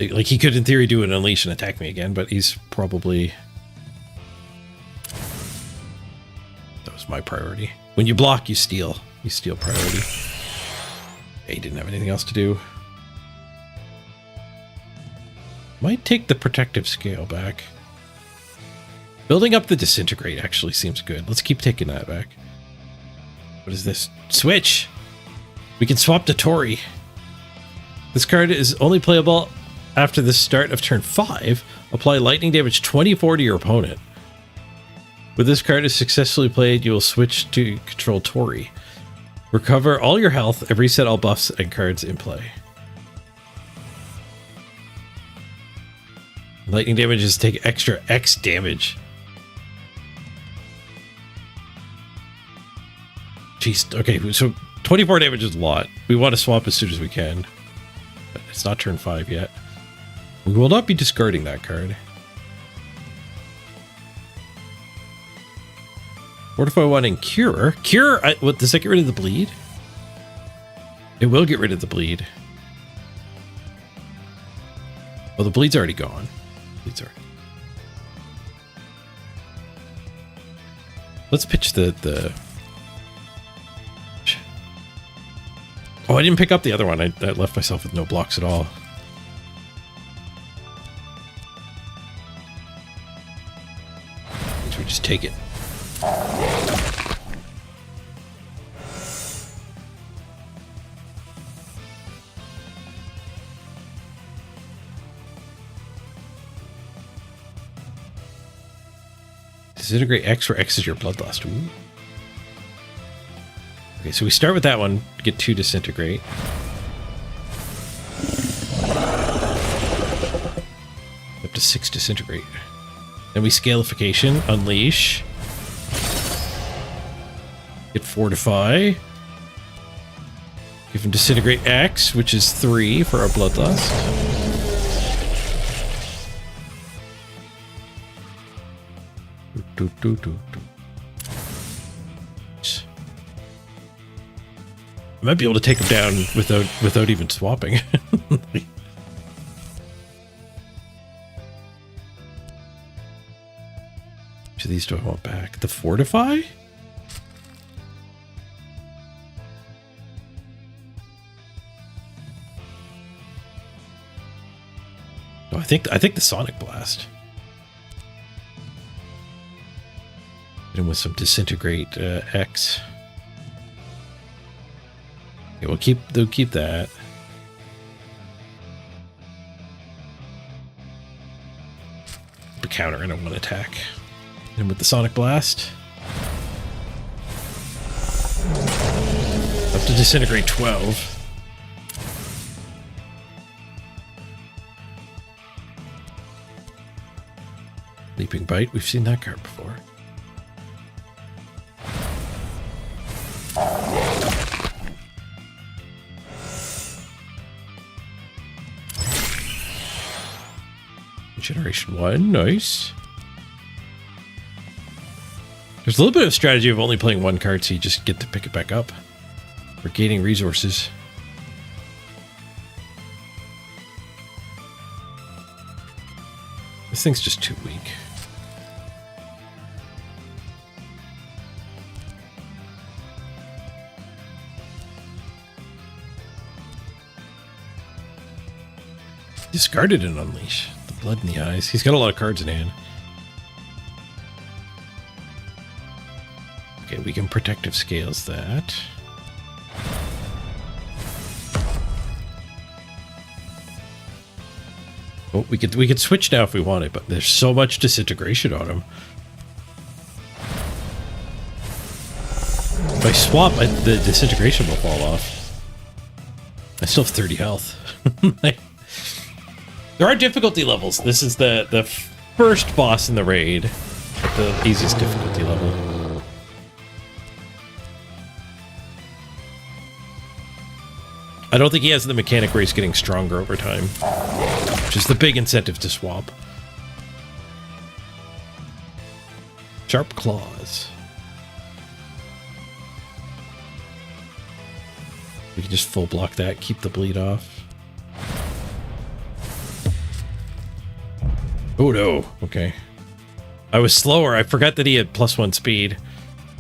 Like, he could, in theory, do an Unleash and attack me again, but he's probably... That was my priority. When you block, you steal. You steal priority. Yeah, he didn't have anything else to do. Might take the Protective Scale back. Building up the Disintegrate actually seems good. Let's keep taking that back. What is this? Switch! We can swap to Tori. This card is only playable after the start of turn 5. Apply lightning damage 24 to your opponent. When this card is successfully played, you will switch to control Tori. Recover all your health and reset all buffs and cards in play. Lightning damage is take extra X damage. Jeez, okay, so 24 damage is a lot. We want to swap as soon as we can. But it's not turn 5 yet. We will not be discarding that card. Fortify 1 and Cure. Cure, what, does that get rid of the bleed? It will get rid of the bleed. Well, the bleed's already gone. Bleed's already. Let's pitch the... Oh, I didn't pick up the other one. I left myself with no blocks at all. So we just take it. Disintegrate X, where X is your Bloodlust. Ooh. Okay, so we start with that one, get 2 Disintegrate. Up to 6 Disintegrate. Then we Scalification, Unleash. Get Fortify. Give him Disintegrate X, which is 3 for our Bloodlust. I might be able to take him down without even swapping. Which of these do I want back? The Fortify? No, I think the Sonic Blast. Hit him with some Disintegrate X. Okay, they'll keep that. A counter and a 1 attack. Hit him with the Sonic Blast. Up to Disintegrate 12. Leaping Bite, we've seen that card before. Generation 1, nice. There's a little bit of strategy of only playing one card so you just get to pick it back up. For gaining resources. This thing's just too weak. Discarded and Unleash. The blood in the eyes. He's got a lot of cards in hand. Okay, we can Protective Scales that. Oh, we could switch now if we wanted, but there's so much disintegration on him. If I swap, the disintegration will fall off. I still have 30 health. There are difficulty levels. This is the first boss in the raid at the easiest difficulty level. I don't think he has the mechanic where he's getting stronger over time, which is the big incentive to swap. Sharp Claws. We can just full block that, keep the bleed off. Oh no, okay. I was slower, I forgot that he had +1 speed.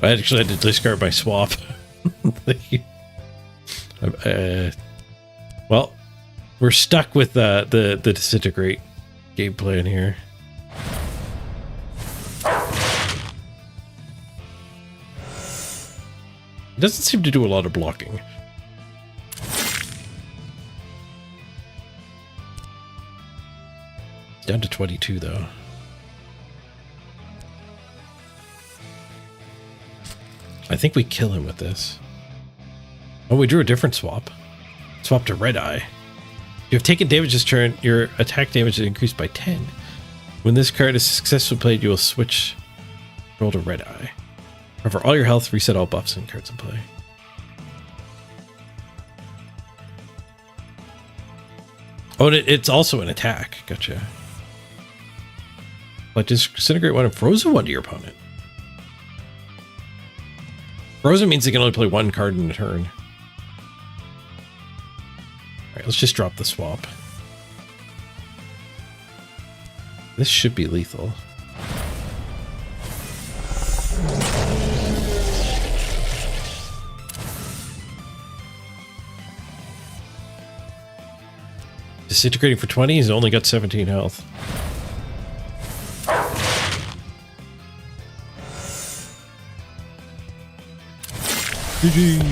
I actually had to discard my swap. Well, we're stuck with the Disintegrate game plan here. It doesn't seem to do a lot of blocking. It's down to 22 though. I think we kill him with this. Oh, we drew a different swap. Swap to Red Eye. You have taken damage this turn, your attack damage is increased by 10. When this card is successfully played, you will switch roll to Red Eye. Recover all your health, reset all buffs and cards in play. Oh, and it's also an attack. Gotcha. Like, disintegrate one and frozen one to your opponent. Frozen means they can only play one card in a turn. Alright, let's just drop the swap. This should be lethal. Disintegrating for 20, he's only got 17 health. GG.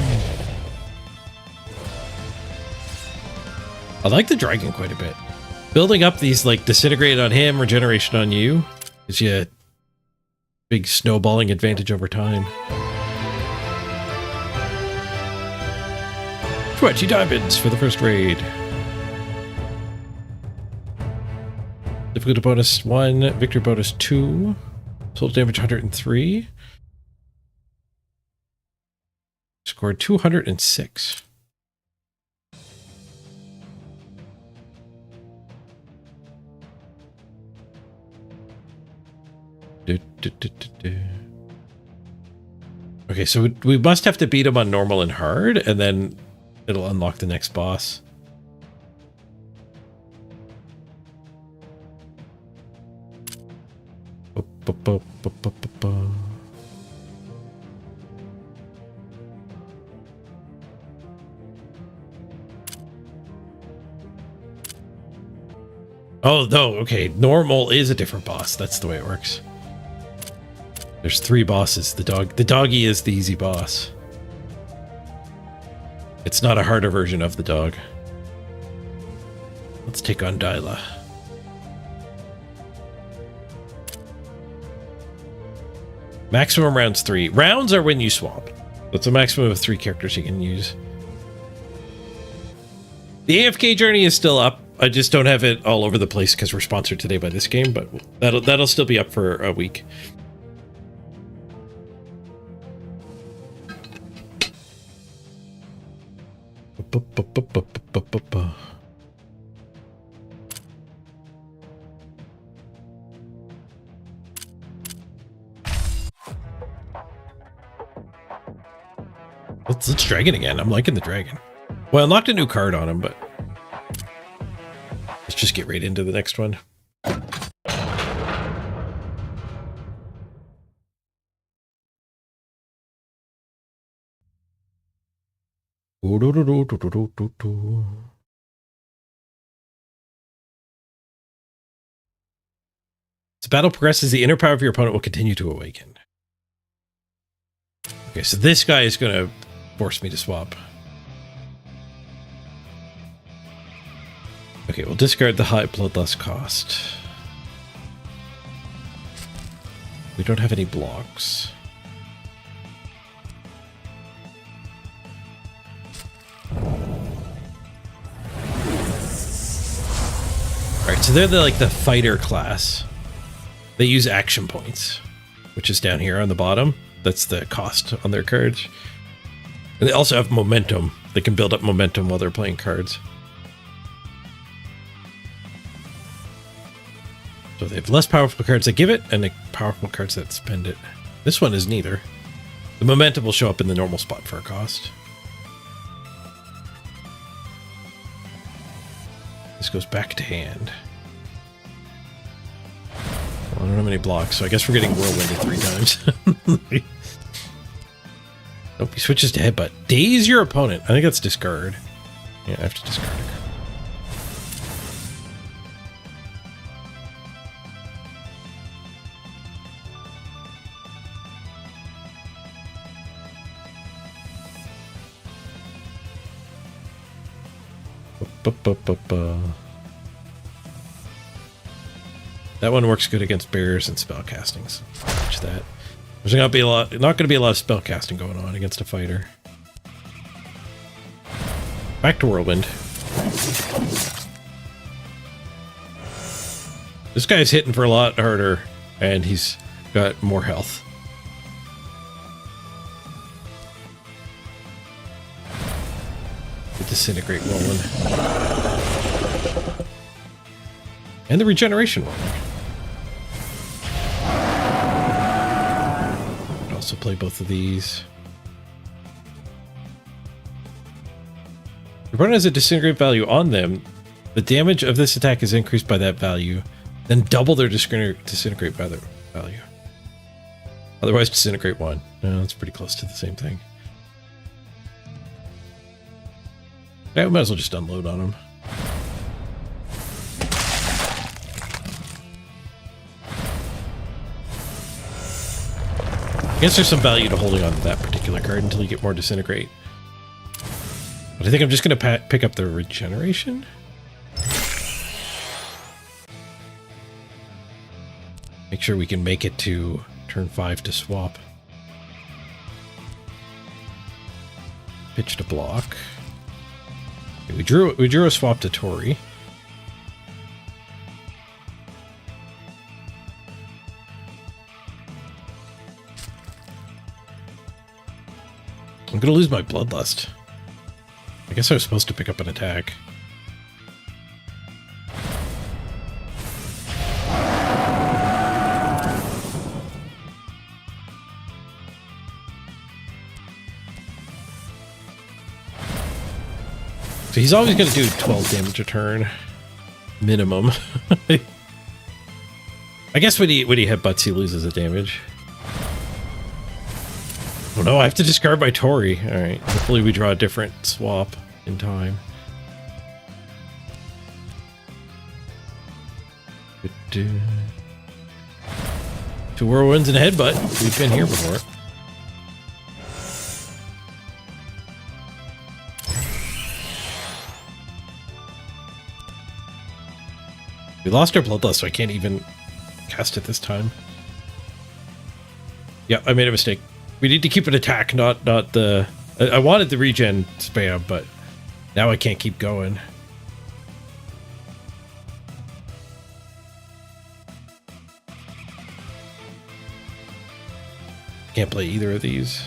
I like the dragon quite a bit. Building up these like disintegrate on him, regeneration on you gives you a big snowballing advantage over time. 20 diamonds for the first raid. Difficulty bonus 1, victory bonus 2, total damage 103. Scored 206. Okay, so we must have to beat him on normal and hard, and then it'll unlock the next boss. Oh, no, okay. Normal is a different boss. That's the way it works. There's 3 bosses. The doggy is the easy boss. It's not a harder version of the dog. Let's take on Dyla. Maximum rounds 3. Rounds are when you swap. That's a maximum of 3 characters you can use. The AFK journey is still up. I just don't have it all over the place because we're sponsored today by this game, but that'll still be up for a week. Let's dragon again. I'm liking the dragon. Well, I unlocked a new card on him, but let's just get right into the next one. As battle progresses, the inner power of your opponent will continue to awaken. Okay, so this guy is going to force me to swap. Okay, we'll discard the high bloodlust cost. We don't have any blocks. Alright, so they're the fighter class. They use action points, which is down here on the bottom. That's the cost on their cards. And they also have momentum. They can build up momentum while they're playing cards. So they have less powerful cards that give it, and the powerful cards that spend it. This one is neither. The momentum will show up in the normal spot for a cost. This goes back to hand. Well, I don't have any blocks, so I guess we're getting whirlwinded 3 times. Nope, he switches to headbutt. Daze your opponent. I think that's discard. Yeah, I have to discard it. That one works good against barriers and spell castings. Watch that. There's not going to be a lot of spell casting going on against a fighter. Back to Whirlwind. This guy's hitting for a lot harder, and he's got more health. The Disintegrate Whirlwind. And the Regeneration Whirlwind. Also play both of these. Your opponent has a disintegrate value on them. The damage of this attack is increased by that value. Then double their disintegrate by their value. Otherwise, disintegrate 1. No, that's pretty close to the same thing. Yeah, we might as well just unload on them. I guess there's some value to holding on to that particular card until you get more disintegrate. But I think I'm just going to pick up the regeneration. Make sure we can make it to turn 5 to swap. Pitch to block. Okay, we drew a swap to Tori. I'm gonna lose my bloodlust. I guess I was supposed to pick up an attack. So he's always going to do 12 damage a turn. Minimum. I guess when he headbutts, he loses a damage. Oh no, I have to discard my Tori. Alright, hopefully we draw a different swap in time. Two whirlwinds and a headbutt. We've been here before. We lost our bloodlust, so I can't even cast it this time. Yeah, I made a mistake. We need to keep an attack, not the... I wanted the regen spam, but now I can't keep going. Can't play either of these.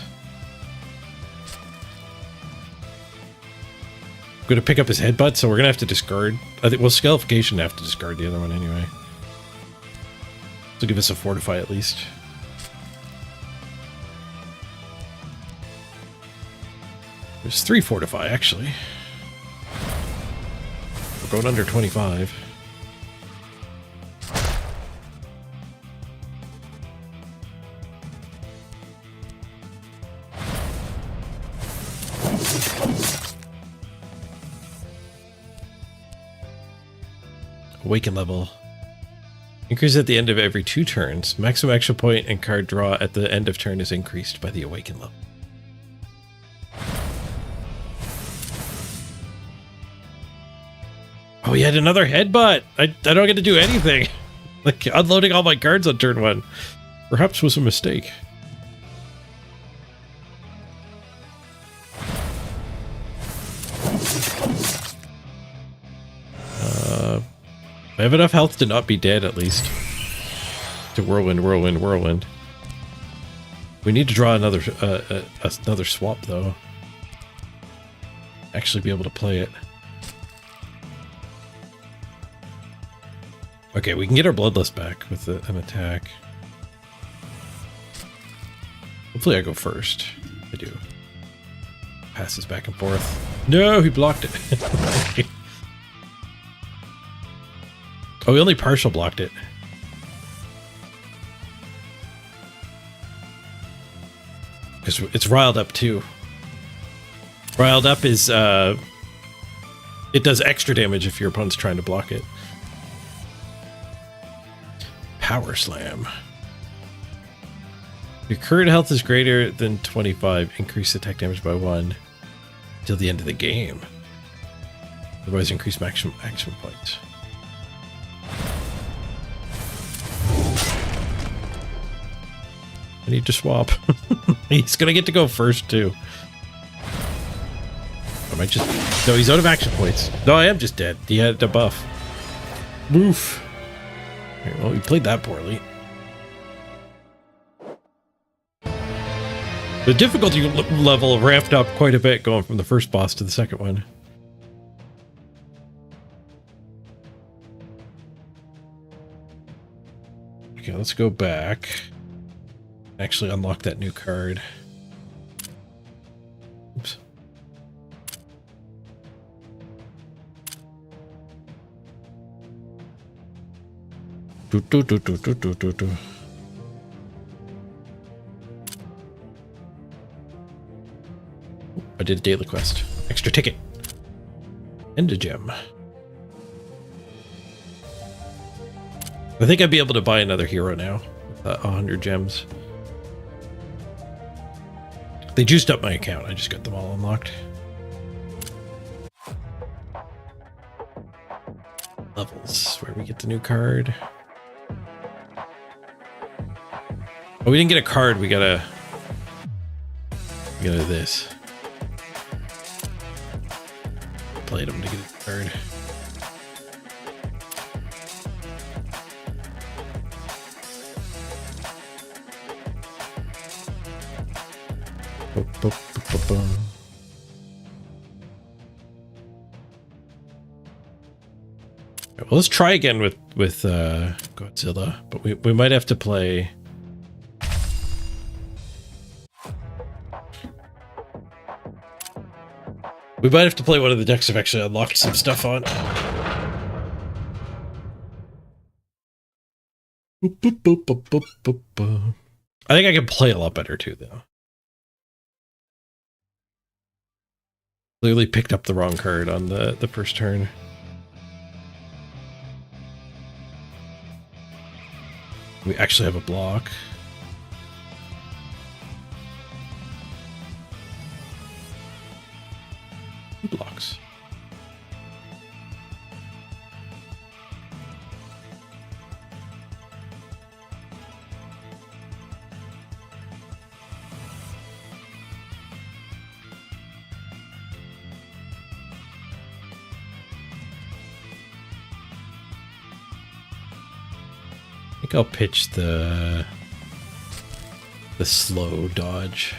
I'm going to pick up his headbutt, so we're going to have to discard. I think, well, Scarification have to discard the other one anyway. So give us a Fortify at least. There's 3 Fortify, actually. We're going under 25. Awaken level. Increase at the end of every 2 turns. Maximum action point and card draw at the end of turn is increased by the Awaken level. Oh, he had another headbutt. I don't get to do anything. Like, unloading all my cards on turn 1. Perhaps was a mistake. I have enough health to not be dead, at least. To whirlwind, whirlwind, whirlwind. We need to draw another another swap, though. Actually be able to play it. Okay, we can get our bloodlust back with an attack. Hopefully I go first. I do. Passes back and forth. No, he blocked it. Oh, he only partial blocked it. Because it's riled up too. Riled up is, it does extra damage if your opponent's trying to block it. Power Slam. Your current health is greater than 25. Increase attack damage by 1 till the end of the game. Otherwise, increase maximum action points. I need to swap. He's gonna get to go first too. Am I just... No, he's out of action points. No, I am just dead. He had a buff. Oof. Okay, well, we played that poorly. The difficulty level ramped up quite a bit going from the first boss to the second one. Okay, let's go back. Actually unlock that new card. Oops. I did a daily quest. Extra ticket. And a gem. I think I'd be able to buy another hero now. 100 gems. They juiced up my account. I just got them all unlocked. Levels. Where we get the new card. Oh, we didn't get a card. We got this. Played them to get a card. Well, let's try again with Godzilla, but we might have to play. We might have to play one of the decks I've actually unlocked some stuff on. Boop, boop, boop, boop, boop, boop, boop. I think I can play a lot better too, though. Clearly picked up the wrong card on the first turn. We actually have a block. Two blocks. I think I'll pitch the slow dodge.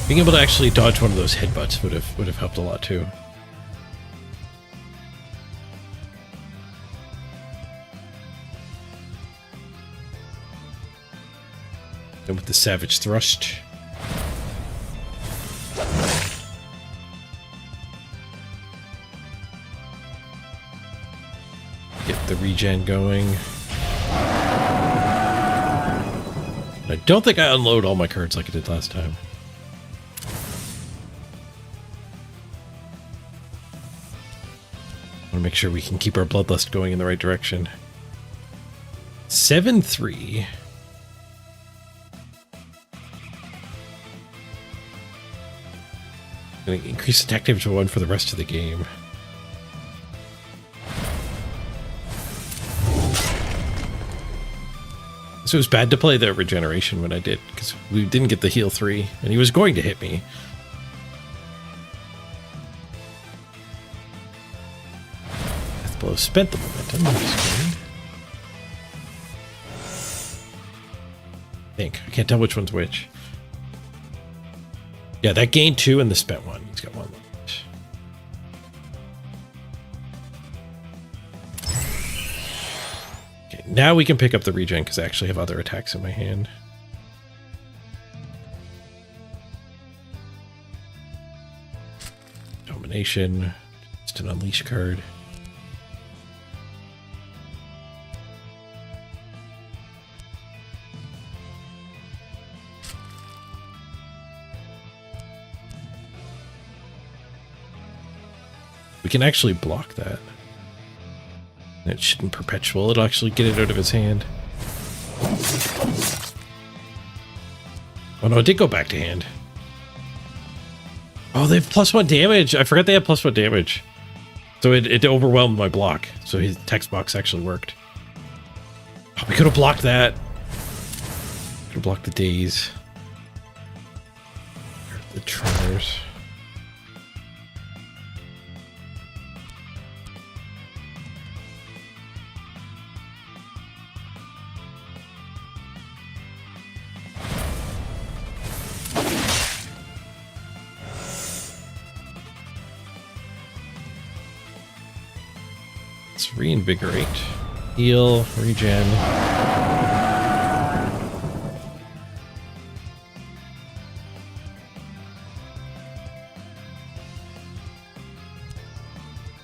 Being able to actually dodge one of those headbutts would have helped a lot too. And with the Savage Thrust. Get the regen going. I don't think I unload all my cards like I did last time. I want to make sure we can keep our Bloodlust going in the right direction. 7-3. Going to increase attack damage to 1 for the rest of the game. So it was bad to play the regeneration when I did, because we didn't get the heal 3, and he was going to hit me. Death Blow spent the momentum. I think. I can't tell which one's which. Yeah, that gained 2 and the spent 1. He's got 1 left. Now we can pick up the regen because I actually have other attacks in my hand. Domination. Just an unleash card. We can actually block that. It shouldn't perpetual. It'll actually get it out of his hand. Oh no, it did go back to hand. Oh, they have +1 damage. I forgot they had +1 damage. So it overwhelmed my block. So his text box actually worked. Oh, we could have blocked that. Could have blocked the days. The tremors. Let's reinvigorate. Heal, regen.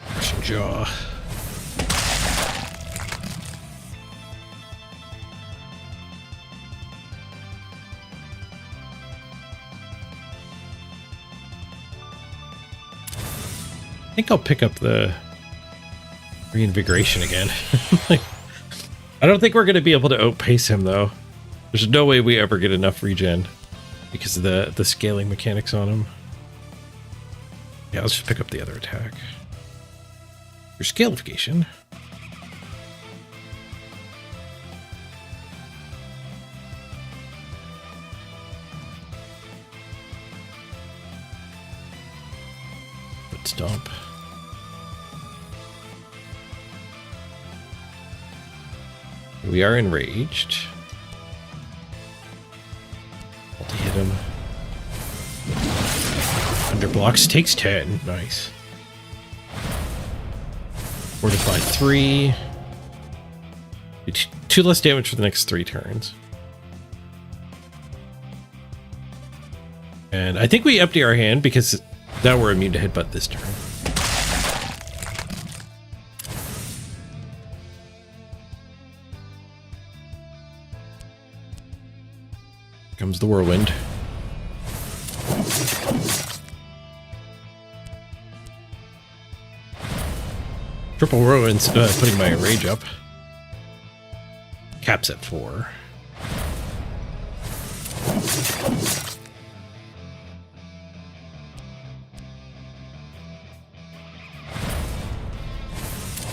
Crushing Jaw. I think I'll pick up the reinvigoration again. Like, I don't think we're going to be able to outpace him though. There's no way we ever get enough regen because of the scaling mechanics on him. Yeah, let's just pick up the other attack. Your scalification. Foot stomp. We are enraged. Multi-hit him. Underblocks takes 10. Nice. Fortify 3. 2 less damage for the next 3 turns. And I think we empty our hand because now we're immune to headbutt this turn. Comes the whirlwind. Triple whirlwind's putting my rage up. Caps at 4.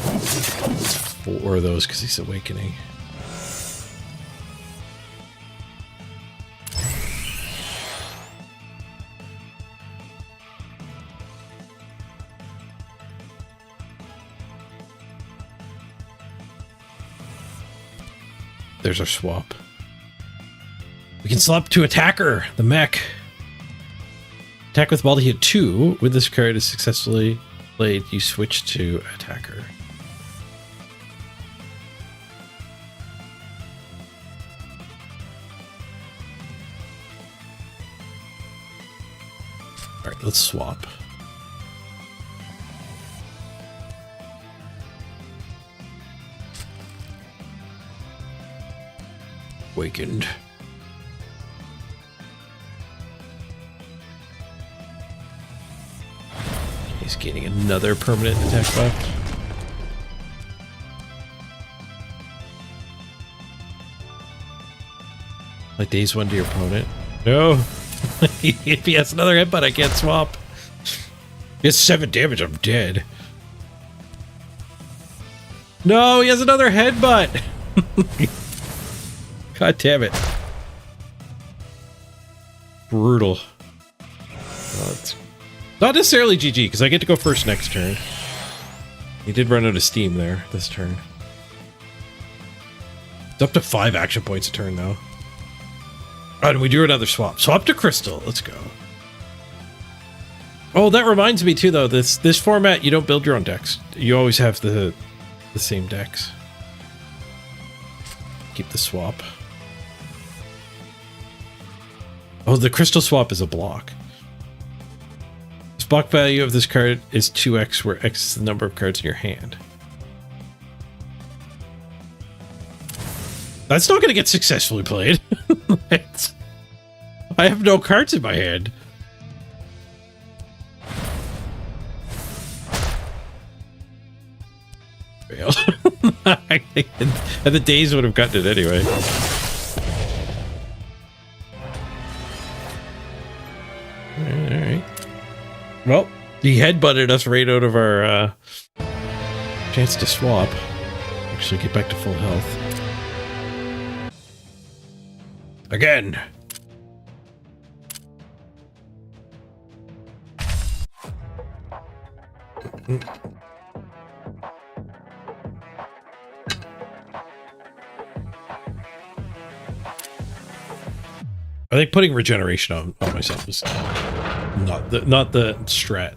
It's 4 of those because he's awakening. There's our swap. We can swap to attacker, the mech. Attack with Baldy at 2. When this card is successfully played, you switch to attacker. Alright, let's swap. Awakened. He's gaining another permanent attack buff. Like daze 1 to your opponent. No! If he has another headbutt, I can't swap. He has 7 damage, I'm dead. No, he has another headbutt! God damn it. Brutal. Well, it's not necessarily GG, because I get to go first next turn. He did run out of steam there, this turn. It's up to 5 action points a turn now. Oh, and we do another swap. Swap to Crystal. Let's go. Oh, that reminds me too, though. This format, you don't build your own decks. You always have the same decks. Keep the swap. Oh, the Crystal swap is a block. The block value of this card is 2x, where x is the number of cards in your hand. That's not going to get successfully played. I have no cards in my hand. Fail. And the days would have gotten it anyway. Alright. Well, he headbutted us right out of our chance to swap. Actually get back to full health. Again. I think putting regeneration on myself is not the strat.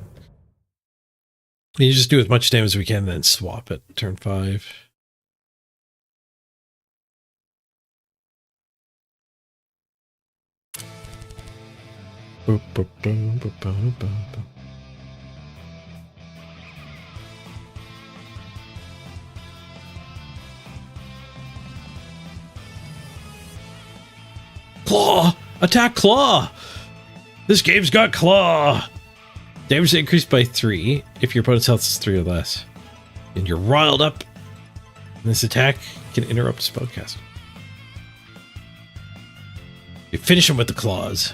You just do as much damage as we can, then swap it. Turn 5. Boop, boop, boop, boop, boop, boop, boop. Claw! Attack Claw! This game's got Claw! Damage increased by 3 if your opponent's health is 3 or less. And you're riled up. And this attack can interrupt spellcasting. You finish him with the claws.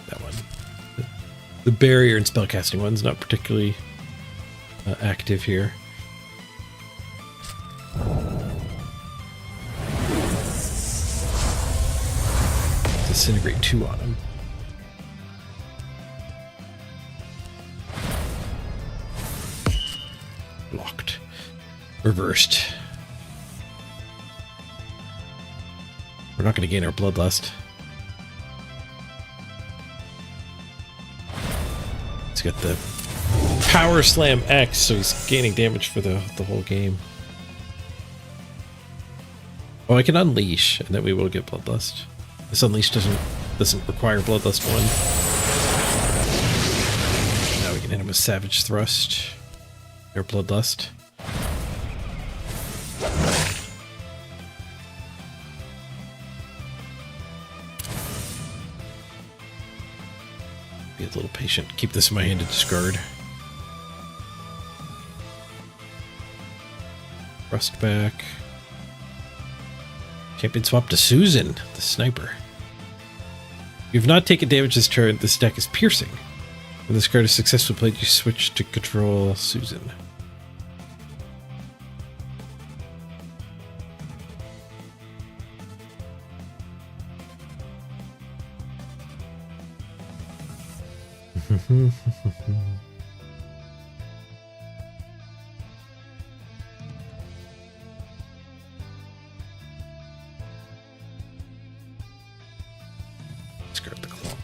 That one. The barrier and spellcasting one's not particularly active here. Disintegrate 2 on him. Blocked. Reversed. We're not going to gain our bloodlust. He's got the Power Slam X, so he's gaining damage for the whole game. Oh, I can Unleash, and then we will get Bloodlust. This Unleash doesn't require Bloodlust 1. Now we can hit him with Savage Thrust. Or Bloodlust. Be a little patient. Keep this in my hand to discard. Thrust back. Champion swap to Susan, the sniper. You've not taken damage this turn. This deck is piercing. When this card is successfully played, you switch to control Susan. Discard the claw.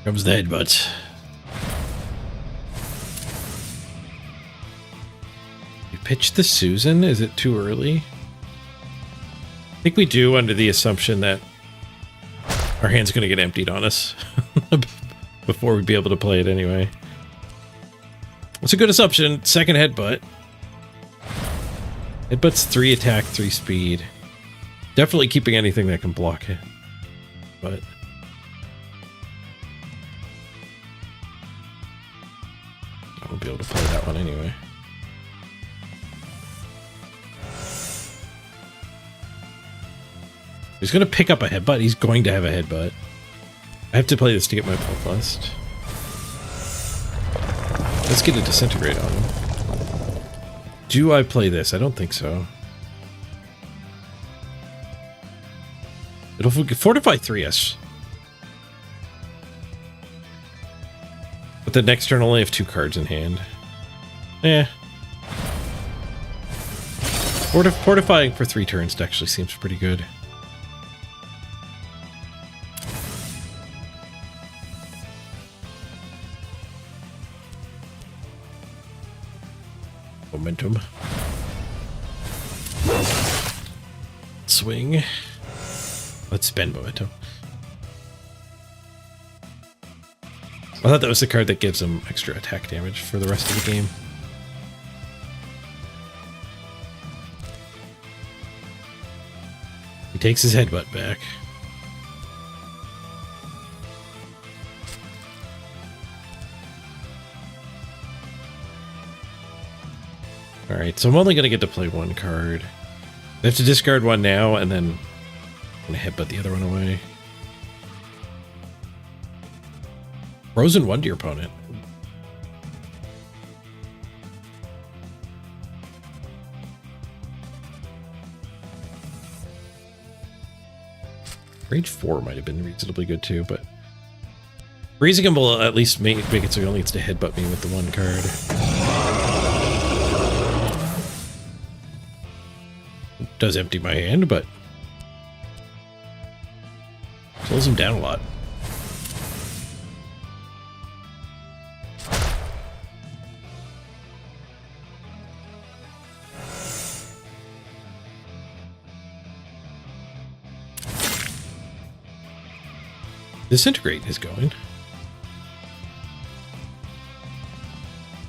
Comes the headbutt. You pitch the Susan? Is it too early? I think we do, under the assumption that our hand's going to get emptied on us before we'd be able to play it anyway. It's a good assumption. Second headbutt. Headbutt's 3 attack, 3 speed. Definitely keeping anything that can block it. But I won't be able to play that one anyway. He's going to pick up a headbutt. He's going to have a headbutt. I have to play this to get my Bloodlust. Let's get a Disintegrate on him. Do I play this? I don't think so. It'll fortify 3S. But the next turn I'll only have 2 cards in hand. Eh. Fortifying for 3 turns actually seems pretty good. Momentum. Swing. Let's spend momentum. I thought that was the card that gives him extra attack damage for the rest of the game. He takes his headbutt back. Alright, so I'm only going to get to play 1 card. I have to discard 1 now, and then I'm going to headbutt the other one away. Frozen 1 to your opponent. Range 4 might have been reasonably good too, but freezing him will at least make it so he only gets to headbutt me with the 1 card. Does empty my hand, but slows him down a lot. Disintegrate is going.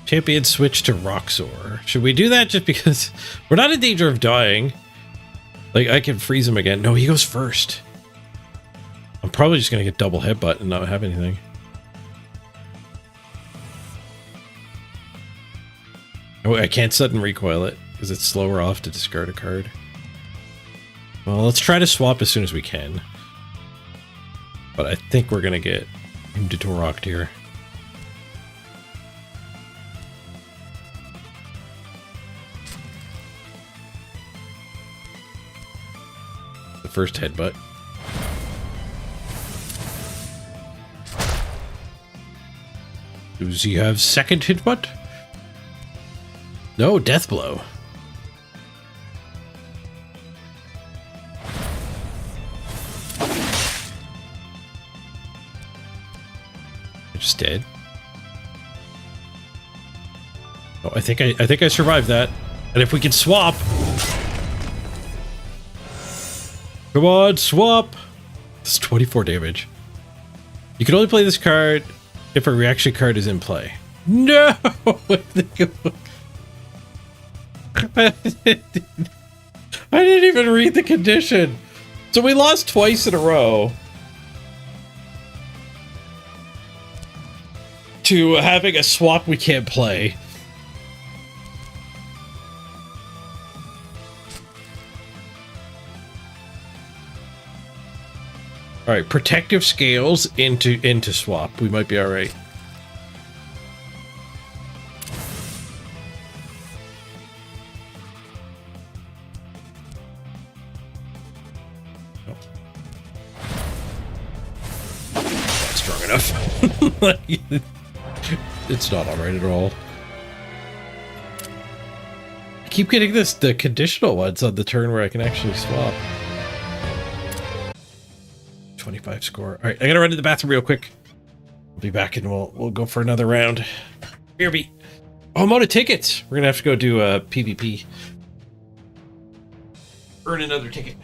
Champion switch to Roxor. Should we do that just because we're not in danger of dying? Like, I can freeze him again. No, he goes first. I'm probably just going to get double headbutt and not have anything. Oh, I can't sudden recoil it because it's slower off to discard a card. Well, let's try to swap as soon as we can. But I think we're going to get him to Toroked here. First headbutt. Does he have second hit what? No, death blow. Just dead. Oh, I think I survived that. And if we can swap. Come on, swap. It's 24 damage. You can only play this card if a reaction card is in play. No! I didn't even read the condition. So we lost twice in a row to having a swap we can't play. All right, protective scales into swap. We might be all right. Not strong enough. It's not all right at all. I keep getting the conditional ones on the turn where I can actually swap. 25 score. All right, I gotta run to the bathroom real quick. I'll be back and we'll go for another round. BRB. Oh, I'm out of tickets. We're gonna have to go do a PvP. Earn another ticket.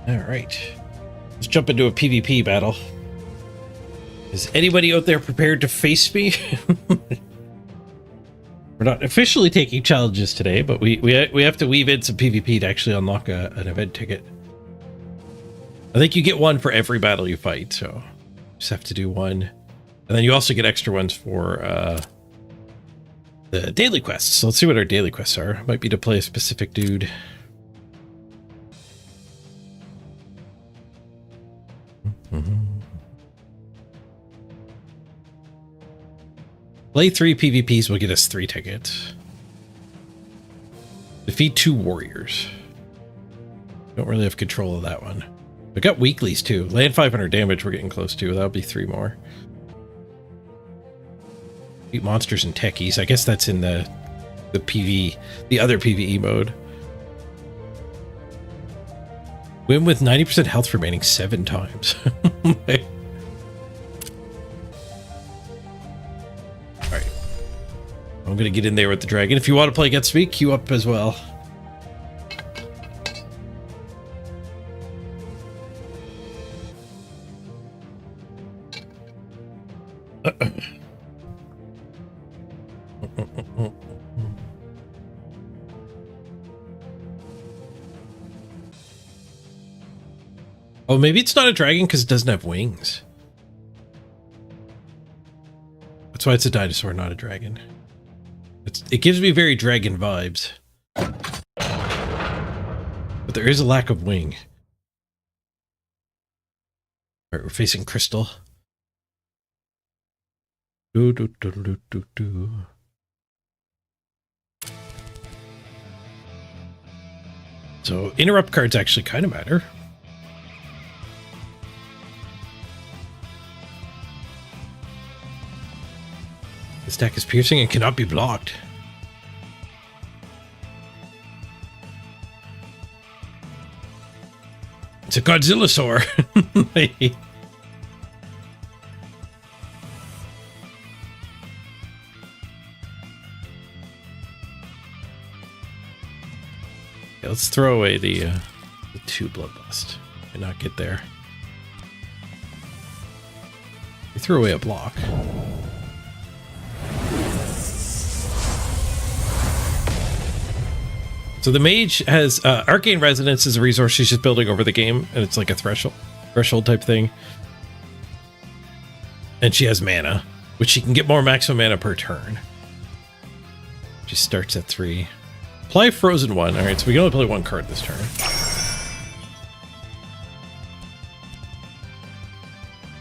All right. Let's jump into a PvP battle. Is anybody out there prepared to face me? We're not officially taking challenges today, but we have to weave in some PvP to actually unlock an event ticket. I think you get one for every battle you fight, so just have to do one. And then you also get extra ones for the daily quests. So let's see what our daily quests are. Might be to play a specific dude. Play 3 PvPs will get us 3 tickets. Defeat 2 warriors. Don't really have control of that one. We got weeklies too. Land 500 damage we're getting close to. That'll be 3 more. Beat monsters and techies. I guess that's in the PV, the other PvE mode. Win with 90% health remaining 7 times. Alright. I'm gonna get in there with the dragon. If you want to play against me, queue up as well. Oh, maybe it's not a dragon because it doesn't have wings. That's why it's a dinosaur, not a dragon. It gives me very dragon vibes. But there is a lack of wing. Alright, we're facing Crystal. Do, do, do, do, do, do. So interrupt cards actually kind of matter. This deck is piercing and cannot be blocked. It's a Godzillasaur. Yeah, let's throw away the 2 Bloodlust and not get there. We threw away a block. So the mage has Arcane Resonance is a resource she's just building over the game, and it's like a threshold type thing. And she has mana, which she can get more maximum mana per turn. She starts at 3. Play Frozen 1. Alright, so we can only play 1 card this turn.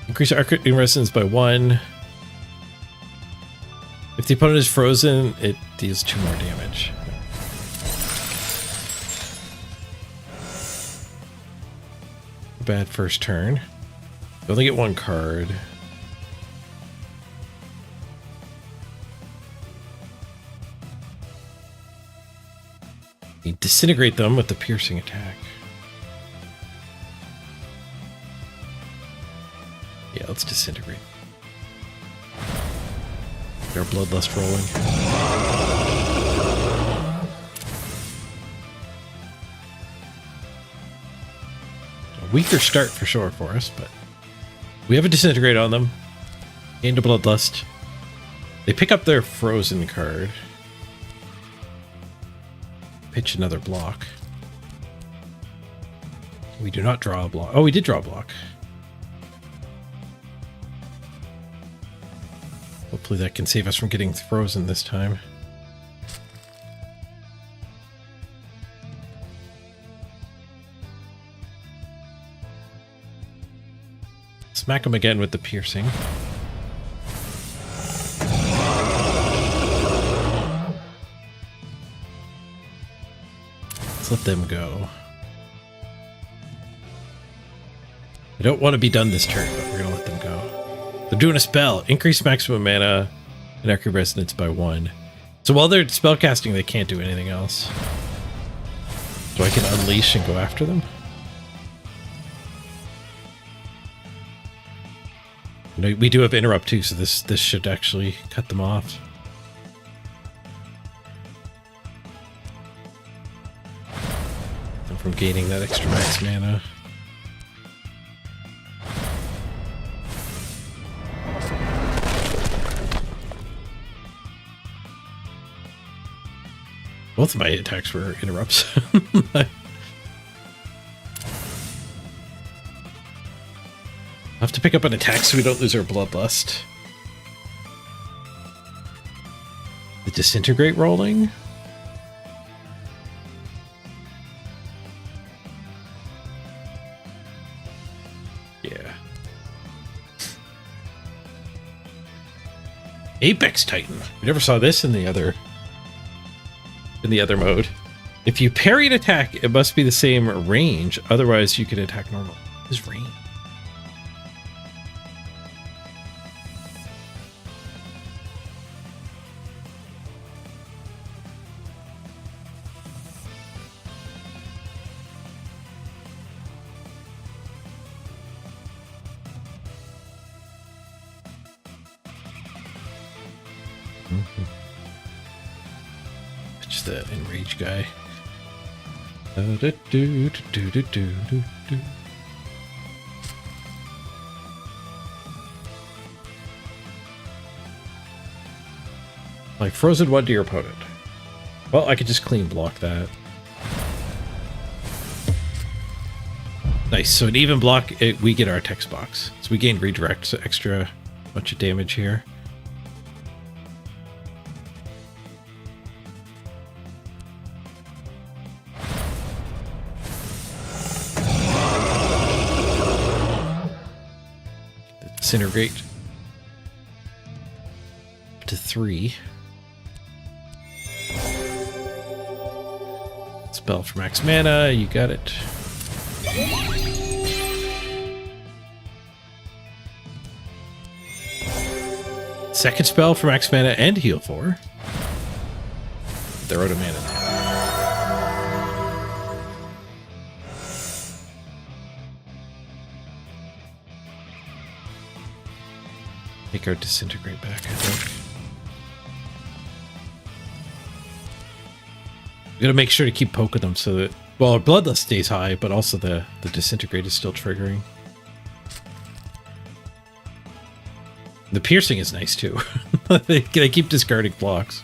Increase Arcane Resonance by 1. If the opponent is frozen, it deals 2 more damage. Bad first turn. You only get 1 card. You disintegrate them with the piercing attack. Yeah, let's disintegrate. Get our Bloodlust rolling. Weaker start for sure for us, but we have a Disintegrate on them. Gained a Bloodlust. They pick up their Frozen card. Pitch another block. We do not draw a block. Oh, we did draw a block. Hopefully that can save us from getting frozen this time. Smack him again with the piercing. Let's let them go. I don't want to be done this turn, but we're going to let them go. They're doing a spell. Increase maximum mana and Arcane Resonance by 1. So while they're spellcasting, they can't do anything else. So I can unleash and go after them? No, we do have interrupt too, so this should actually cut them off. from gaining that extra max mana. Both of my attacks were interrupts. I have to pick up an attack so we don't lose our bloodlust. The disintegrate rolling. Yeah. Apex Titan. We never saw this in the other mode. If you parry an attack, it must be the same range. Otherwise, you can attack normal. His range. Pitch the enrage guy. Like frozen one to your opponent. Well, I could just clean block that. Nice. So an even block, we get our text box. So we gain redirect, so extra bunch of damage here. Disintegrate to 3. Spell for max mana, you got it. Second spell for max mana and heal 4. They're out of mana now. Take our disintegrate back, I think. We gotta make sure to keep poking them so that, well, our bloodlust stays high, but also the disintegrate is still triggering. The piercing is nice too. They keep discarding blocks.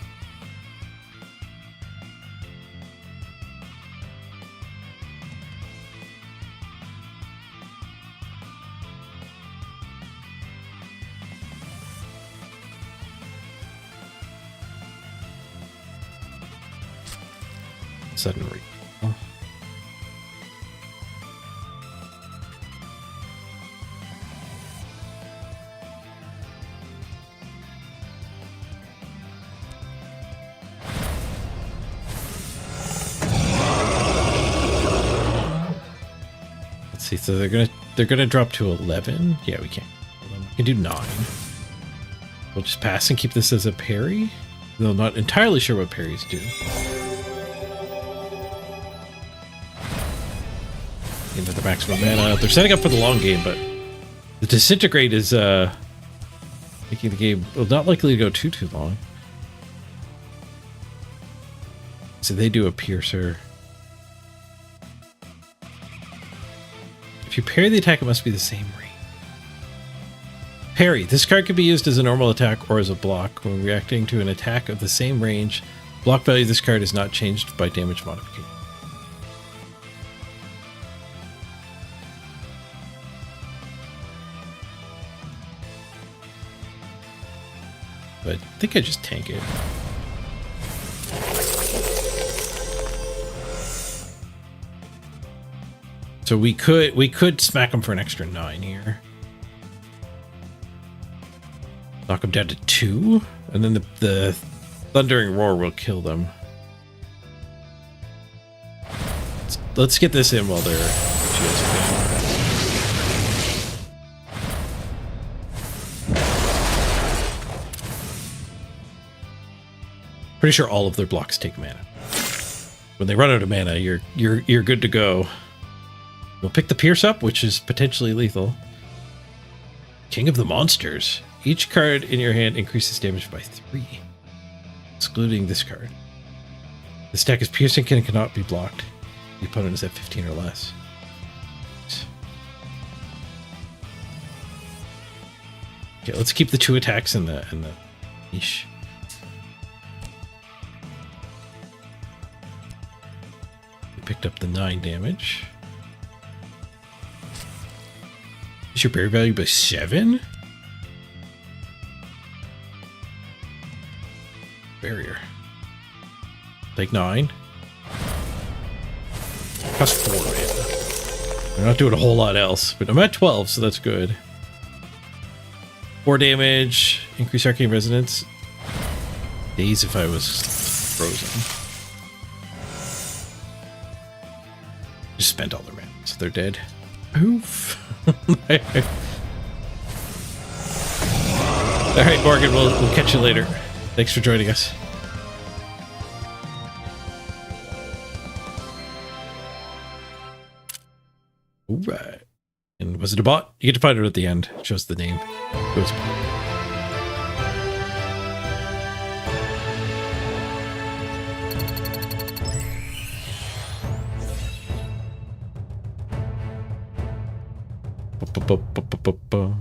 Sudden recall. Let's see. So they're gonna drop to 11. Yeah, we can't. We can do 9. We'll just pass and keep this as a parry. Though not entirely sure what parries do. Into the maximum mana. They're setting up for the long game, but the disintegrate is making the game not likely to go too long. So they do a piercer. If you parry the attack, it must be the same range. Parry. This card can be used as a normal attack or as a block. When reacting to an attack of the same range, block value of this card is not changed by damage modification. But I think I just tank it. So we could smack him for an extra 9 here. Knock him down to 2, and then the thundering roar will kill them. Let's get this in while they're pretty sure all of their blocks take mana. When they run out of mana, you're good to go. We'll pick the Pierce up, which is potentially lethal. King of the Monsters. Each card in your hand increases damage by 3, excluding this card. This deck is piercing and cannot be blocked. The opponent is at 15 or less. Okay, let's keep the 2 attacks in the niche. We picked up the 9 damage. Is your berry value by 7? Barrier. Take 9. Cost 4 mana. We're not doing a whole lot else, but I'm at 12, so that's good. 4 damage, increase arcane resonance. Days if I was frozen. Just spent all their mana, so they're dead. Oof. Alright, Morgan, we'll catch you later. Thanks for joining us. Alright. And was it a bot? You get to find it at the end. It shows the name. It was a bot. Ba-ba-ba-ba-ba-ba.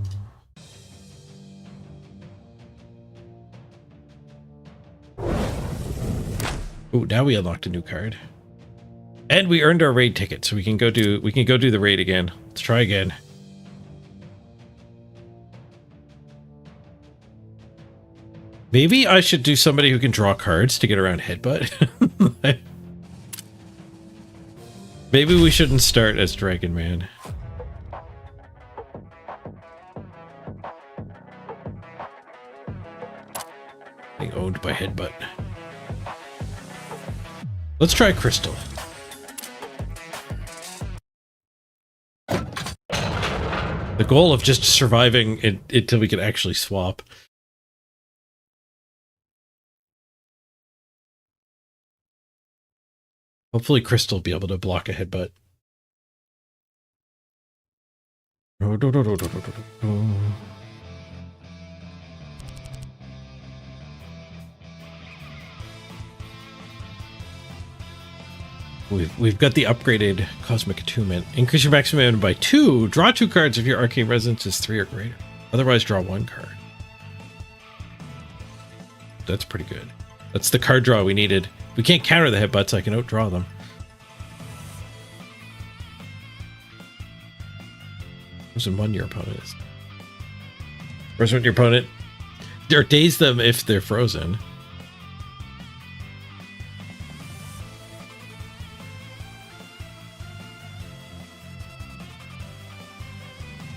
Oh, now we unlocked a new card. And we earned our raid ticket, so we can go do the raid again. Let's try again. Maybe I should do somebody who can draw cards to get around Headbutt. Maybe we shouldn't start as Dragon Man. Being owned by Headbutt. Let's try Crystal. The goal of just surviving it until we can actually swap. Hopefully Crystal will be able to block a Headbutt. We've got the upgraded Cosmic Attunement. Increase your maximum mana by 2. Draw 2 cards if your Arcane Resonance is 3 or greater. Otherwise, draw 1 card. That's pretty good. That's the card draw we needed. We can't counter the Headbutts, I can outdraw them. Frozen 1 your opponent is. Frozen your opponent. Or daze them if they're frozen.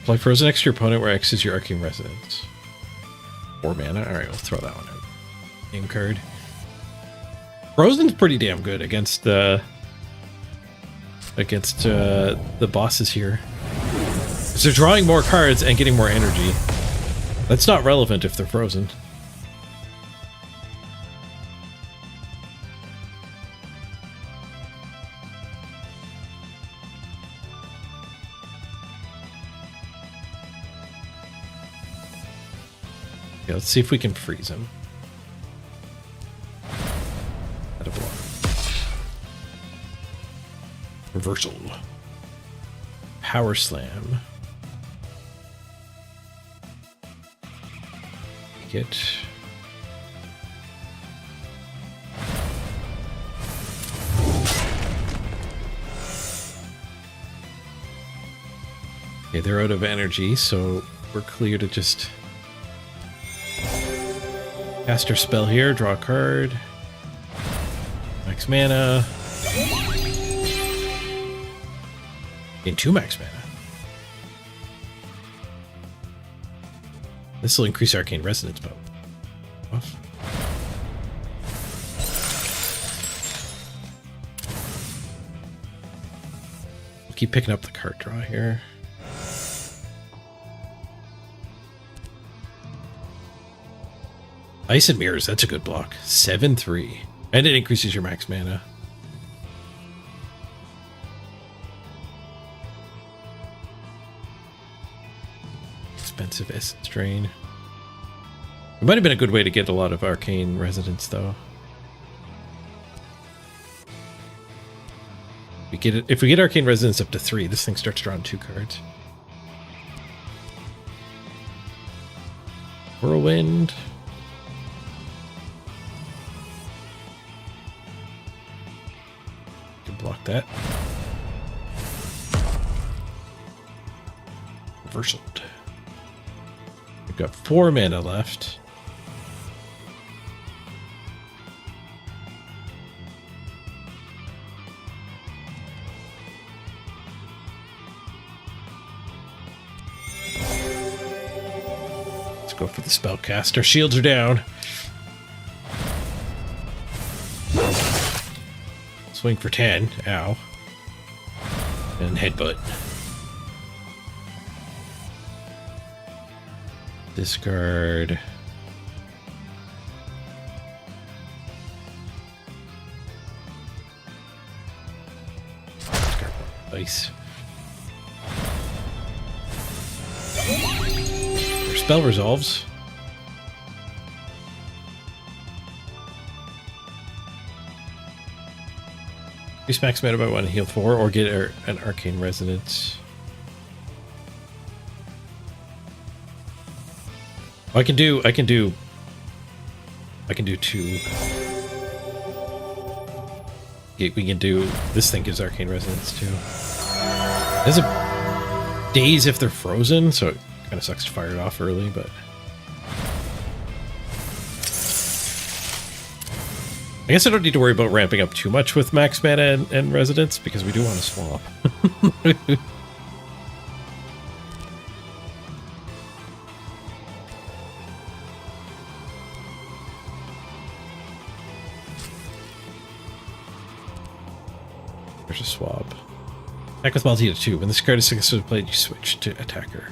Apply Frozen X to your opponent where X is your Arcane Resonance. 4 mana? Alright, we'll throw that one out. Game card. Frozen's pretty damn good against the bosses here. Because they're drawing more cards and getting more energy. That's not relevant if they're frozen. Okay, let's see if we can freeze him. Out of one. Reversal. Power Slam. Get. Okay, they're out of energy, so we're clear to just cast our spell here, draw a card. Max mana. Gain 2 max mana. This will increase Arcane Resonance bow. Off. We'll keep picking up the card draw here. Ice and Mirrors, that's a good block. 7/3. And it increases your max mana. Expensive Essence Drain. It might have been a good way to get a lot of Arcane Resonance, though. If we get Arcane Resonance up to 3, this thing starts drawing 2 cards. Whirlwind. Can block that. Reversal. We've got 4 mana left. Let's go for the spellcast. Our shields are down. Swing for 10. Ow. And headbutt. Discard. Discard ice. Our spell resolves. Increase max mana by 1, heal 4, or get an Arcane Resonance. I can do 2. We can do, this thing gives Arcane Resonance too. There's a daze if they're frozen, so it kind of sucks to fire it off early, but I guess I don't need to worry about ramping up too much with max mana and Resonance, because we do want to swap. There's a swap. Attack with multi to 2. When this card is successfully played, you switch to attacker.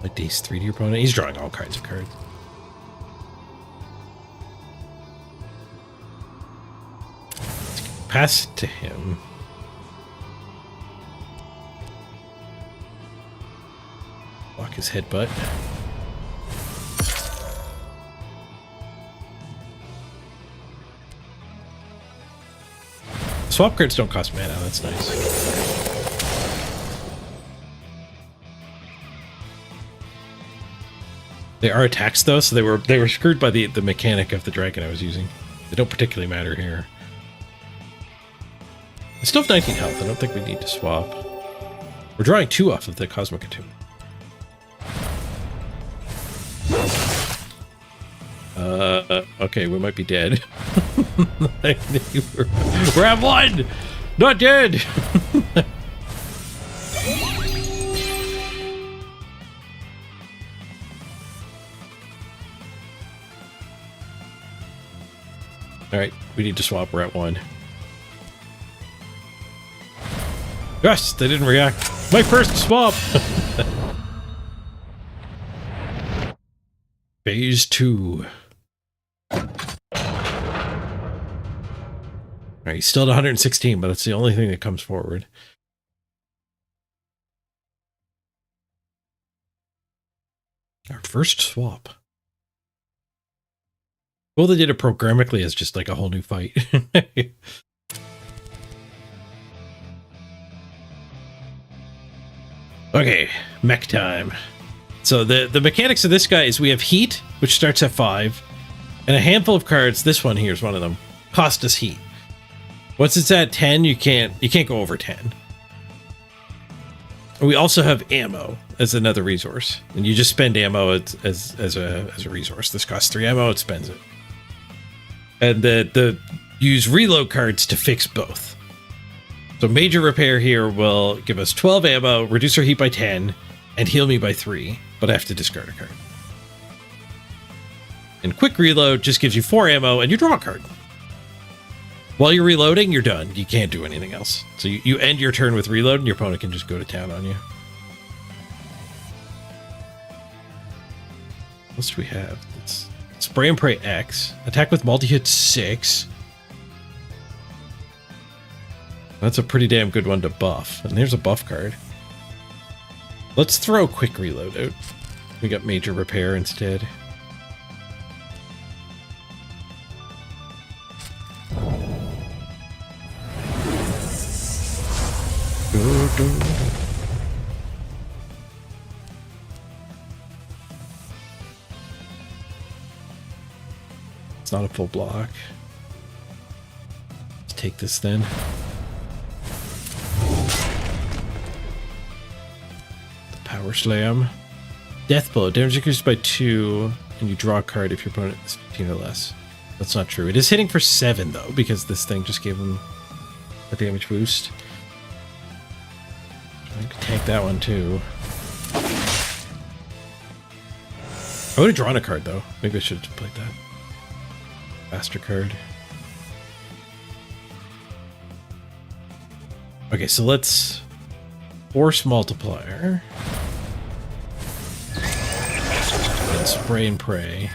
Like Daze 3 to your opponent. He's drawing all kinds of cards. Pass it to him. Block his headbutt. Swap cards don't cost mana, that's nice. They are attacks though, so they were screwed by the mechanic of the dragon I was using. They don't particularly matter here. I still have 19 health, I don't think we need to swap. We're drawing 2 off of the Cosmic Attune. Okay, we might be dead. We're at 1! Not dead! Alright, we need to swap. We're at 1. Yes, they didn't react. My first swap! Phase 2. Alright, he's still at 116, but that's the only thing that comes forward. Our first swap. Well, they did it programmatically as just like a whole new fight. Okay, mech time. So the mechanics of this guy is we have heat, which starts at 5, and a handful of cards. This one here is one of them. Cost us heat. Once it's at 10, you can't go over 10. And we also have ammo as another resource, and you just spend ammo as a resource. This costs 3 ammo, it spends it. And the use reload cards to fix both. So major repair here will give us 12 ammo, reduce our heat by 10, and heal me by 3, but I have to discard a card. And quick reload just gives you 4 ammo, and you draw a card. While you're reloading, you're done. You can't do anything else. So you end your turn with reload, and your opponent can just go to town on you. What else do we have? It's Spray and Pray X. Attack with multi-hit 6. That's a pretty damn good one to buff. And there's a buff card. Let's throw quick reload out. We got major repair instead. It's not a full block. Let's take this then. The power slam. Death blow. Damage increased by 2, and you draw a card if your opponent is 15 or less. That's not true. It is hitting for 7 though, because this thing just gave him a damage boost. I could tank that one too. I would have drawn a card though. Maybe I should have played that. Faster card. Okay, so let's force multiplier. And spray and pray.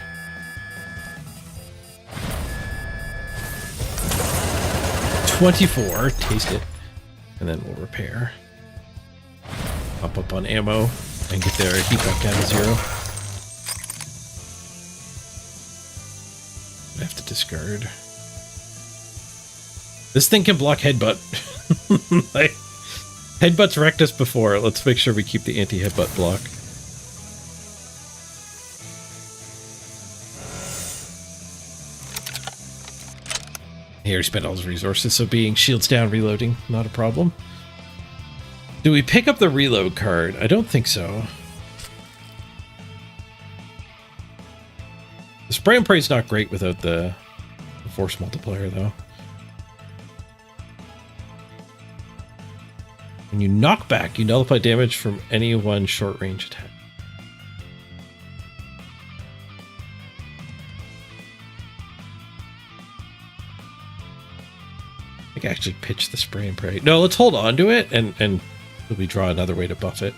$24, taste it, and then we'll repair. Pop up on ammo and get their heat back down to 0. I have to discard. This thing can block headbutt. Like, headbutt's wrecked us before. Let's make sure we keep the anti-headbutt block. Here, he spent all his resources, so being shields down, reloading, not a problem. Do we pick up the reload card? I don't think so. The spray and pray is not great without the force multiplier, though. When you knock back, you nullify damage from any one short range attack. I think I actually pitch the spray and pray. No, let's hold on to it and we draw another way to buff it.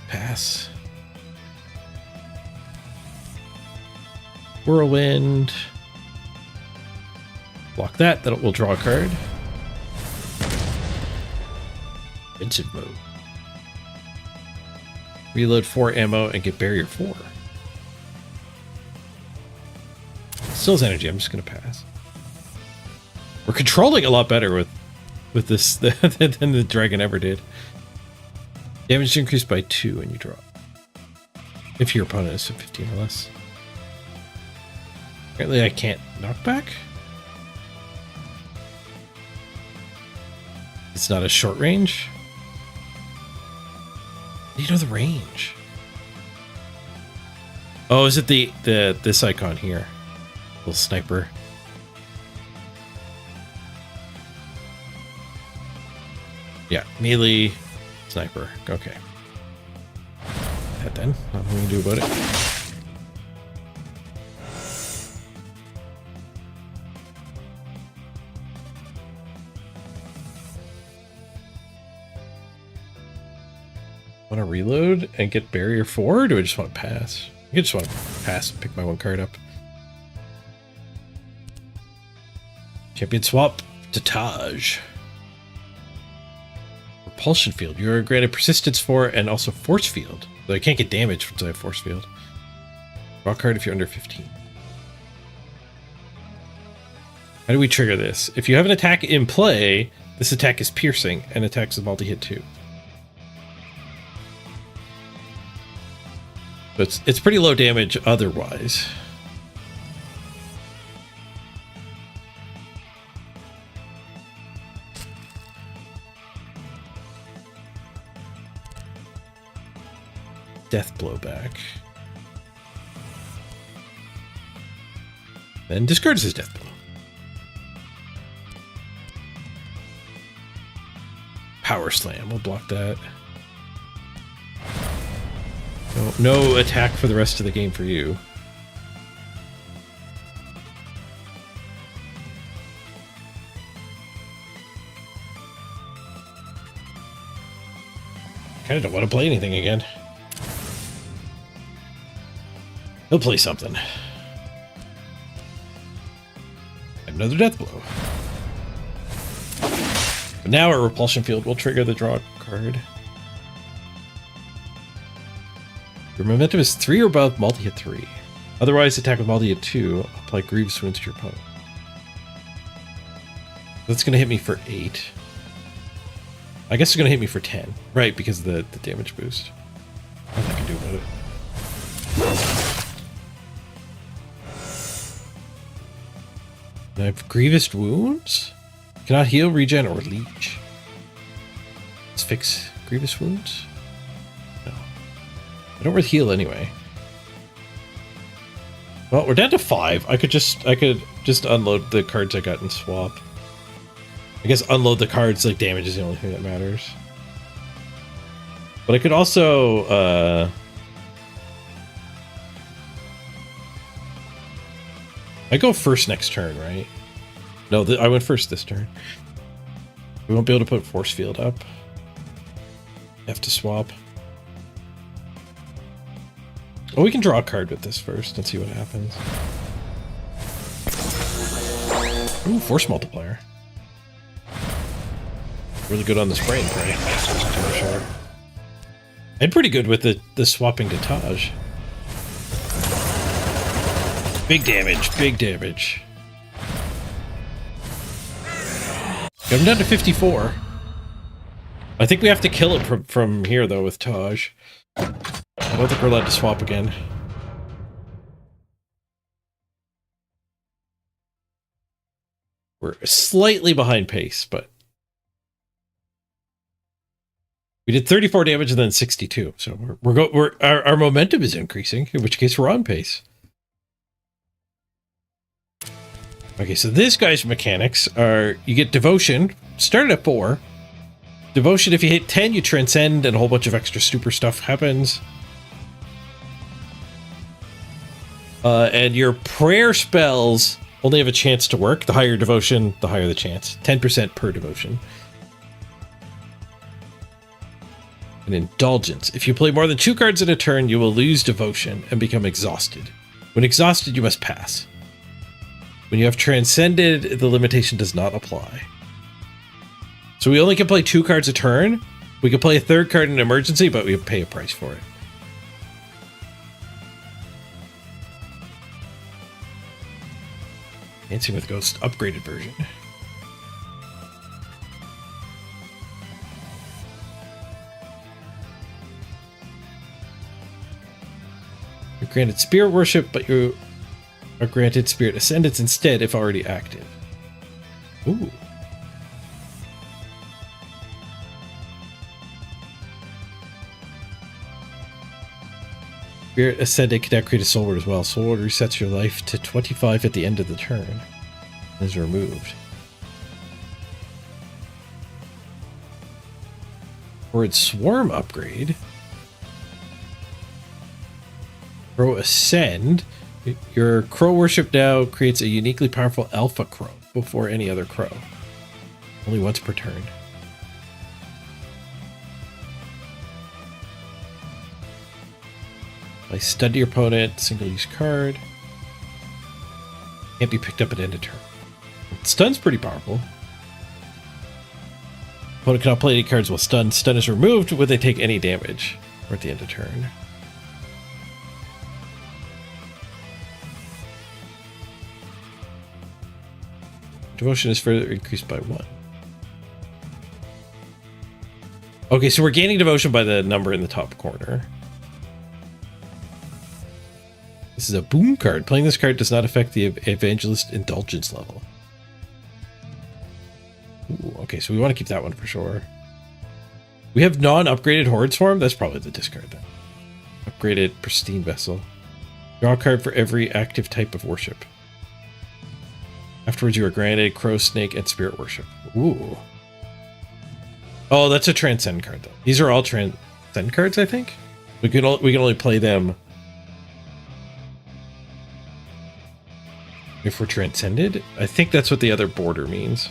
Pass. Whirlwind. Block that. That will draw a card. Defensive mode. Reload 4 ammo and get barrier 4. Still has energy. I'm just gonna pass. We're controlling a lot better with this than the dragon ever did. Damage increased by 2 and you draw. If your opponent is 15 or less. Apparently I can't knock back. It's not a short range. You know the range. Oh, is it this icon here? Little sniper. Yeah, melee sniper. Okay. That then. Nothing we can do about it. Want to reload and get barrier 4, or do I just want to pass? I just want to pass and pick my one card up. Champion swap to Taj. Repulsion field. You are granted persistence 4 and also force field. So I can't get damage once I have force field. Draw a card if you're under 15. How do we trigger this? If you have an attack in play, this attack is piercing and attacks a multi-hit too. But it's pretty low damage otherwise. Death blowback. Then discards his death blow. Power slam. We'll block that. No attack for the rest of the game for you. kind of don't want to play anything again. He'll play something. Another death blow. But now our repulsion field will trigger the draw card. Your momentum is 3 or above, multi-hit 3. Otherwise, attack with multi-hit 2. Apply grievous wounds to your opponent. That's going to hit me for 8. I guess it's going to hit me for 10. Right, because of the damage boost. Nothing I can do about it. I have grievous wounds? Cannot heal, regen, or leech. Let's fix grievous wounds. No. I don't really heal anyway. Well, we're down to 5. I could just unload the cards I got and swap. I guess unload the cards, like, damage is the only thing that matters. But I could also, I go first next turn, right? No, I went first this turn. We won't be able to put force field up. Have to swap. Well, we can draw a card with this first and see what happens. Ooh, force multiplier. Really good on the spray and pray. And pretty good with the swapping to Taj. Big damage, big damage. I'm down to 54. I think we have to kill it from here, though, with Taj. I don't think we're allowed to swap again. We're slightly behind pace, but... We did 34 damage and then 62, so our momentum is increasing, in which case we're on pace. Okay, so this guy's mechanics are, you get Devotion, started at 4. Devotion, if you hit 10, you Transcend, and a whole bunch of extra super stuff happens. And your prayer spells only have a chance to work. The higher Devotion, the higher the chance. 10% per Devotion. And Indulgence. If you play more than 2 cards in a turn, you will lose Devotion and become exhausted. When exhausted, you must pass. When you have Transcended, the limitation does not apply. So we only can play 2 cards a turn. We can play a 3rd card in an emergency, but we pay a price for it. Dancing with Ghosts upgraded version. You're granted Spirit Worship, but you are granted Spirit Ascendance instead if already active. Ooh. Spirit Ascendant can now create a Soul Word as well. Soul Word resets your life to 25 at the end of the turn. And is removed. For its Swarm upgrade, Crow Ascend, your Crow Worship now creates a uniquely powerful Alpha Crow before any other Crow. Only once per turn. Play Stun to your opponent, single-use card. Can't be picked up at end of turn. Stun's pretty powerful. Opponent cannot play any cards while stunned. Stun is removed when they take any damage, or at the end of turn. Devotion is further increased by 1. Okay, so we're gaining devotion by the number in the top corner. This is a boon card. Playing this card does not affect the Evangelist Indulgence level. Ooh, okay, so we want to keep that one for sure. We have non-upgraded Horde Swarm. That's probably the discard then. Upgraded Pristine Vessel. Draw a card for every active type of worship. Afterwards, you are granted Crow, Snake, and Spirit Worship. Ooh. Oh, that's a Transcend card, though. These are all Transcend cards, I think. We can only play them if we're Transcended. I think that's what the other border means.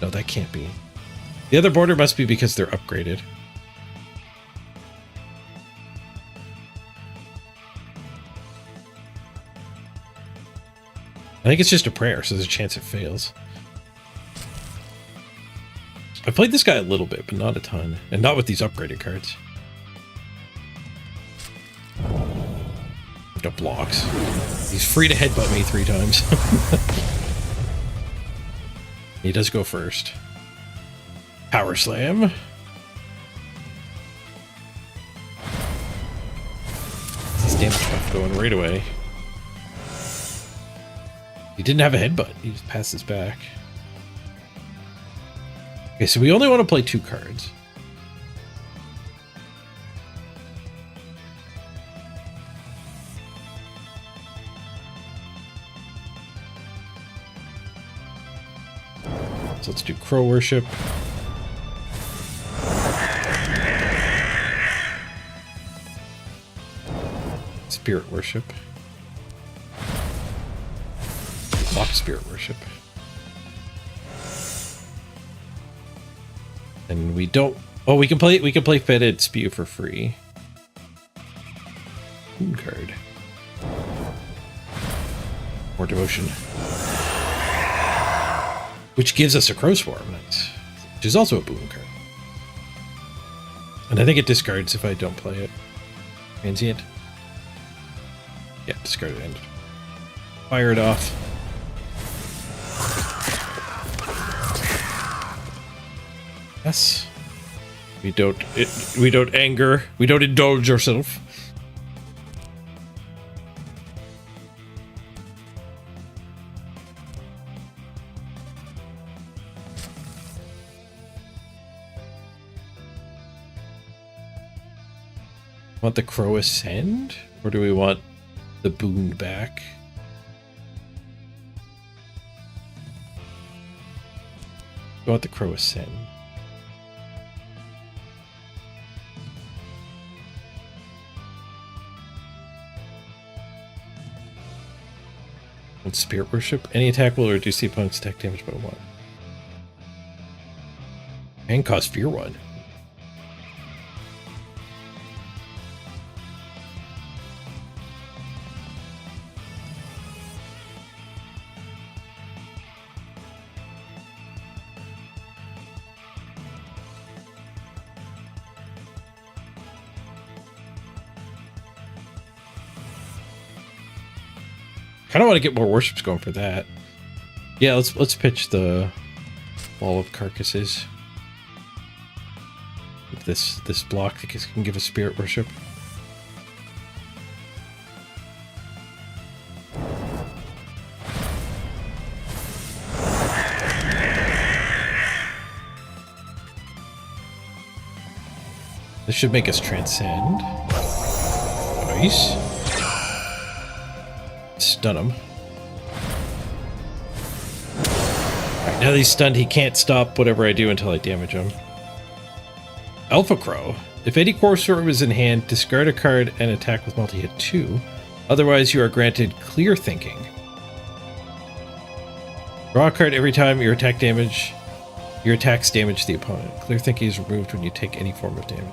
No, that can't be. The other border must be because they're upgraded. think it's just a prayer, so there's a chance it fails. I played this guy a little bit, but not a ton. And not with these upgraded cards. No blocks. He's free to headbutt me 3 times. He does go first. Power Slam. His damage buff going right away. He didn't have a headbutt. He just passes back. Okay, so we only want to play 2 cards. So let's do Crow Worship. Spirit Worship. Block Spirit Worship. And we don't. Oh, we can play Fetid Spew for free. Boon card. More Devotion. Which gives us a Crow Swarm, nice. Which is also a boon card. And I think it discards if I don't play it. Transient. Yeah, discard it and fire it off. Yes. We don't anger. We don't indulge ourselves. Want the Crow Ascend? Or do we want the boon back? We want the Crow Ascend. And Spirit Worship. Any attack will reduce the opponent's attack damage by 1. And cause Fear 1. Kind of want to get more worships going for that. Yeah, let's pitch the Wall of Carcasses. This block can give us Spirit Worship. This should make us transcend. Nice. Stun him. Alright, now that he's stunned, he can't stop whatever I do until I damage him. Alpha Crow. If any Core Swarm is in hand, discard a card and attack with multi-hit 2. Otherwise, you are granted Clear Thinking. Draw a card every time your attacks damage the opponent. Clear Thinking is removed when you take any form of damage.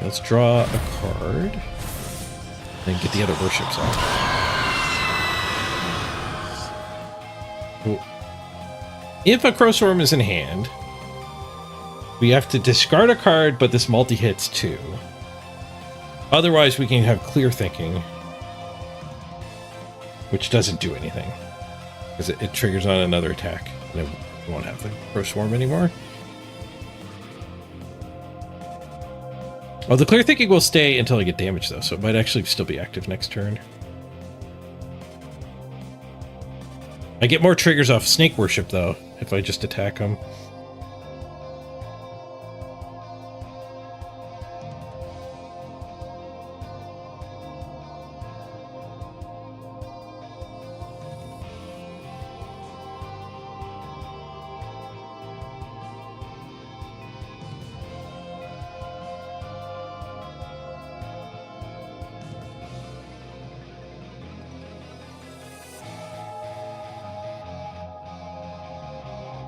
Let's draw a card. And get the other worships out. Cool. If a Crow Swarm is in hand, we have to discard a card, but this multi-hits 2. Otherwise, we can have Clear Thinking, which doesn't do anything. Because it triggers on another attack. And it won't have the Crow Swarm anymore. Oh, the Clear Thinking will stay until I get damaged, though, so it might actually still be active next turn. I get more triggers off Snake Worship, though, if I just attack him.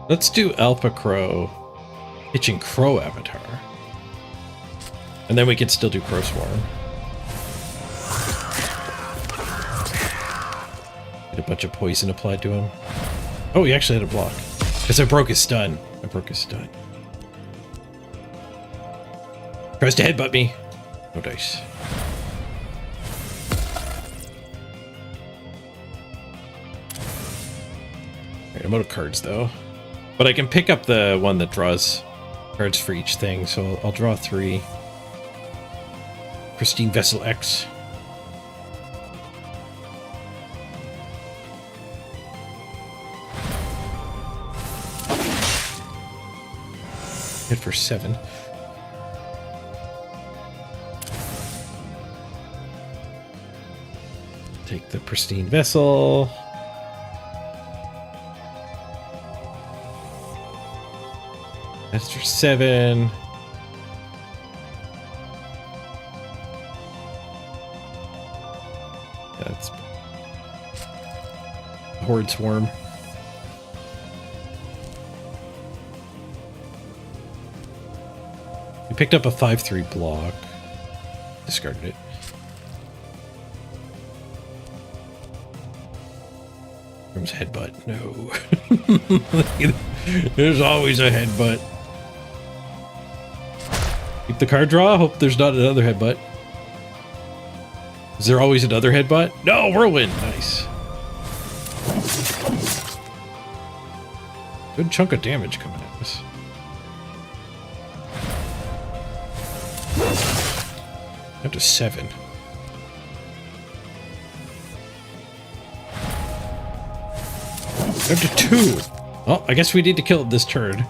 Let's do Alpha Crow. Hitching Crow Avatar. And then we can still do Crow Swarm. Get a bunch of poison applied to him. Oh, he actually had a block. Because I broke his stun. I broke his stun. Tries to headbutt me. No dice. Alright, I'm out of cards though. But I can pick up the one that draws cards for each thing, so I'll draw 3. Pristine Vessel X. Hit for 7. Take the Pristine Vessel. That's for 7. That's Horde Swarm. We picked up a 5/3 block. Discarded it. There's headbutt. No. There's always a headbutt. Keep the card draw. Hope there's not another headbutt. Is there always another headbutt? No, whirlwind. Nice. Good chunk of damage coming at us. Up to 7. Up to 2. Well, I guess we need to kill it this turn.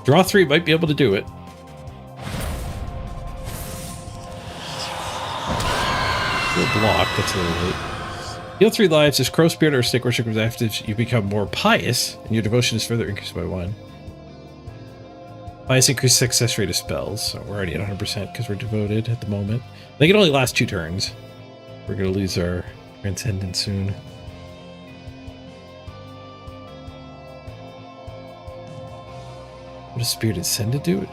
Draw 3 might be able to do it. Block, that's a little late. Heal 3 lives. As Crow Spirit or Snake Worship is active, you become more pious, and your devotion is further increased by 1. Pious increased success rate of spells, so we're already at 100% because we're devoted at the moment. They can only last 2 turns. We're going to lose our Transcendence soon. What does Spirited Send do?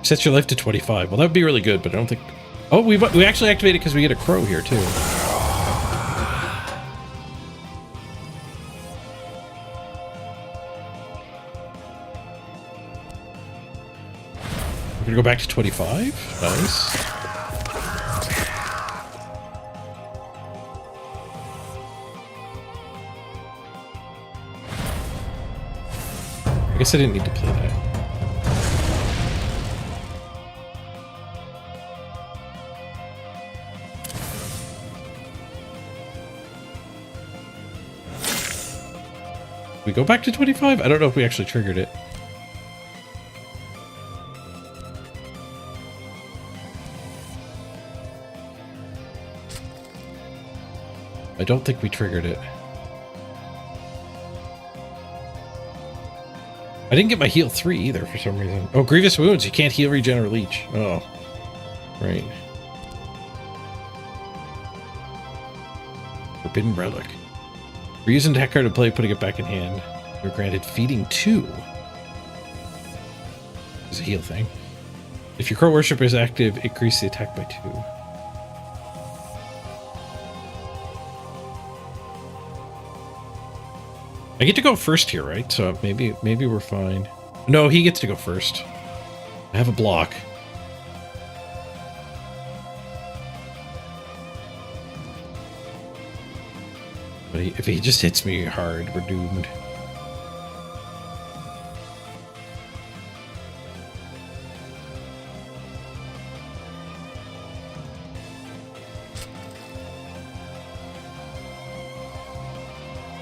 Sets your life to 25. Well, that would be really good, but I don't think... Oh, we actually activated because we get a crow here, too. We're gonna go back to 25. Nice. I guess I didn't need to play that. We go back to 25? I don't know if we actually triggered it. I don't think we triggered it. I didn't get my heal 3 either for some reason. Oh, Grievous Wounds. You can't heal, regen, or leech. Oh. Right. Forbidden Relic. We're using the heck card to play, putting it back in hand. We're granted feeding 2. It's a heal thing. If your Crow Worshipper is active, increase the attack by 2. I get to go first here, right? So maybe we're fine. No, he gets to go first. I have a block. But if he just hits me hard, we're doomed.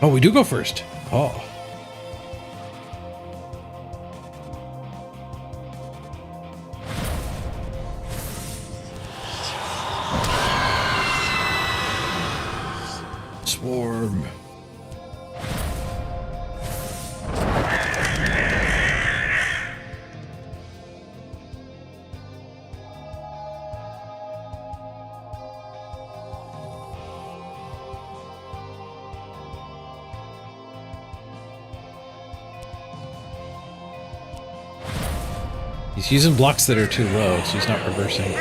Oh, we do go first. Oh. Swarm. He's using blocks that are too low, so he's not reversing.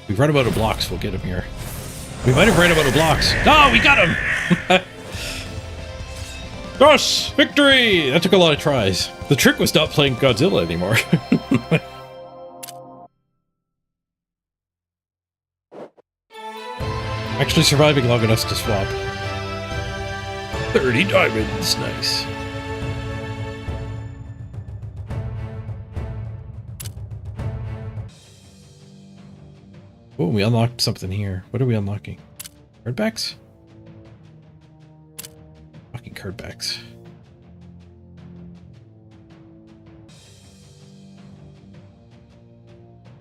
We've run out of blocks, we'll get him here. We might have run out of blocks. No, we got him! Yes! Victory! That took a lot of tries. The trick was not playing Godzilla anymore. Actually surviving long enough to swap. 30 diamonds, nice. Oh, we unlocked something here. What are we unlocking? Cardbacks? Fucking cardbacks.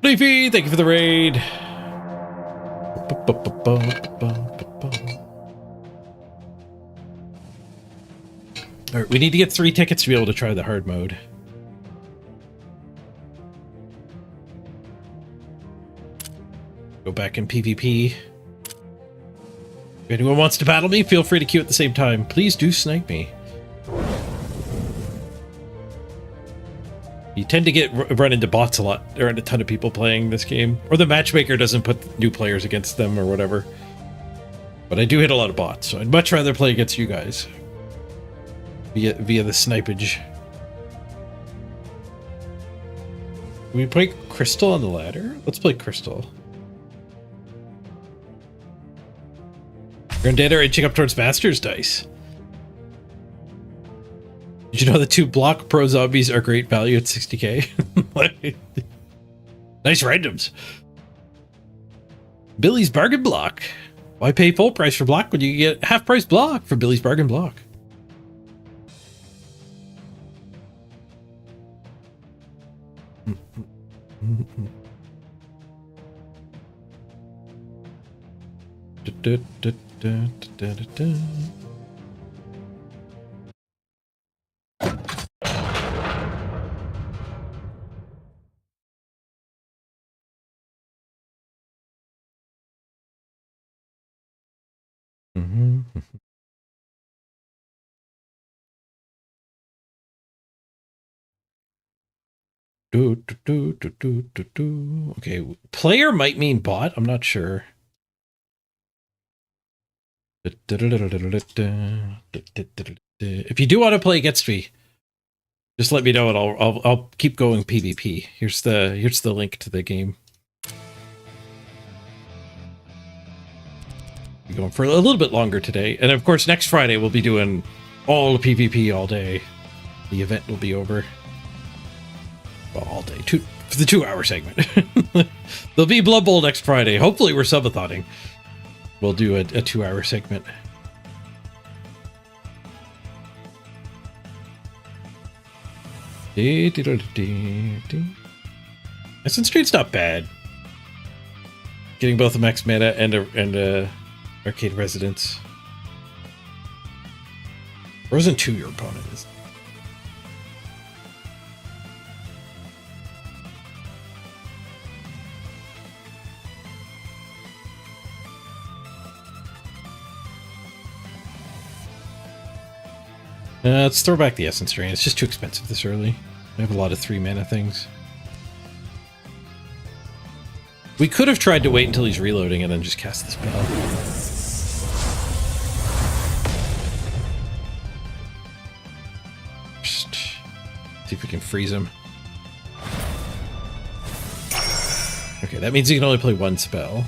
Leafy, thank you for the raid. Alright, we need to get 3 tickets to be able to try the hard mode. Go back in PvP. If anyone wants to battle me, feel free to queue at the same time. Please do snipe me. You tend to run into bots a lot. There aren't a ton of people playing this game. Or the matchmaker doesn't put new players against them or whatever. But I do hit a lot of bots, so I'd much rather play against you guys. Via the snipage. Can we play Crystal on the ladder? Let's play Crystal. Granddad are inching up towards Master's Dice. Did you know the 2 block pro zombies are great value at 60k? Nice randoms. Billy's Bargain Block. Why pay full price for block when you get half price block for Billy's Bargain Block? Okay, player might mean bot. I'm not sure. If you do want to play against me, just let me know and I'll keep going PvP. Here's the link to the game. We're going for a little bit longer today, and of course next Friday we'll be doing all the PvP all day. The event will be over. Well, all day. For the 2-hour segment. There'll be Blood Bowl next Friday. Hopefully we're subathonning. We'll do a 2-hour segment. Essence Street's not bad. Getting both a max mana and a arcade residence. Frozen 2 your opponent is. Let's throw back the Essence Drain. It's just too expensive this early. I have a lot of 3 mana things. We could have tried to wait until he's reloading and then just cast the spell. Just see if we can freeze him. Okay, that means he can only play 1 spell.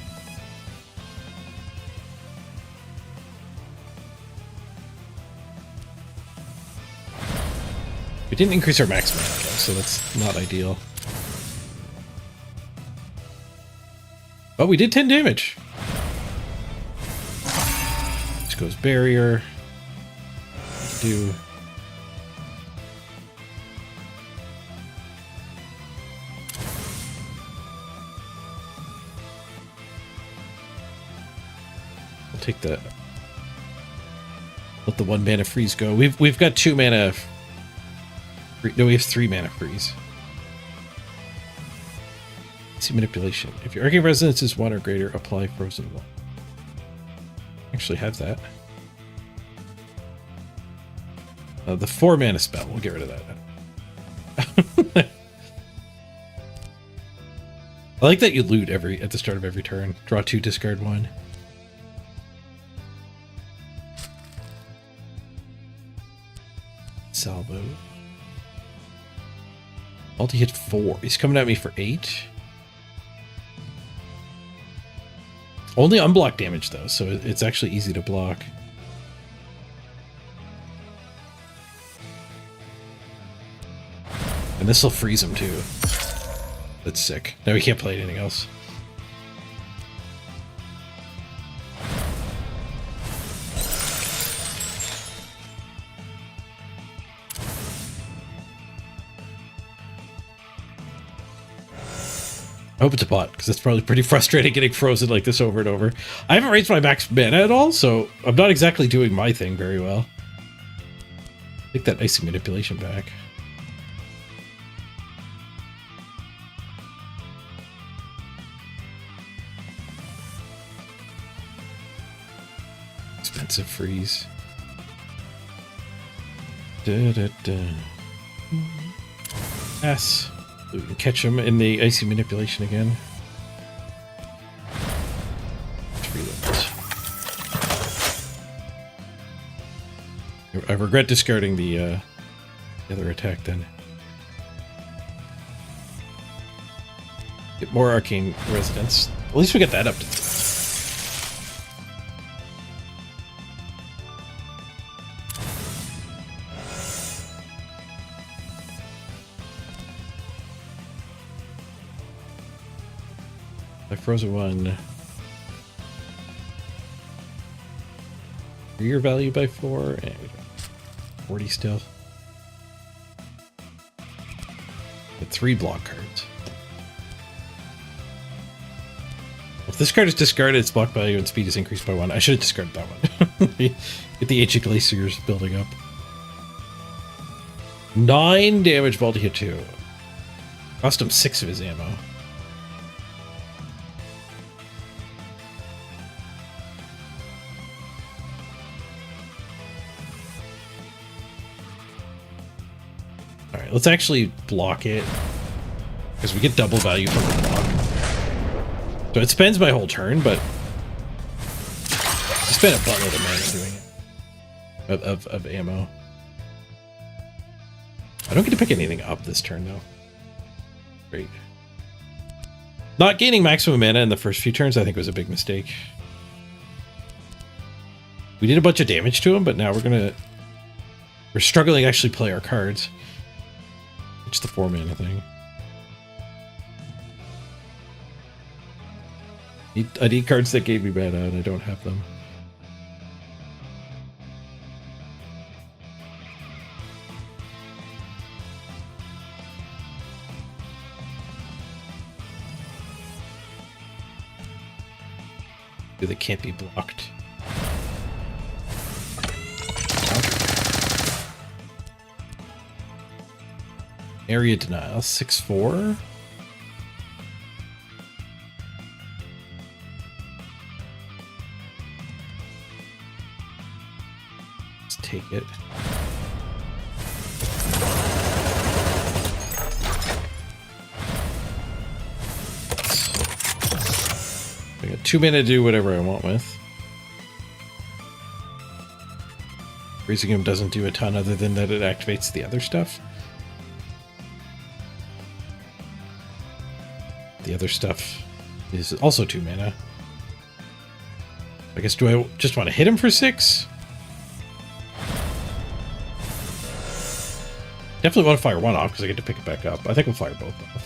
We didn't increase our max mana, though, so that's not ideal. But we did 10 damage. This goes barrier. Do. We'll take the. Let the 1 mana freeze go. We've got 2 mana. No, we have 3 mana freeze. See manipulation. If your arcane resonance is 1 or greater, apply frozen 1. Actually have that. The 4 mana spell. We'll get rid of that. I like that you loot at the start of every turn. Draw 2, discard 1. Salvo. Multi hit 4. He's coming at me for 8. Only unblock damage though, so it's actually easy to block. And this will freeze him too. That's sick. Now we can't play anything else. I hope it's a bot, because it's probably pretty frustrating getting frozen like this over and over. I haven't raised my max mana at all, so I'm not exactly doing my thing very well. Take that icy manipulation back. Expensive freeze. S. We can catch him in the icy manipulation again. Let's reload. I regret discarding the other attack then. Get more arcane resonance. At least we get that up to 3. I frozen 1. Rear value by 4, and we got 40 still. With 3 block cards. If this card is discarded, its block value and speed is increased by 1. I should have discarded that one. Get the ancient glaciers building up. 9 damage, multi hit 2. Cost him 6 of his ammo. Alright, let's actually block it. Because we get double value from the block. So it spends my whole turn, but I spent a buttload of mana doing it. Of ammo. I don't get to pick anything up this turn, though. Great. Not gaining maximum mana in the first few turns, I think, was a big mistake. We did a bunch of damage to him, but now we're struggling to actually play our cards. It's the 4 mana thing. I need cards that gave me mana, and I don't have them. They can't be blocked. Area denial, 6/4. Let's take it. I got 2 mana to do whatever I want with. Freezing him doesn't do a ton other than that it activates the other stuff. The other stuff is also 2 mana. I guess, do I just want to hit him for 6? Definitely want to fire 1 off because I get to pick it back up. I think we'll fire both off.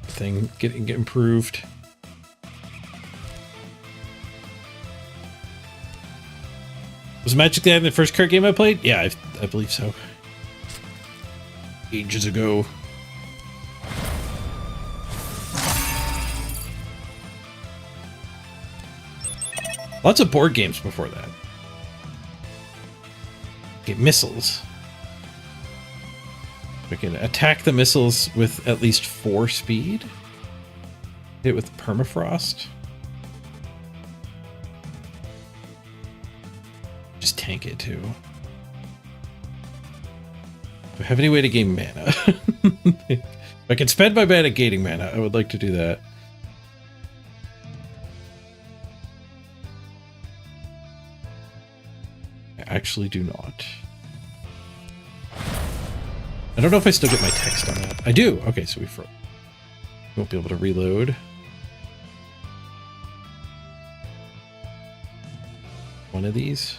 Thing getting improved. Was Magic the Eye the first card game I played? Yeah, I believe so. ages ago. Lots of board games before that. Okay, missiles. We can attack the missiles with at least 4 speed. Hit it with permafrost. Just tank it too. Do I have any way to gain mana? If I can spend my mana gaining mana, I would like to do that. I actually do not. I don't know if I still get my text on that. I do. Okay, so we won't be able to reload. One of these.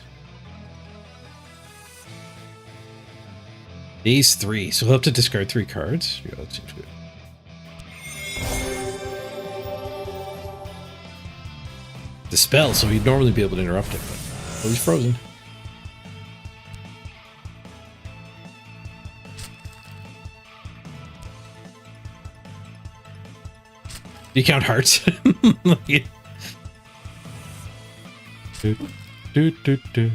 Phase 3. So we'll have to discard 3 cards. Yeah, that seems good. The spell, so he'd normally be able to interrupt it, but well, he's frozen. Do you count hearts? do.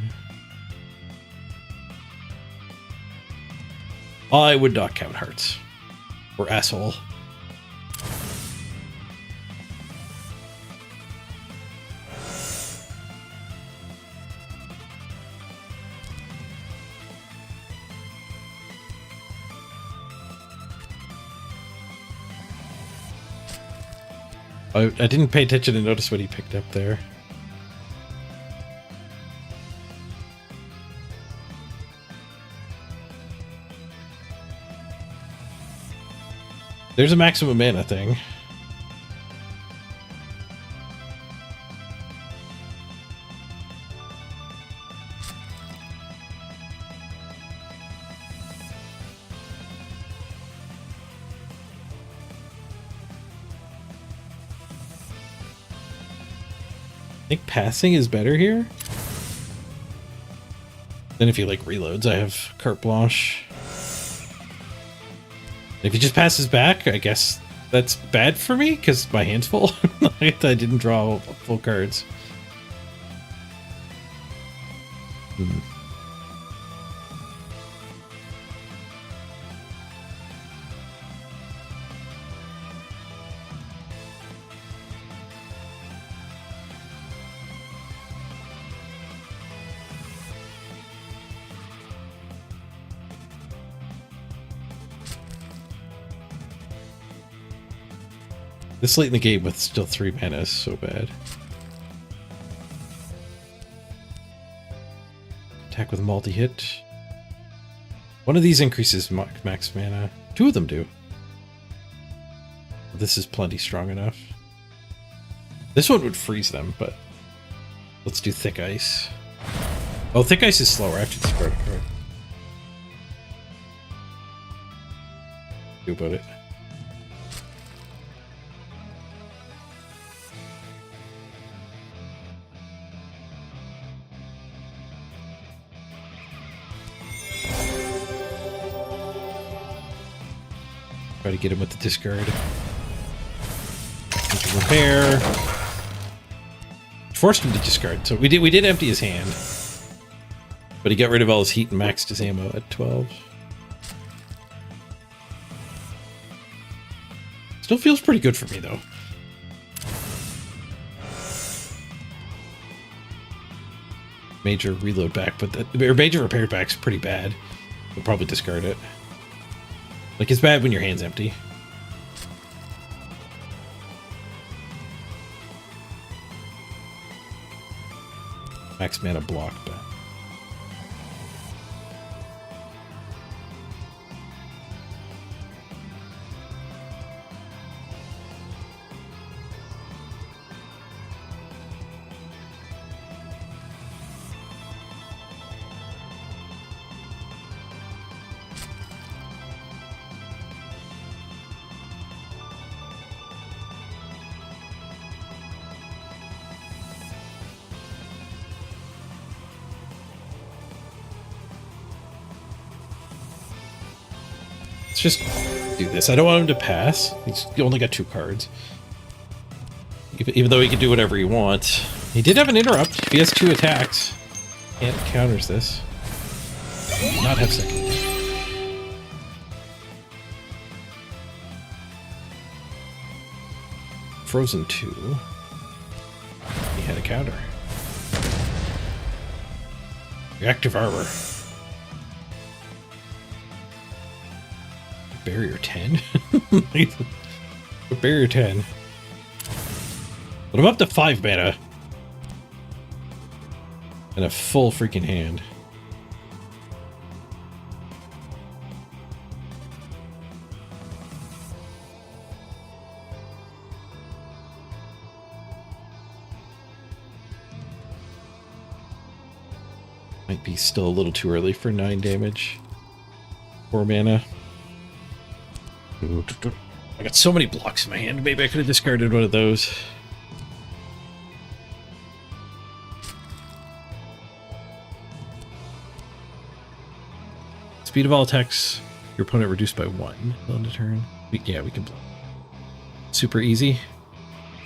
I would not count hearts. Or asshole. I didn't pay attention to notice what he picked up there. There's a maximum mana thing. I think passing is better here. Then if he like reloads, I have carte blanche. If he just passes back, I guess that's bad for me because my hand's full. I didn't draw full cards. This late in the game with still 3 mana is so bad. Attack with multi-hit. One of these increases max mana. 2 of them do. This is plenty strong enough. This one would freeze them, but let's do Thick Ice. Oh, Thick Ice is slower. I have to discard a card. Do about it. Try to get him with the discard. Repair. Forced him to discard. So we did empty his hand. But he got rid of all his heat and maxed his ammo at 12. Still feels pretty good for me though. Major reload back, but or major repair back's pretty bad. We'll probably discard it. Like, it's bad when your hand's empty. Max mana block, but... Let's just do this. I don't want him to pass. He's only got 2 cards. Even though he can do whatever he wants. He did have an interrupt. If he has 2 attacks, can't counters this. Not have second. Frozen 2. He had a counter. Reactive armor. Barrier 10? Barrier 10. But I'm up to 5 mana. And a full freaking hand. Might be still a little too early for 9 damage. 4 mana. I got so many blocks in my hand. Maybe I could have discarded one of those. Speed of all attacks, your opponent reduced by 1 on the turn. Yeah, we can block. Super easy.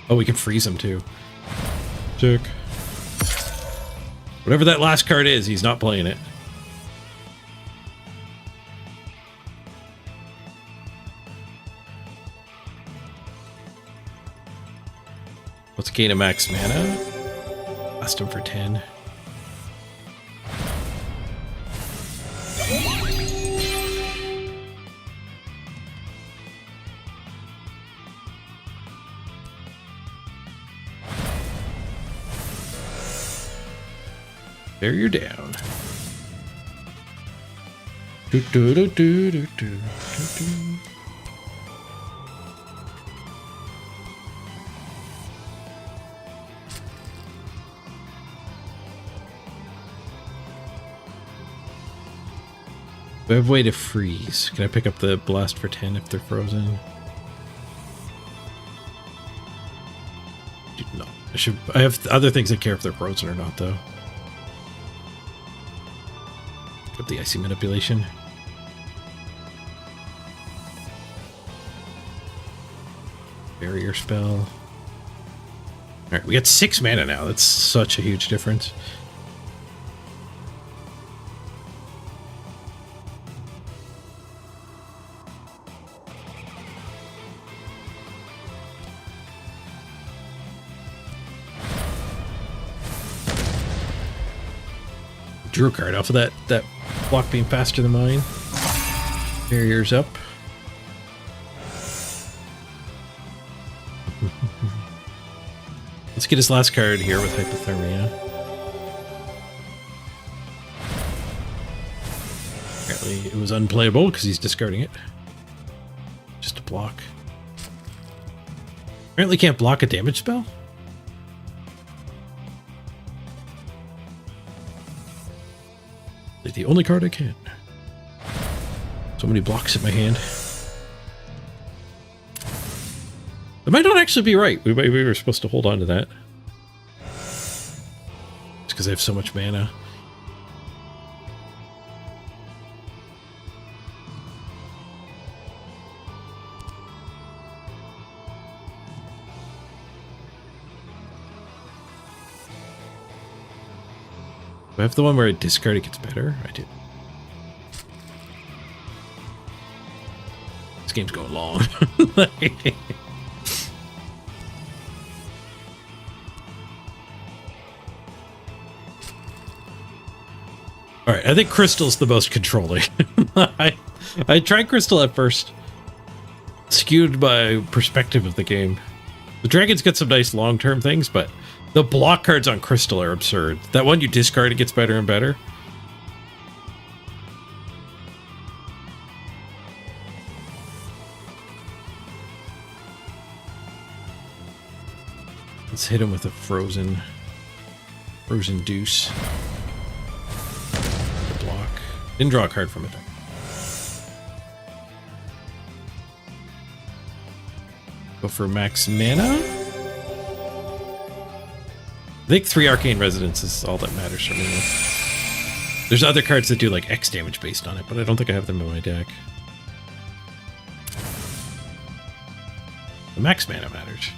Oh, we can freeze him too. Sick. Whatever that last card is, he's not playing it. Let's gain a max mana. Blast him for 10. Barrier down. Do do do do do do do. We have a way to freeze. Can I pick up the blast for 10 if they're frozen? No. I have other things that care if they're frozen or not, though. Pick up the icy manipulation. Barrier spell. Alright, we got 6 mana now. That's such a huge difference. Drew a card off of that block being faster than mine. Barriers up. Let's get his last card here with Hypothermia. Apparently it was unplayable because he's discarding it. Just a block. Apparently can't block a damage spell? The only card I can. So many blocks in my hand. That might not actually be right. We were supposed to hold on to that. It's because I have so much mana. Do I have the one where I discard it gets better? I do. This game's going long. Alright, I think Crystal's the most controlling. I tried Crystal at first. Skewed by perspective of the game. The Dragon's got some nice long-term things, but the block cards on Crystal are absurd. That one you discard, it gets better and better. Let's hit him with a frozen deuce. The block. Didn't draw a card from it though. Go for max mana. I think 3 Arcane Resonance is all that matters for me. There's other cards that do like X damage based on it, but I don't think I have them in my deck. The max mana matters.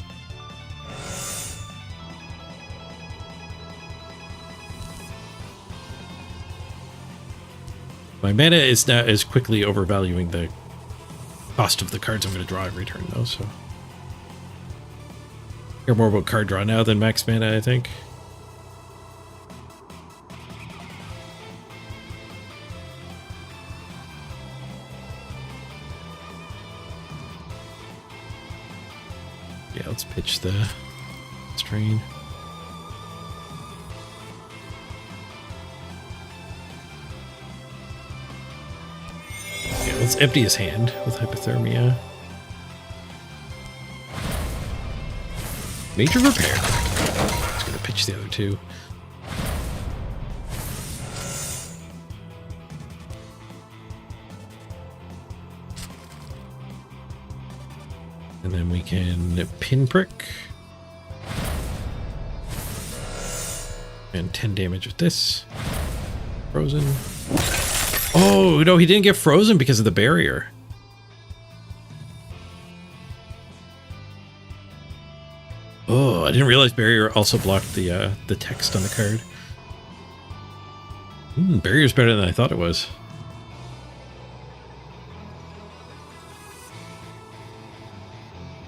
My mana is not as quickly overvaluing the cost of the cards I'm going to draw every turn, though, so. Care more about card draw now than max mana, I think. Yeah, let's pitch the strain. Yeah, let's empty his hand with hypothermia. Major repair. Just gonna pitch the other two. And then we can pinprick. And 10 damage with this. Frozen. Oh, no, he didn't get frozen because of the barrier. Oh, I didn't realize barrier also blocked the text on the card. Barrier's better than I thought it was.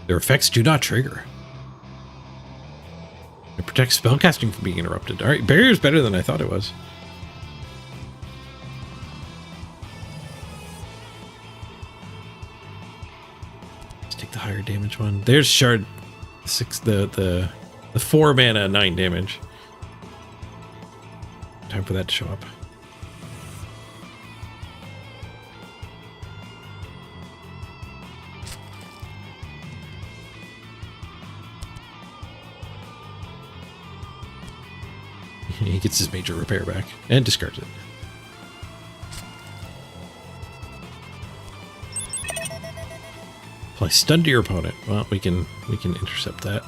Their effects do not trigger. It protects spellcasting from being interrupted. Alright, barrier's better than I thought it was. Let's take the higher damage one. There's Shard 6, the 4 mana, 9 damage. Time for that to show up. He gets his major repair back and discards it. Apply stun to your opponent. Well, we can intercept that.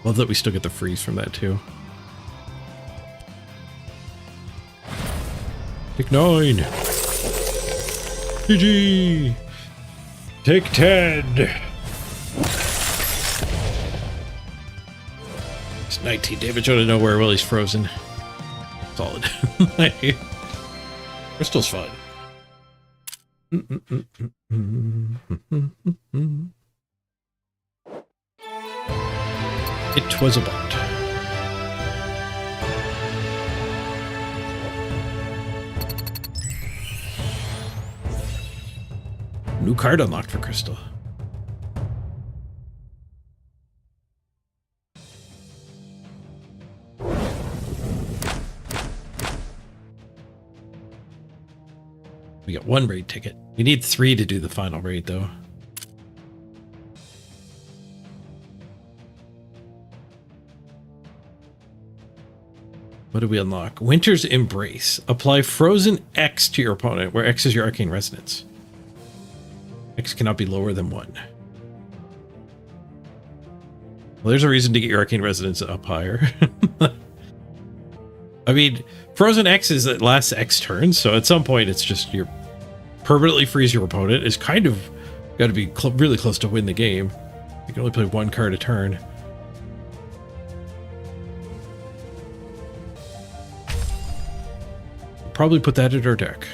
Love that we still get the freeze from that too. Take 9. GG. Take 10. It's 19 damage out of nowhere while he's frozen. Solid. Crystal's fun. It was a bot. New card unlocked for Crystal. We got 1 raid ticket. We need 3 to do the final raid, though. What do we unlock? Winter's Embrace. Apply Frozen X to your opponent, where X is your Arcane Resonance. X cannot be lower than 1. Well, there's a reason to get your Arcane Resonance up higher. I mean, Frozen X is it lasts X turns, so at some point it's just you permanently freeze your opponent. It's kind of got to be really close to win the game. You can only play 1 card a turn. Probably put that in our deck.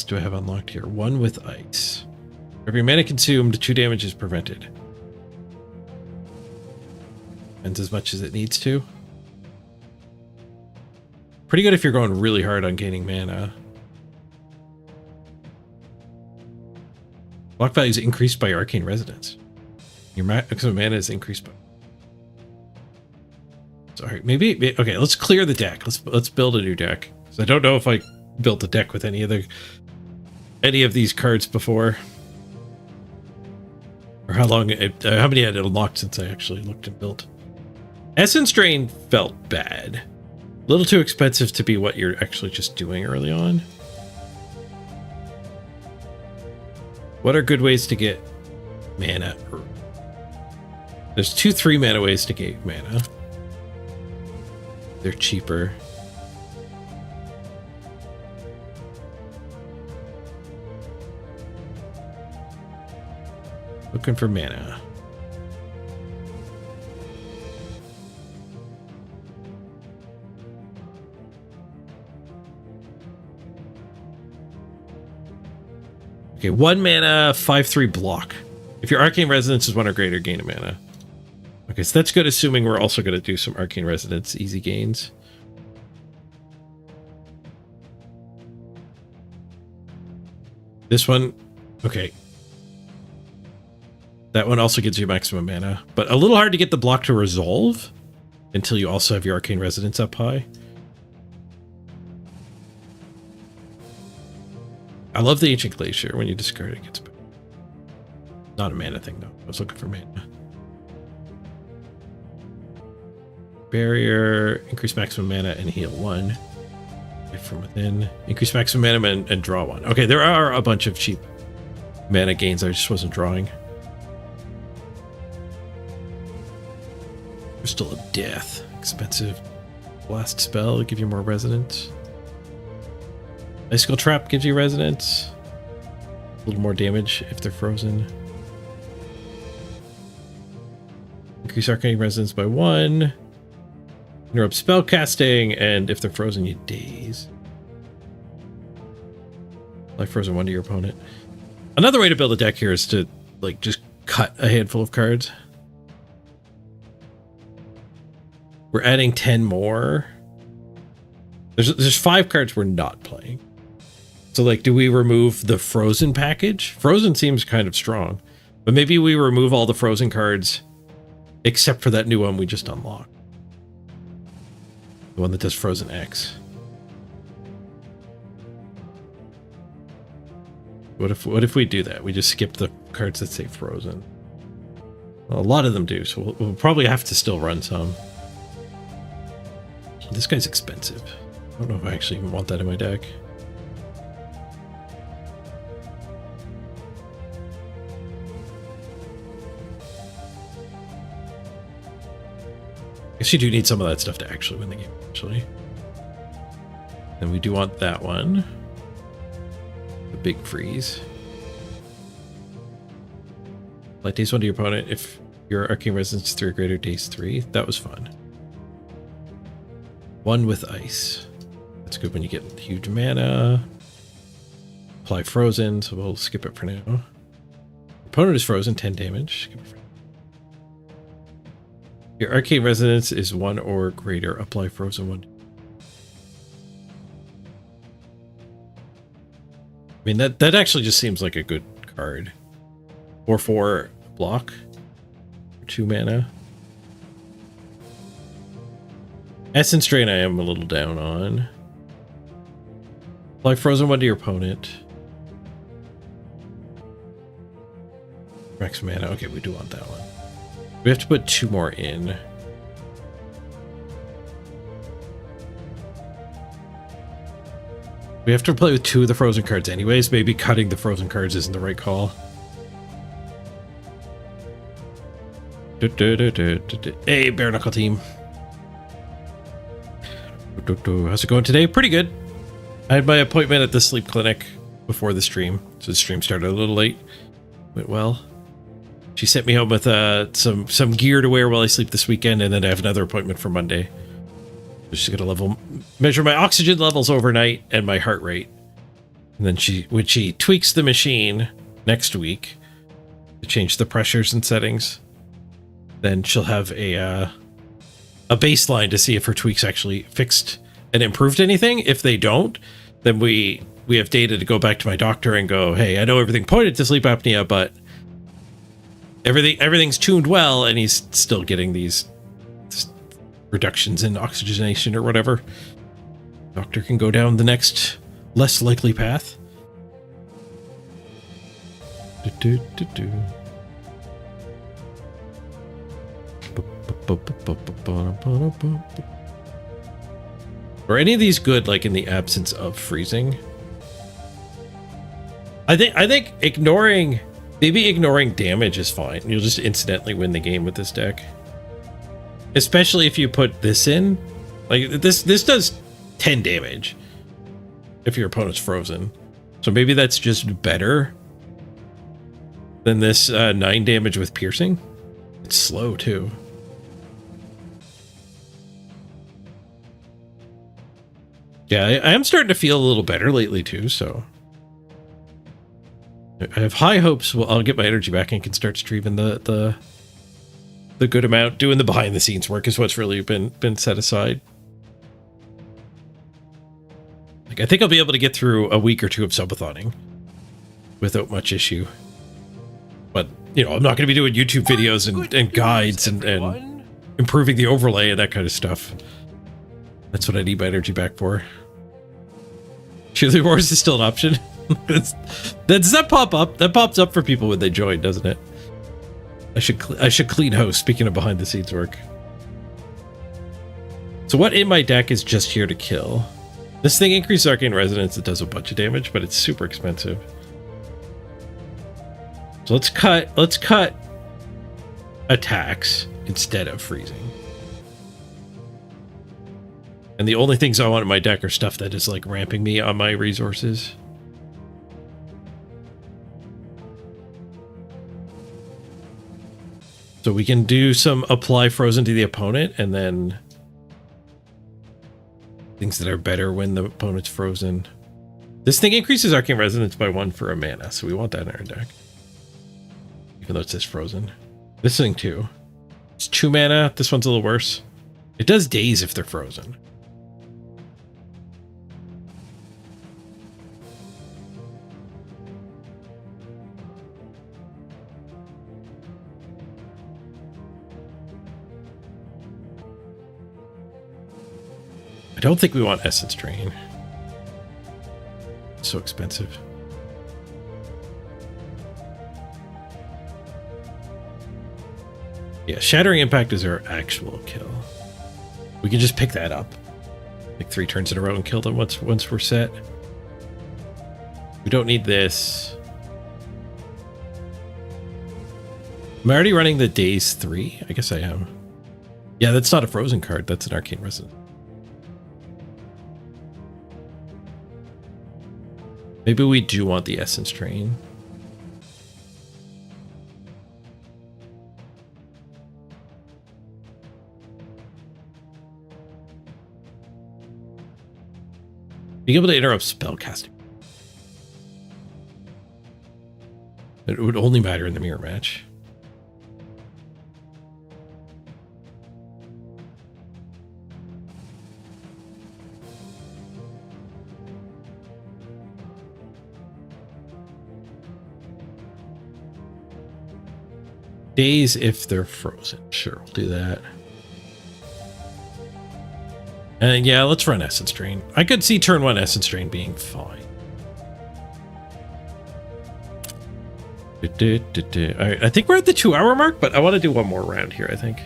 Do I have unlocked here? 1 with ice. Every mana consumed, 2 damage is prevented. Spends as much as it needs to. Pretty good if you're going really hard on gaining mana. Block value is increased by Arcane Resonance. Your maximum mana is increased by. Sorry, maybe okay. Let's clear the deck. Let's build a new deck. So I don't know if I built a deck with any of these cards before, or how long how many I had unlocked since I actually looked and built. Essence Drain felt bad, a little too expensive to be what you're actually just doing early on. What are good ways to get mana. There's 2 3-mana ways to get mana. They're cheaper. Looking for mana. Okay, 1 mana, 5/3 block. If your Arcane Resonance is 1 or greater, gain a mana. Okay, so that's good, assuming we're also going to do some Arcane Resonance easy gains. This one, okay. That one also gives you maximum mana, but a little hard to get the block to resolve until you also have your Arcane Resonance up high. I love the Ancient Glacier. When you discard it, it gets better. Not a mana thing, though. I was looking for mana. Barrier, increase maximum mana and heal 1. From within, increase maximum mana and draw 1. Okay, there are a bunch of cheap mana gains I just wasn't drawing. Crystal of Death, expensive. Blast spell, give you more resonance. Icicle Trap gives you resonance. A little more damage if they're frozen. Increase arcane resonance by 1. Interrupt spell casting, and if they're frozen, you daze. Like frozen 1 to your opponent. Another way to build a deck here is to like just cut a handful of cards. We're adding 10 more. There's 5 cards we're not playing. So like, do we remove the frozen package? Frozen seems kind of strong, but maybe we remove all the frozen cards except for that new one we just unlocked. The one that does Frozen X. What if we do that? We just skip the cards that say Frozen. Well, a lot of them do, so we'll probably have to still run some. This guy's expensive. I don't know if I actually even want that in my deck. I guess you do need some of that stuff to actually win the game, actually. And we do want that one. The big freeze. Like days 1 to your opponent if your Arcane Resonance 3 or greater, days 3. That was fun. 1 with ice. That's good when you get huge mana. Apply frozen, so we'll skip it for now. Opponent is frozen, 10 damage. Skip it for now. Your Arcane Resonance is 1 or greater. Apply frozen 1. I mean, that actually just seems like a good card. 4/4 block. 2 mana. Essence Drain I am a little down on. Apply frozen 1 to your opponent. Max mana. Okay, we do want that one. We have to put 2 more in. We have to play with 2 of the frozen cards anyways. Maybe cutting the frozen cards isn't the right call. Hey, Bare Knuckle team. How's it going today? Pretty good. I had my appointment at the sleep clinic before the stream, so the stream started a little late. Went well. She sent me home with some gear to wear while I sleep this weekend, and then I have another appointment for Monday. She's gonna measure my oxygen levels overnight and my heart rate. And then when she tweaks the machine next week to change the pressures and settings, then she'll have a baseline to see if her tweaks actually fixed and improved anything. If they don't, then we have data to go back to my doctor and go, hey, I know everything pointed to sleep apnea, but everything's tuned well, and he's still getting these reductions in oxygenation or whatever. Doctor can go down the next less likely path. Are any of these good, like in the absence of freezing? I think ignoring Maybe ignoring damage is fine. You'll just incidentally win the game with this deck. Especially if you put this in. Like, this does 10 damage if your opponent's frozen. So maybe that's just better than this 9 damage with piercing. It's slow, too. Yeah, I am starting to feel a little better lately, too, so... I have high hopes I'll get my energy back and can start streaming the good amount. Doing the behind the scenes work is what's really been set aside. Like, I think I'll be able to get through a week or two of subothoning without much issue. But, you know, I'm not going to be doing YouTube videos and guides and improving the overlay and that kind of stuff. That's what I need my energy back for. Cheerleader Wars is still an option. Does that pop up? That pops up for people when they join, doesn't it? I should clean house. Speaking of behind the scenes work. So what in my deck is just here to kill? This thing increases arcane resonance. It does a bunch of damage, but it's super expensive. So let's cut attacks instead of freezing. And the only things I want in my deck are stuff that is like ramping me on my resources. So we can do some apply frozen to the opponent and then things that are better when the opponent's frozen. This thing increases arcane resonance by 1 for a mana, so we want that in our deck. Even though it says frozen. This thing too. It's 2 mana. This one's a little worse. It does daze if they're frozen. I don't think we want Essence Drain. It's so expensive. Yeah, Shattering Impact is our actual kill. We can just pick that up. Like 3 turns in a row and kill them once we're set. We don't need this. Am I already running the Daze 3? I guess I am. Yeah, that's not a frozen card. That's an Arcane Resonance. Maybe we do want the Essence Drain. Being able to interrupt spellcasting. It would only matter in the mirror match. Days if they're frozen. Sure, we'll do that. And yeah, let's run Essence Drain. I could see turn 1 Essence Drain being fine. Alright, I think we're at the 2-hour mark, but I want to do one more round here, I think.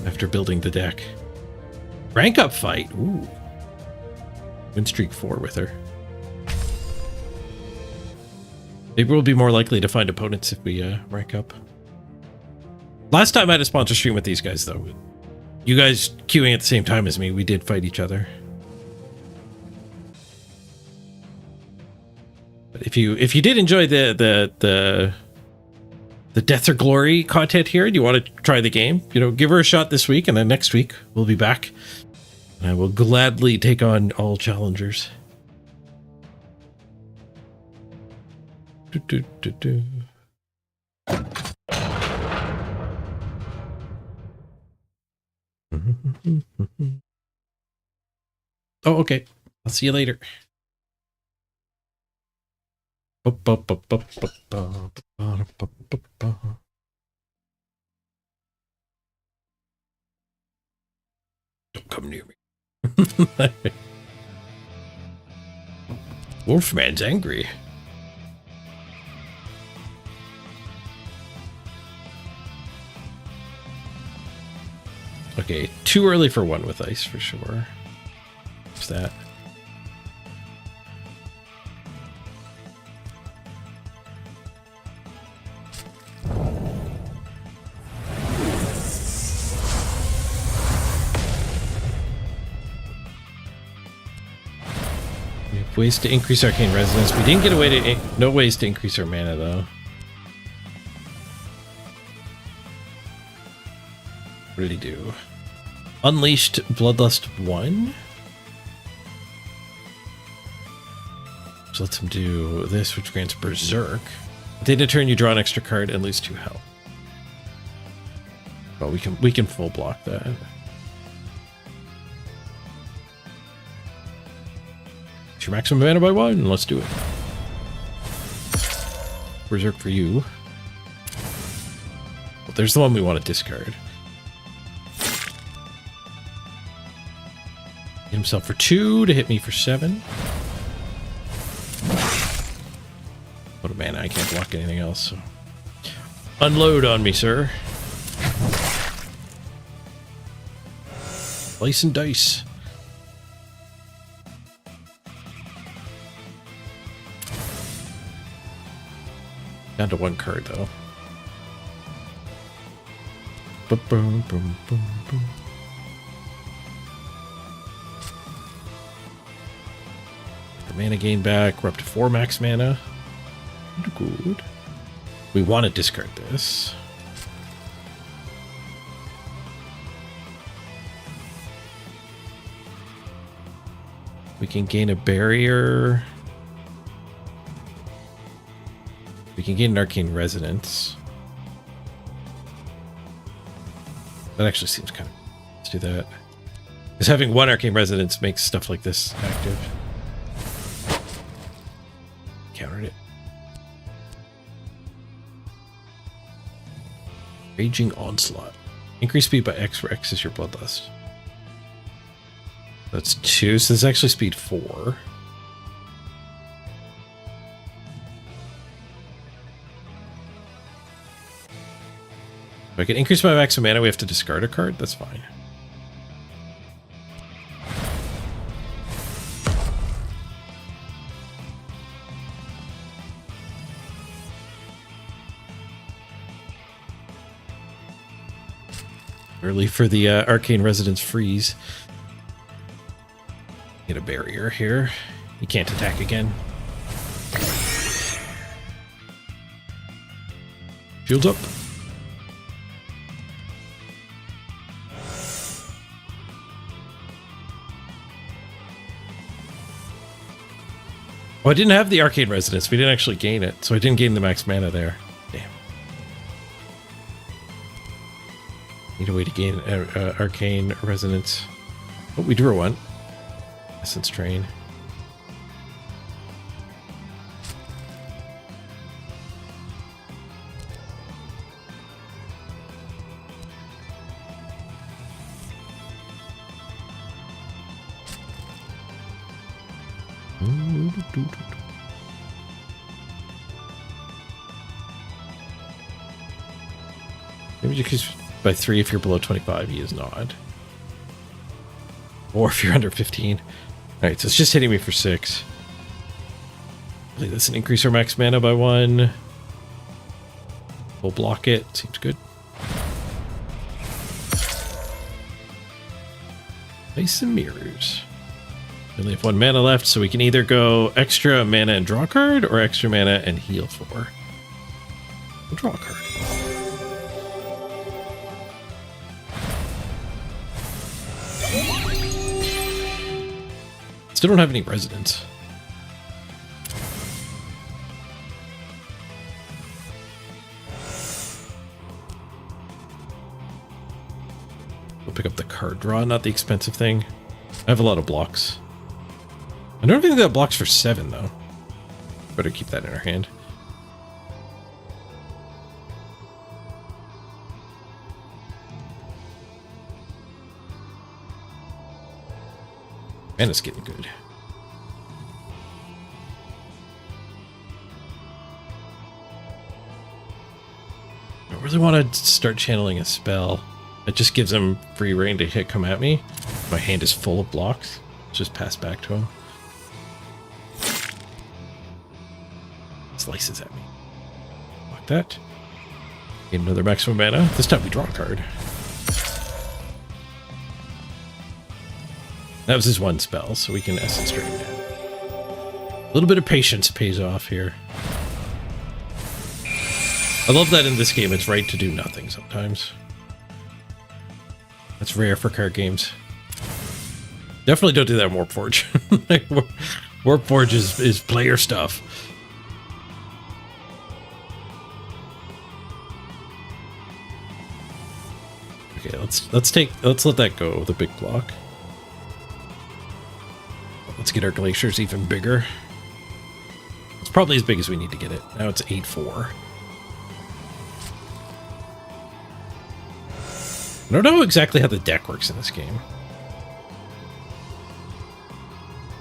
After building the deck. Rank up fight. Ooh. Win streak 4 with her. Maybe we'll be more likely to find opponents if we rank up. Last time I had a sponsor stream with these guys, though. You guys queuing at the same time as me, we did fight each other. But if you did enjoy the Death or Glory content here and you want to try the game, you know, give her a shot this week, and then next week we'll be back. And I will gladly take on all challengers. Oh, okay. I'll see you later. Don't come near me. Wolfman's angry. Okay, too early for 1 with ice for sure. What's that? ways to increase arcane resonance. We didn't get a way to no ways to increase our mana though. What did he do? Unleashed Bloodlust 1. So lets him do this, which grants Berserk. At the end of turn, you draw an extra card and lose 2 health. But we can full block that. It's your maximum mana by 1. Let's do it. Berserk for you. Well, there's the one we want to discard. Hit himself for 2 to hit me for 7. What a mana, I can't block anything else. So. Unload on me, sir. Slice and dice. Down to 1 card, though. Boom, boom, boom, boom, boom. Mana gain back. We're up to 4 max mana. Good. We want to discard this. We can gain a barrier. We can gain an arcane resonance. That actually seems kind of... Let's do that. Because having 1 arcane resonance makes stuff like this active. Countered it. Raging Onslaught. Increase speed by X, where X is your bloodlust. That's 2, so this is actually speed 4. If I can increase my maximum mana, we have to discard a card. That's fine. Early for the Arcane Resonance freeze. Get a barrier here. You can't attack again. Shields up. Oh, I didn't have the Arcane Resonance. We didn't actually gain it, so I didn't gain the max mana there. Damn. Need a way to gain Arcane Resonance. Oh, we drew 1. Essence Train. Maybe just by 3 if you're below 25, he is not. Or if you're under 15. Alright, so it's just hitting me for 6. I believe that's an increase our max mana by 1. We'll block it. Seems good. Place and mirrors. We only have 1 mana left, so we can either go extra mana and draw a card, or extra mana and heal 4. We'll draw a card. Still don't have any residents. We'll pick up the card draw, not the expensive thing. I have a lot of blocks. I don't think that blocks for 7 though. Better keep that in our hand. Man, it's getting good. I really want to start channeling a spell. It just gives him free reign to come at me. My hand is full of blocks. Just pass back to him. Slices at me. Like that. Get another maximum mana. This time we draw a card. That was his 1 spell, so we can Essence Drain now. little bit of patience pays off here. I love that in this game it's right to do nothing sometimes. That's rare for card games. Definitely don't do that in Warpforge. Warpforge is player stuff. Okay, let's let that go, the big block. Let's get our glaciers even bigger. It's probably as big as we need to get it. Now it's 8-4. I don't know exactly how the deck works in this game.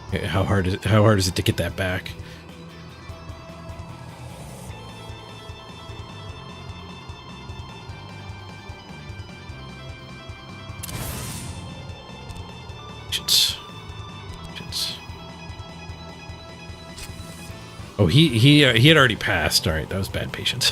Okay, how hard is it to get that back? Oh, he had already passed. All right, that was bad patience.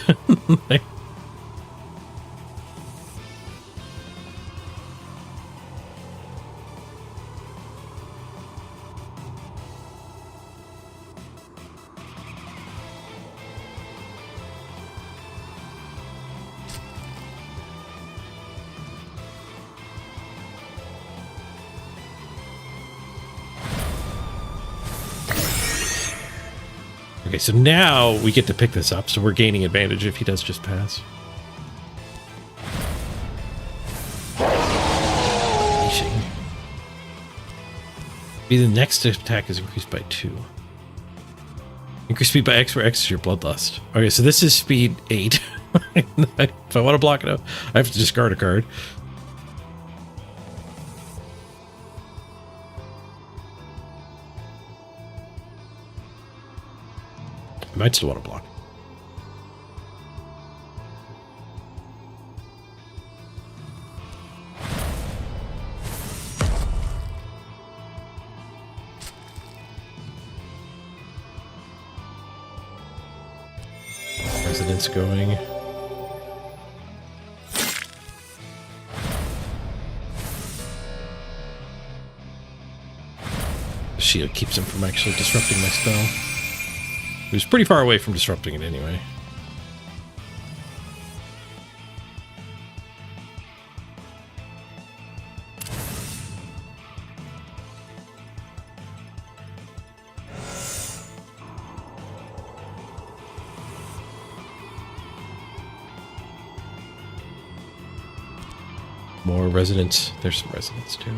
Okay, so now we get to pick this up, so we're gaining advantage if he does just pass. Unleashing. Be the next attack is increased by 2. Increase speed by X, where X is your bloodlust. Okay, so this is speed 8. If I want to block it up, I have to discard a card. I might still want to block. Residence going. The shield keeps him from actually disrupting my spell. He was pretty far away from disrupting it anyway. More residents. There's some residents too.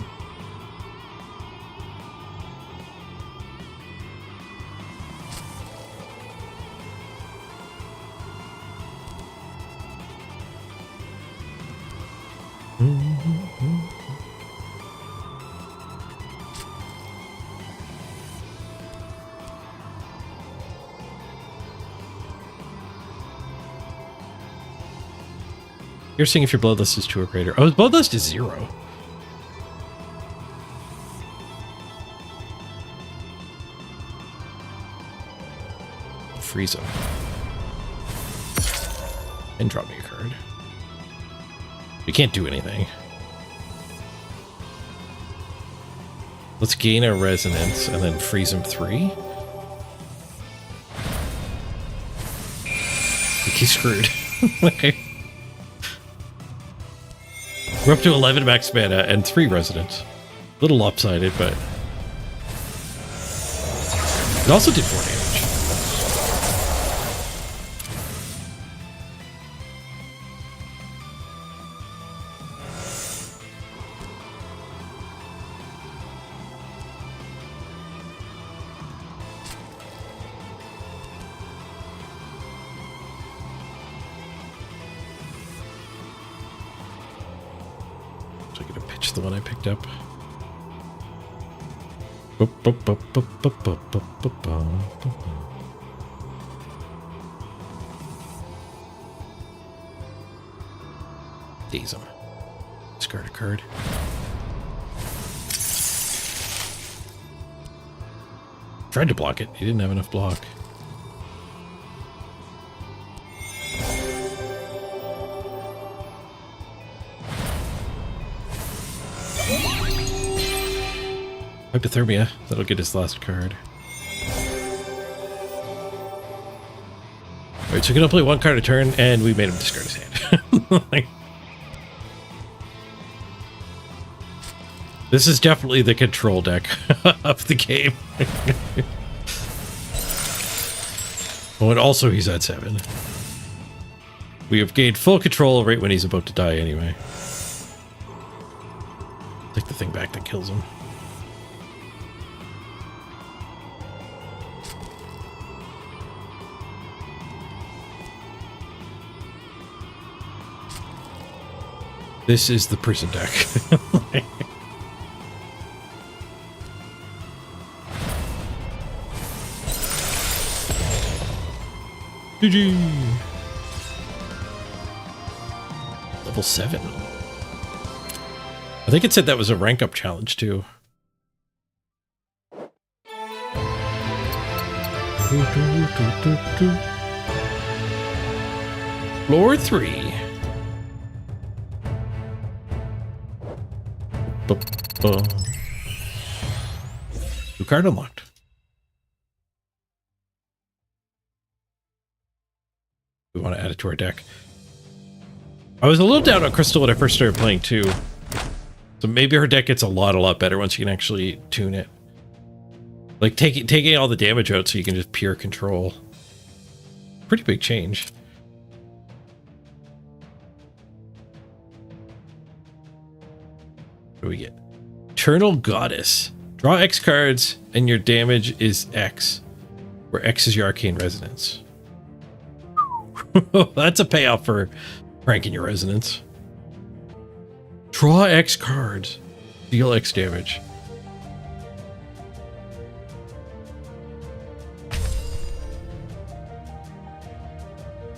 You're seeing if your bloodlust is 2 or greater. Oh, his bloodlust is 0. Freeze him. And drop me a card. You can't do anything. Let's gain a resonance and then freeze him 3. He's screwed. Okay. We're up to 11 max mana and 3 residents. A little lopsided, but it also did 4 damage. So I'm gonna pitch the one I picked up. Daze him. Discard a card. Tried to block it. He didn't have enough block. Hypothermia. That'll get his last card. Alright, so we're gonna play one card a turn, and we made him discard his hand. Like, this is definitely the control deck of the game. Oh, and also he's at 7. We have gained full control right when he's about to die anyway. Take the thing back that kills him. This is the prison deck. GG. Level 7. I think it said that was a rank up challenge too. Floor 3. New card unlocked. We want to add it to our deck. I was a little down on Crystal when I first started playing too. So maybe her deck gets a lot better once you can actually tune it. Like taking all the damage out so you can just pure control. Pretty big change. What do we get? Eternal Goddess. Draw X cards and your damage is X, where X is your arcane resonance. That's a payoff for ranking your resonance. Draw X cards. Deal X damage.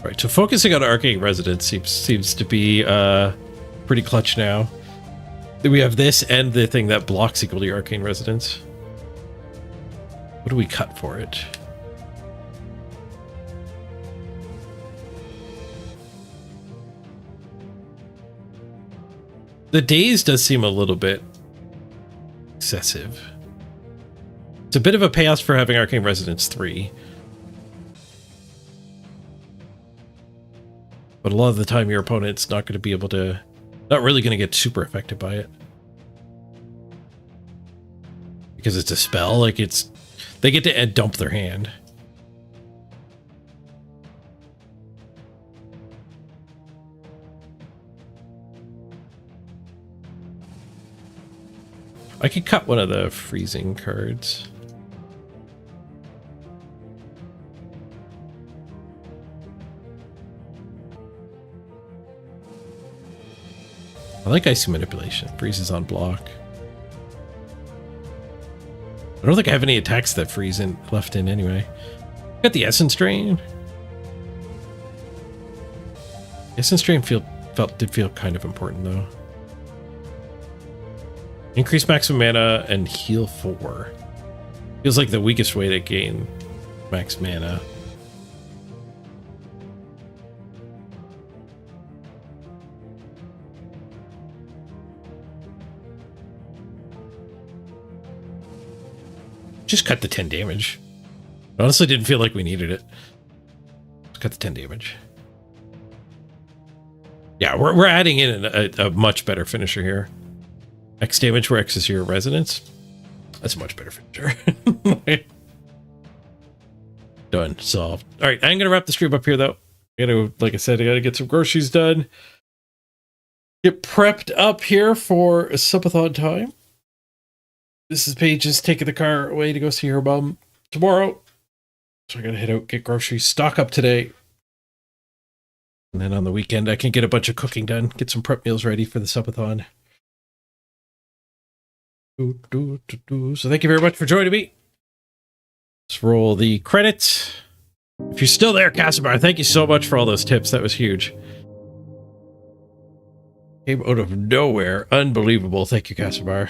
Right, so focusing on arcane resonance seems to be pretty clutch now. We have this and the thing that blocks equal to arcane resonance. What do we cut for it? The daze does seem a little bit excessive. It's a bit of a payoff for having arcane resonance 3. But a lot of the time your opponent's not going to be able to, not really going to get super affected by it. Because it's a spell, like they get to dump their hand. I could cut one of the freezing cards. I like Icy Manipulation. Freezes on block. I don't think I have any attacks that freeze in left in anyway. Got the Essence Drain. Essence Drain did feel kind of important though. Increase maximum mana and heal 4. Feels like the weakest way to gain max mana. Just cut the 10 damage. I honestly didn't feel like we needed it. Just cut the 10 damage. Yeah, we're adding in a much better finisher here. X damage where X is your resonance. That's a much better finisher. Done. Solved. All right, I'm going to wrap the stream up here, though. Like I said, I got to get some groceries done. Get prepped up here for a subathon time. This is Paige just taking the car away to go see her mom tomorrow. So I got to head out, get groceries, stock up today. And then on the weekend, I can get a bunch of cooking done, get some prep meals ready for the subathon. So thank you very much for joining me. Let's roll the credits. If you're still there, Casibar, thank you so much for all those tips. That was huge. Came out of nowhere. Unbelievable. Thank you, Casibar.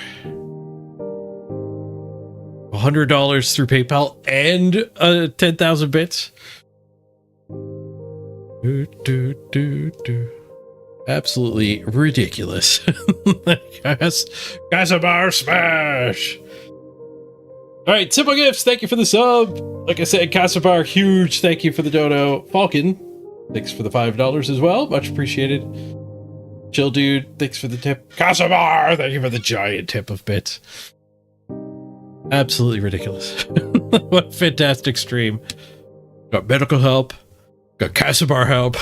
$100 through PayPal and 10,000 bits. Absolutely ridiculous. Casibar smash. All right, Simple Gifts, thank you for the sub. Like I said, Casabar, huge thank you for the dono. Falcon, thanks for the $5 as well. Much appreciated. Chill Dude, thanks for the tip. Casabar, thank you for the giant tip of bits. Absolutely ridiculous. What a fantastic stream. Got medical help. Got Casabar help.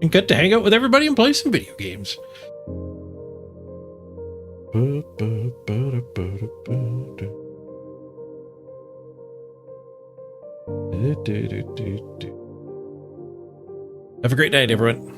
And got to hang out with everybody and play some video games. Have a great night, everyone.